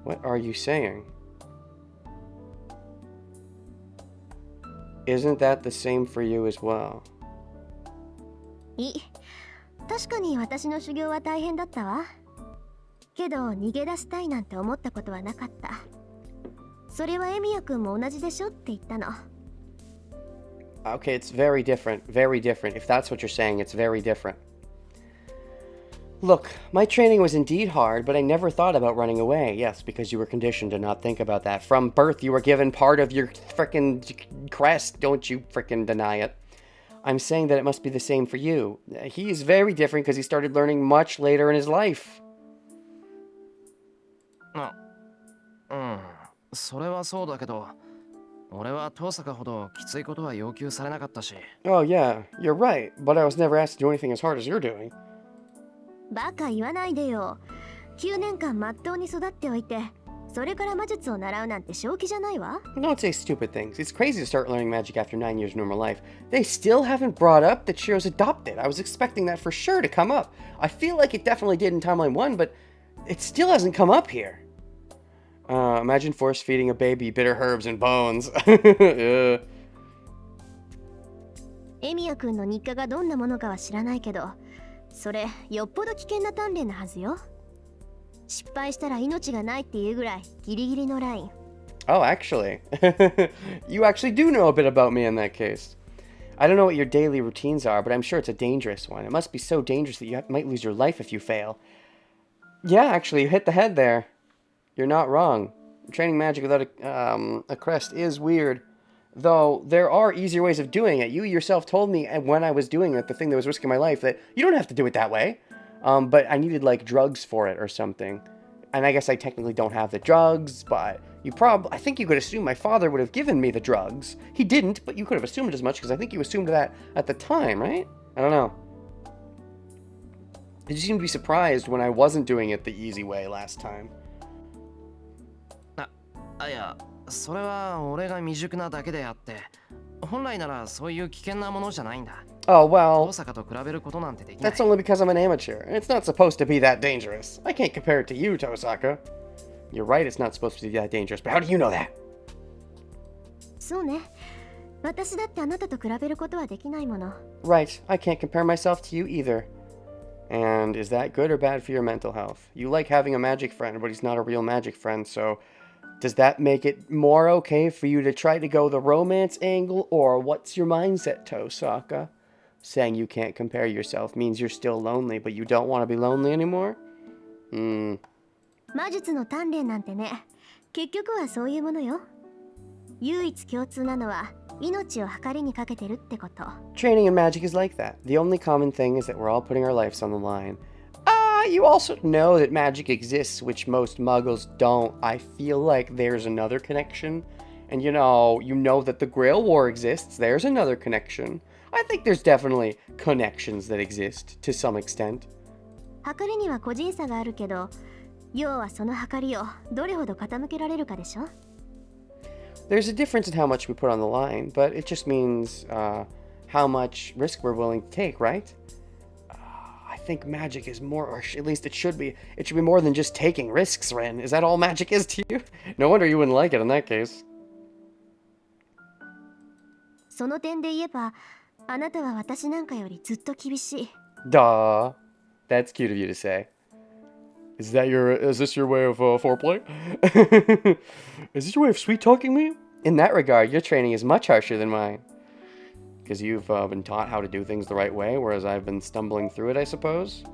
What are you saying? Isn't that the same for you as well? 確かに私の修行は大変だったわ。けど逃げ出したいなんて思ったことはなかった。それはエミヤ君も同じでしょって言ったの。Okay, it's very different. Very different. If that's what you're saying, it's very different. Look, my training was indeed hard, but I never thought about running away. Yes, because you were conditioned to not think about that. From birth, you were given part of your frickin' crest. Don't you frickin' deny it. I'm saying that it must be the same for you. He is very different because he started learning much later in his life. それはそうだけど、俺は遠坂ほどきついことは要求されなかったし。Oh, yeah, you're right, but I was never asked to do anything as hard as you're doing. バカ言わないでよ。9年間まっとうに育っておいて、それから魔術を習うなんて正気じゃないわ。Don't say stupid things. It's crazy to start learning magic after 9 years of normal life. They still haven't brought up that Shiro's adopted. I was expecting that for sure to come up. I feel like it definitely did in Timeline 1, but it still hasn't come up here. Imagine force feeding a baby bitter herbs and bones. エミヤ君の日課がどんなものかは知らないけど、それよっぽど危険な鍛錬なはずよ。失敗したら命がないっていうぐらいギリギリのライン。Oh, actually. You actually do know a bit about me in that case. I don't know what your daily routines are, but I'm sure it's a dangerous one. It must be so dangerous that you might lose your life if you fail. Yeah, actually, you hit the head there. You're not wrong. Training magic without a crest is weird. Though, there are easier ways of doing it. You yourself told me when I was doing it, the thing that was risking my life, that you don't have to do it that way. But I needed, like, drugs for it or something. And I guess I technically don't have the drugs, but I think you could assume my father would have given me the drugs. He didn't, but you could have assumed as much, because I think you assumed that at the time, right? I don't know. Did you seem to be surprised when I wasn't doing it the easy way last time? いや、それは俺が未熟なだけであって、本来ならそういう危険なものじゃないんだ。Oh, well, 遠坂と比べることなんてできない。that's only because I'm an amateur, and it's not supposed to be that dangerous. I can't compare it to you, Tosaka. You're right, it's not supposed to be that dangerous, but how do you know that? そうね。私だってあなたと比べることはできないもの。Right, I can't compare myself to you either. And is that good or bad for your mental health? You like having a magic friend, but he's not a real magic friend, so does that make it more okay for you to try to go the romance angle, or what's your mindset, Tosaka? Saying you can't compare yourself means you're still lonely, but you don't want to be lonely anymore? 魔術の鍛錬なんてね、結局はそういうものよ。唯一共通なのは命を計りにかけてるってこと。Training in magic is like that. The only common thing is that we're all putting our lives on the line. You also know that magic exists, which most muggles don't. I feel like there's another connection. And you know that the Grail War exists. There's another connection. I think there's definitely connections that exist, to some extent. 計りには個人差があるけど、要はその計りをどれほど傾けられるかでしょ。There's a difference in how much we put on the line, but it just means how much risk we're willing to take, right? I think magic is more, or at least it should be more than just taking risks, Ren. Is that all magic is to you? No wonder you wouldn't like it in that case. その点で言えば、あなたは私なんかよりずっと厳しい。Duh. That's cute of you to say. Is this your way of foreplay? Is this your way of sweet talking me? In that regard, your training is much harsher than mine. Because you've been taught how to do things the right way, whereas I've been stumbling through it, I suppose.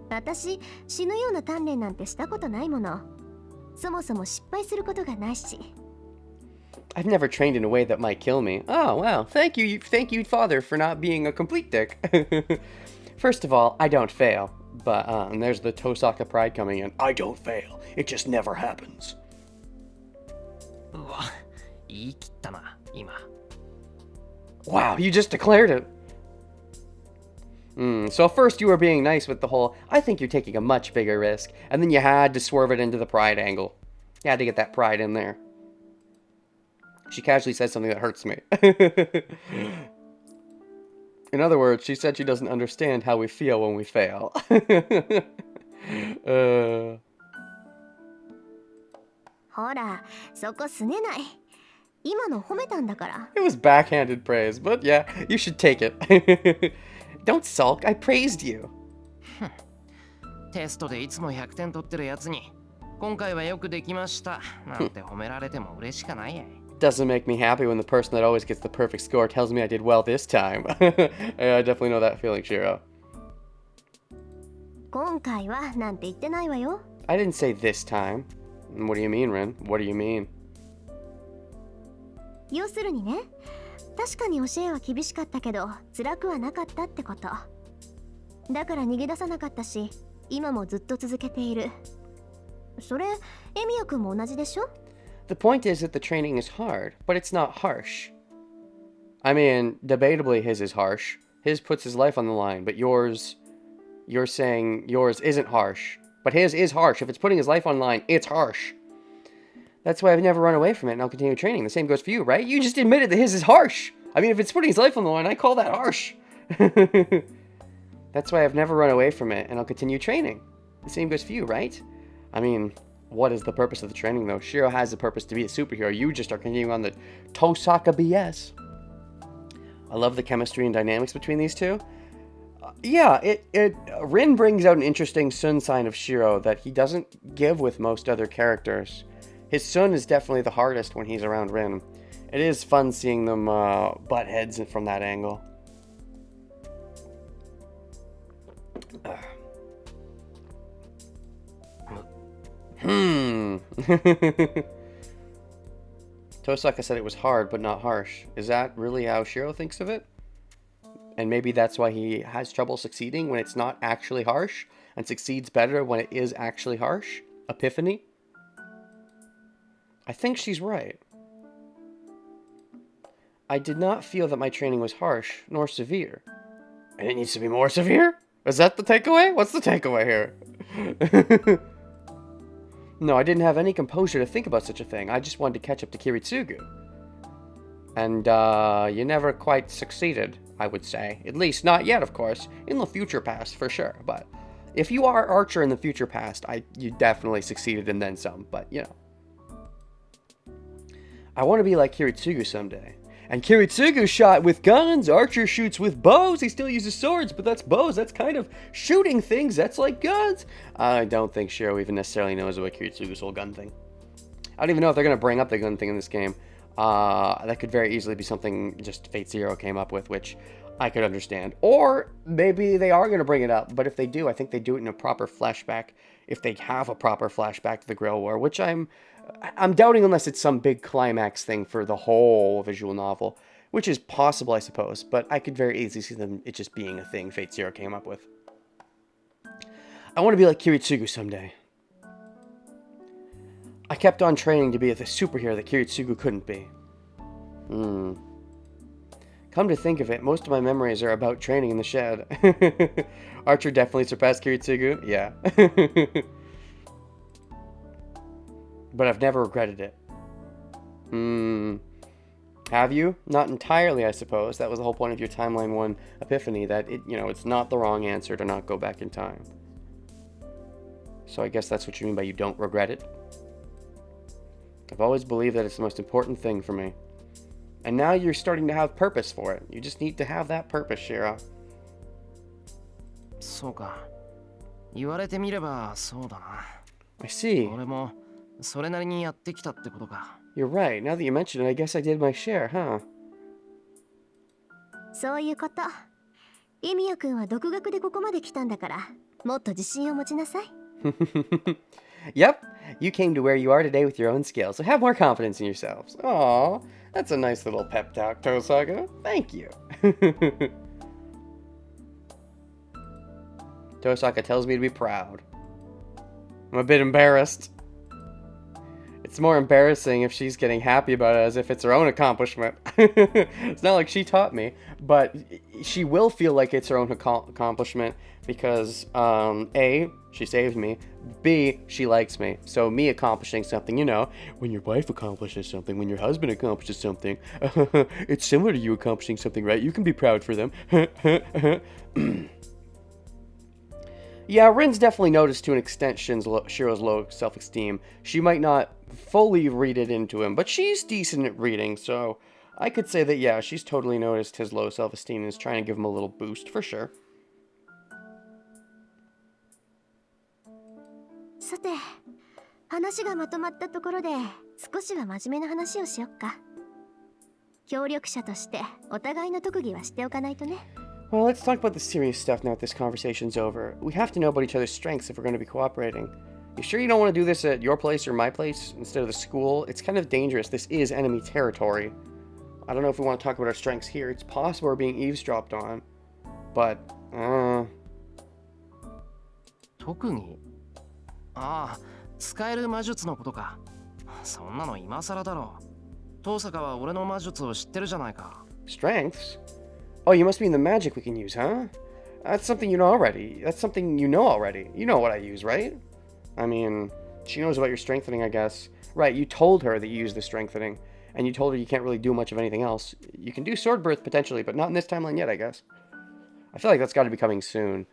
私、死ぬような鍛錬なんてしたことないもの。そもそも失敗することがないし。I've never trained in a way that might kill me. Oh, wow. Thank you, Father, for not being a complete dick. First of all, I don't fail. But, and there's the Tosaka pride coming in. I don't fail. It just never happens. うわ、言い切ったな、今。Wow, you just declared it. So first you were being nice with the whole, I think you're taking a much bigger risk. And then you had to swerve it into the pride angle. You had to get that pride in there. She casually said something that hurts me. In other words, she said she doesn't understand how we feel when we fail. uh, ほら、そこすねない。今の褒めたんだから。 it was backhanded praise, but yeah, you should take it. Don't sulk, I praised you. テストでいつも100点取ってるやつに今回はよくできましたなんて褒められても嬉しかないやい。 Doesn't make me happy when the person that always gets the perfect score tells me I did well this time. Yeah, I definitely know that feeling, Shiro. 今回はなんて言ってないわよ。 I didn't say this time. What do you mean, Rin? What do you mean? 要するにね、確かに教えは厳しかったけど辛くはなかったってこと。だから逃げ出さなかったし、今もずっと続けている。それ、エミヤ君も同じでしょ？ The point is that the training is hard, but it's not harsh. I mean, debatably his is harsh. His puts his life on the line, but yours... You're saying yours isn't harsh. But his is harsh. If it's putting his life on the line, it's harsh. That's why I've never run away from it and I'll continue training. The same goes for you, right? You just admitted that his is harsh. I mean, if it's putting his life on the line, I call that harsh. That's why I've never run away from it and I'll continue training. The same goes for you, right? I mean, what is the purpose of the training, though? Shiro has the purpose to be a superhero. You just are continuing on the Tosaka BS. I love the chemistry and dynamics between these two. Yeah, Rin brings out an interesting Sun sign of Shiro that he doesn't give with most other characters. His Sun is definitely the hardest when he's around Rin. It is fun seeing them butt heads from that angle. Tosaka said it was hard, but not harsh. Is that really how Shiro thinks of it? And maybe that's why he has trouble succeeding when it's not actually harsh, and succeeds better when it is actually harsh? Epiphany? I think she's right. I did not feel that my training was harsh, nor severe. And it needs to be more severe? Is that the takeaway? What's the takeaway here? No, I didn't have any composure to think about such a thing. I just wanted to catch up to Kiritsugu. And, you never quite succeeded, I would say. At least, not yet, of course. In the future past, for sure. But if you are Archer in the future past, you definitely succeeded and then some. But, you know. I want to be like Kiritsugu someday. And Kiritsugu shot with guns. Archer shoots with bows. He still uses swords, but that's bows. That's kind of shooting things. That's like guns. I don't think Shiro even necessarily knows about Kiritsugu's whole gun thing. I don't even know if they're going to bring up the gun thing in this game. That could very easily be something just Fate Zero came up with, which I could understand. Or maybe they are going to bring it up, but if they do, I think they do it in a proper flashback. If they have a proper flashback to the Grail War, which I'm doubting unless it's some big climax thing for the whole visual novel, which is possible, I suppose, but I could very easily see it just being a thing Fate Zero came up with. I want to be like Kiritsugu someday. I kept on training to be the superhero that Kiritsugu couldn't be. Come to think of it, most of my memories are about training in the shed. Archer definitely surpassed Kiritsugu, yeah. But I've never regretted it. Have you? Not entirely, I suppose. That was the whole point of your Timeline 1 epiphany, that it's not the wrong answer to not go back in time. So I guess that's what you mean by you don't regret it? I've always believed that it's the most important thing for me. And now you're starting to have purpose for it. You just need to have that purpose, Shiro. そうか。言われてみればそうだな。 I see. 俺もそれなりにやってきたってことか。 You're right. Now that you mention it, I guess I did my share, huh? そういうこと。エミヤ君は独学でここまで来たんだから、もっと自信を持ちなさい。Yep, you came to where you are today with your own skills, so have more confidence in yourselves. Aw, that's a nice little pep talk, Tosaka. Thank you. Tosaka tells me to be proud. I'm a bit embarrassed. It's more embarrassing if she's getting happy about it as if it's her own accomplishment. It's not like she taught me, but she will feel like it's her own accomplishment because A, she saved me, B, she likes me. So me accomplishing something, you know, when your wife accomplishes something, when your husband accomplishes something, it's similar to you accomplishing something, right? You can be proud for them. Yeah, Rin's definitely noticed to an extent Shiro's low self-esteem. She might not fully read it into him, but she's decent at reading, so I could say that, yeah, she's totally noticed his low self-esteem and is trying to give him a little boost, for sure. さて、話がまとまったところで少しは真面目な話をしよっか。協力者としてお互いの特技は知っておかないとね。Well, let's talk about the serious stuff now that this conversation's over. We have to know about each other's strengths if we're going to be cooperating. You sure you don't want to do this at your place or my place instead of the school? It's kind of dangerous. This is enemy territory. I don't know if we want to talk about our strengths here. It's possible we're being eavesdropped on. But, 特技？ああ、使える魔術のことか。そんなの今更だろう。遠坂は俺の魔術を知ってるじゃないか。Strengths? Oh, you must mean the magic we can use, huh? That's something you know already. That's something you know already. You know what I use, right? I mean, she knows about your strengthening, I guess. Right, you told her that you use the strengthening, and you told her you can't really do much of anything else. You can do sword birth potentially, but not in this timeline yet, I guess. I feel like that's got to be coming soon.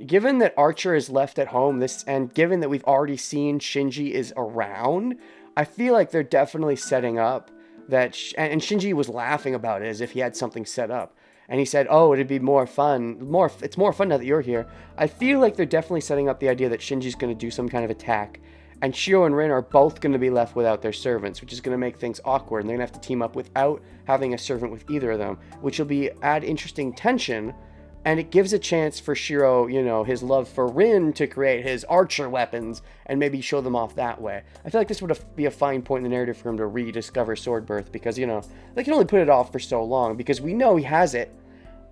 Given that Archer is left at home, and given that we've already seen Shinji is around, I feel like they're definitely setting up that, and Shinji was laughing about it as if he had something set up. And he said, oh, it'd be more fun. It's more fun now that you're here. I feel like they're definitely setting up the idea that Shinji's going to do some kind of attack. And Shiro and Rin are both going to be left without their servants, which is going to make things awkward. And they're going to have to team up without having a servant with either of them, which will add interesting tension. And it gives a chance for Shiro, you know, his love for Rin to create his archer weapons and maybe show them off that way. I feel like this would be a fine point in the narrative for him to rediscover sword birth because, you know, they can only put it off for so long because we know he has it.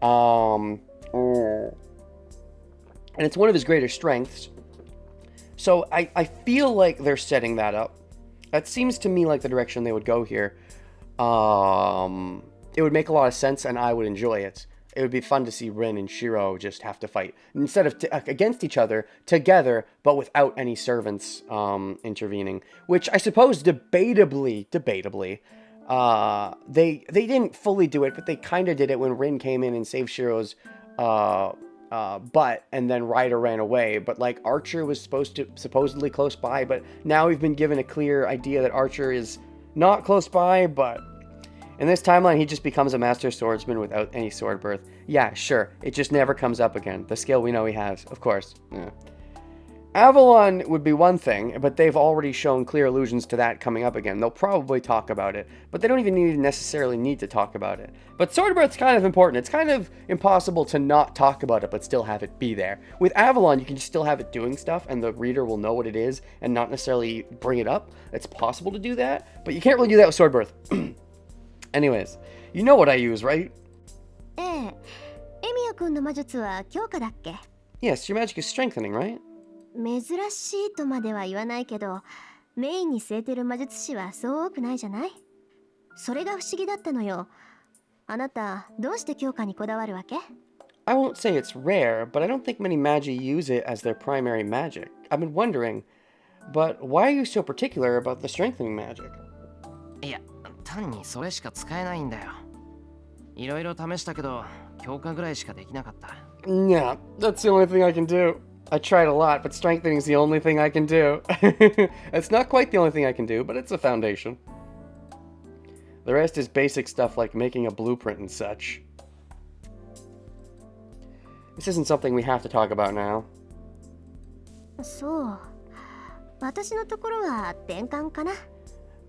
And it's one of his greater strengths. So I feel like they're setting that up. That seems to me like the direction they would go here. It would make a lot of sense and I would enjoy it. It would be fun to see Rin and Shiro just have to fight instead of against each other together, but without any servants intervening. Which I suppose debatably, they didn't fully do it, but they kind of did it when Rin came in and saved Shiro's butt, and then Ryder ran away. But like Archer was supposedly close by, but now we've been given a clear idea that Archer is not close by, but. In this timeline, he just becomes a master swordsman without any sword birth. Yeah, sure. It just never comes up again. The skill we know he has, of course. Yeah. Avalon would be one thing, but they've already shown clear allusions to that coming up again. They'll probably talk about it, but they don't even necessarily need to talk about it. But sword birth's kind of important. It's kind of impossible to not talk about it, but still have it be there. With Avalon, you can just still have it doing stuff, and the reader will know what it is and not necessarily bring it up. It's possible to do that, but you can't really do that with sword birth. Anyways, you know what I use, right? ええ、エミヤ君の魔術は強化だっけ？ Yes, your magic is strengthening, right? 珍しいとまでは言わないけど、メインに据えてる魔術師はそう多くないじゃない？それが不思議だったのよ。あなた、どうして強化にこだわるわけ？ I won't say it's rare, but I don't think many magi use it as their primary magic. I've been wondering, but why are you so particular about the strengthening magic? いや、単にそれしか使えないんだよ。いろいろ試したけど、強化ぐらいしかできなかった。Yeah, that's the only thing I can do. I tried a lot, but strengthening is the only thing I can do. It's not quite the only thing I can do, but it's a foundation. The rest is basic stuff like making a blueprint and such. This isn't something we have to talk about now. そう。私のところは転換かな。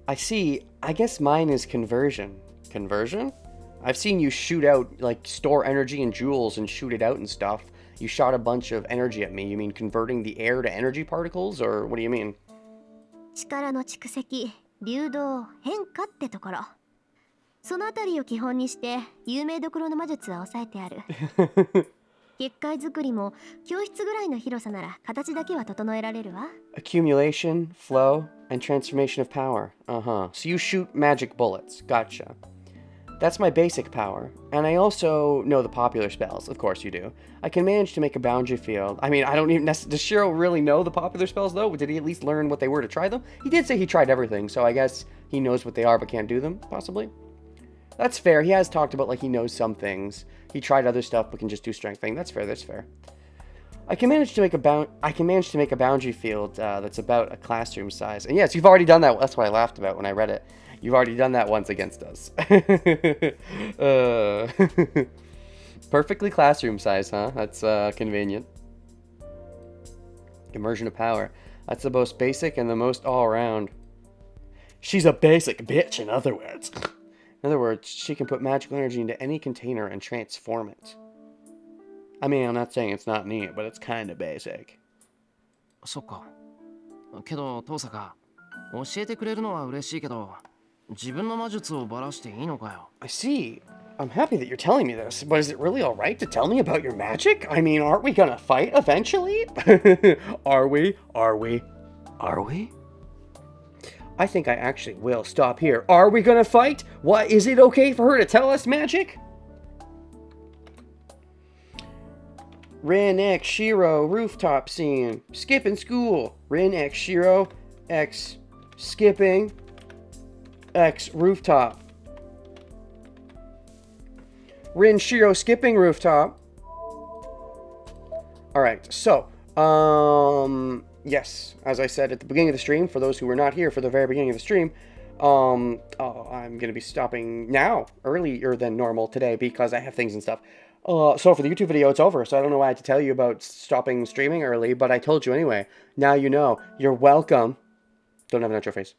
I see. I guess mine is conversion. Conversion? I've seen you shoot out, like, store energy and jewels and shoot it out and stuff. You shot a bunch of energy at me. You mean converting the air to energy particles? Or what do you mean? 力の蓄積、流動、変化ってところ。そのあたりを基本にして有名どころの魔術は抑えてある。結界作りも教室ぐらいの広さなら形だけは整えられるわ。Accumulation, flow, and transformation of power. Uh-huh. So you shoot magic bullets. Gotcha. That's my basic power. And I also know the popular spells. Of course you do. I can manage to make a boundary field. I mean, I don't even... Does Shiro really know the popular spells, though? Did he at least learn what they were to try them? He did say he tried everything, so I guess he knows what they are but can't do them, possibly. That's fair. He has talked about, like, he knows some things. He tried other stuff but can just do strength thing. That's fair, that's fair. I can manage to make a boundary field that's about a classroom size. And yes, you've already done that. That's what I laughed about when I read it. You've already done that once against us. Perfectly classroom size, huh? That's convenient. Immersion of power. That's the most basic and the most all-around. She's a basic bitch, in other words. In other words, she can put magical energy into any container and transform it. I mean, I'm not saying it's not neat, but it's kind of basic. そっか。けど、遠坂、教えてくれるのは嬉しいけど、自分の魔術をばらしていいのかよ。I see. I'm happy that you're telling me this, but is it really alright to tell me about your magic? I mean, aren't we gonna fight eventually? Are we? Are we? Are we? I think I actually will stop here. Are we gonna fight? What, is it okay for her to tell us magic? Rin X Shiro rooftop scene. Skipping school. Rin X Shiro X skipping X rooftop. Rin Shiro skipping rooftop. Alright, so, yes, as I said at the beginning of the stream, for those who were not here for the very beginning of the stream, I'm going to be stopping now, earlier than normal today, because I have things and stuff. So for the YouTube video, it's over, so I don't know why I had to tell you about stopping streaming early, but I told you anyway. Now you know. You're welcome. Don't have an outro face.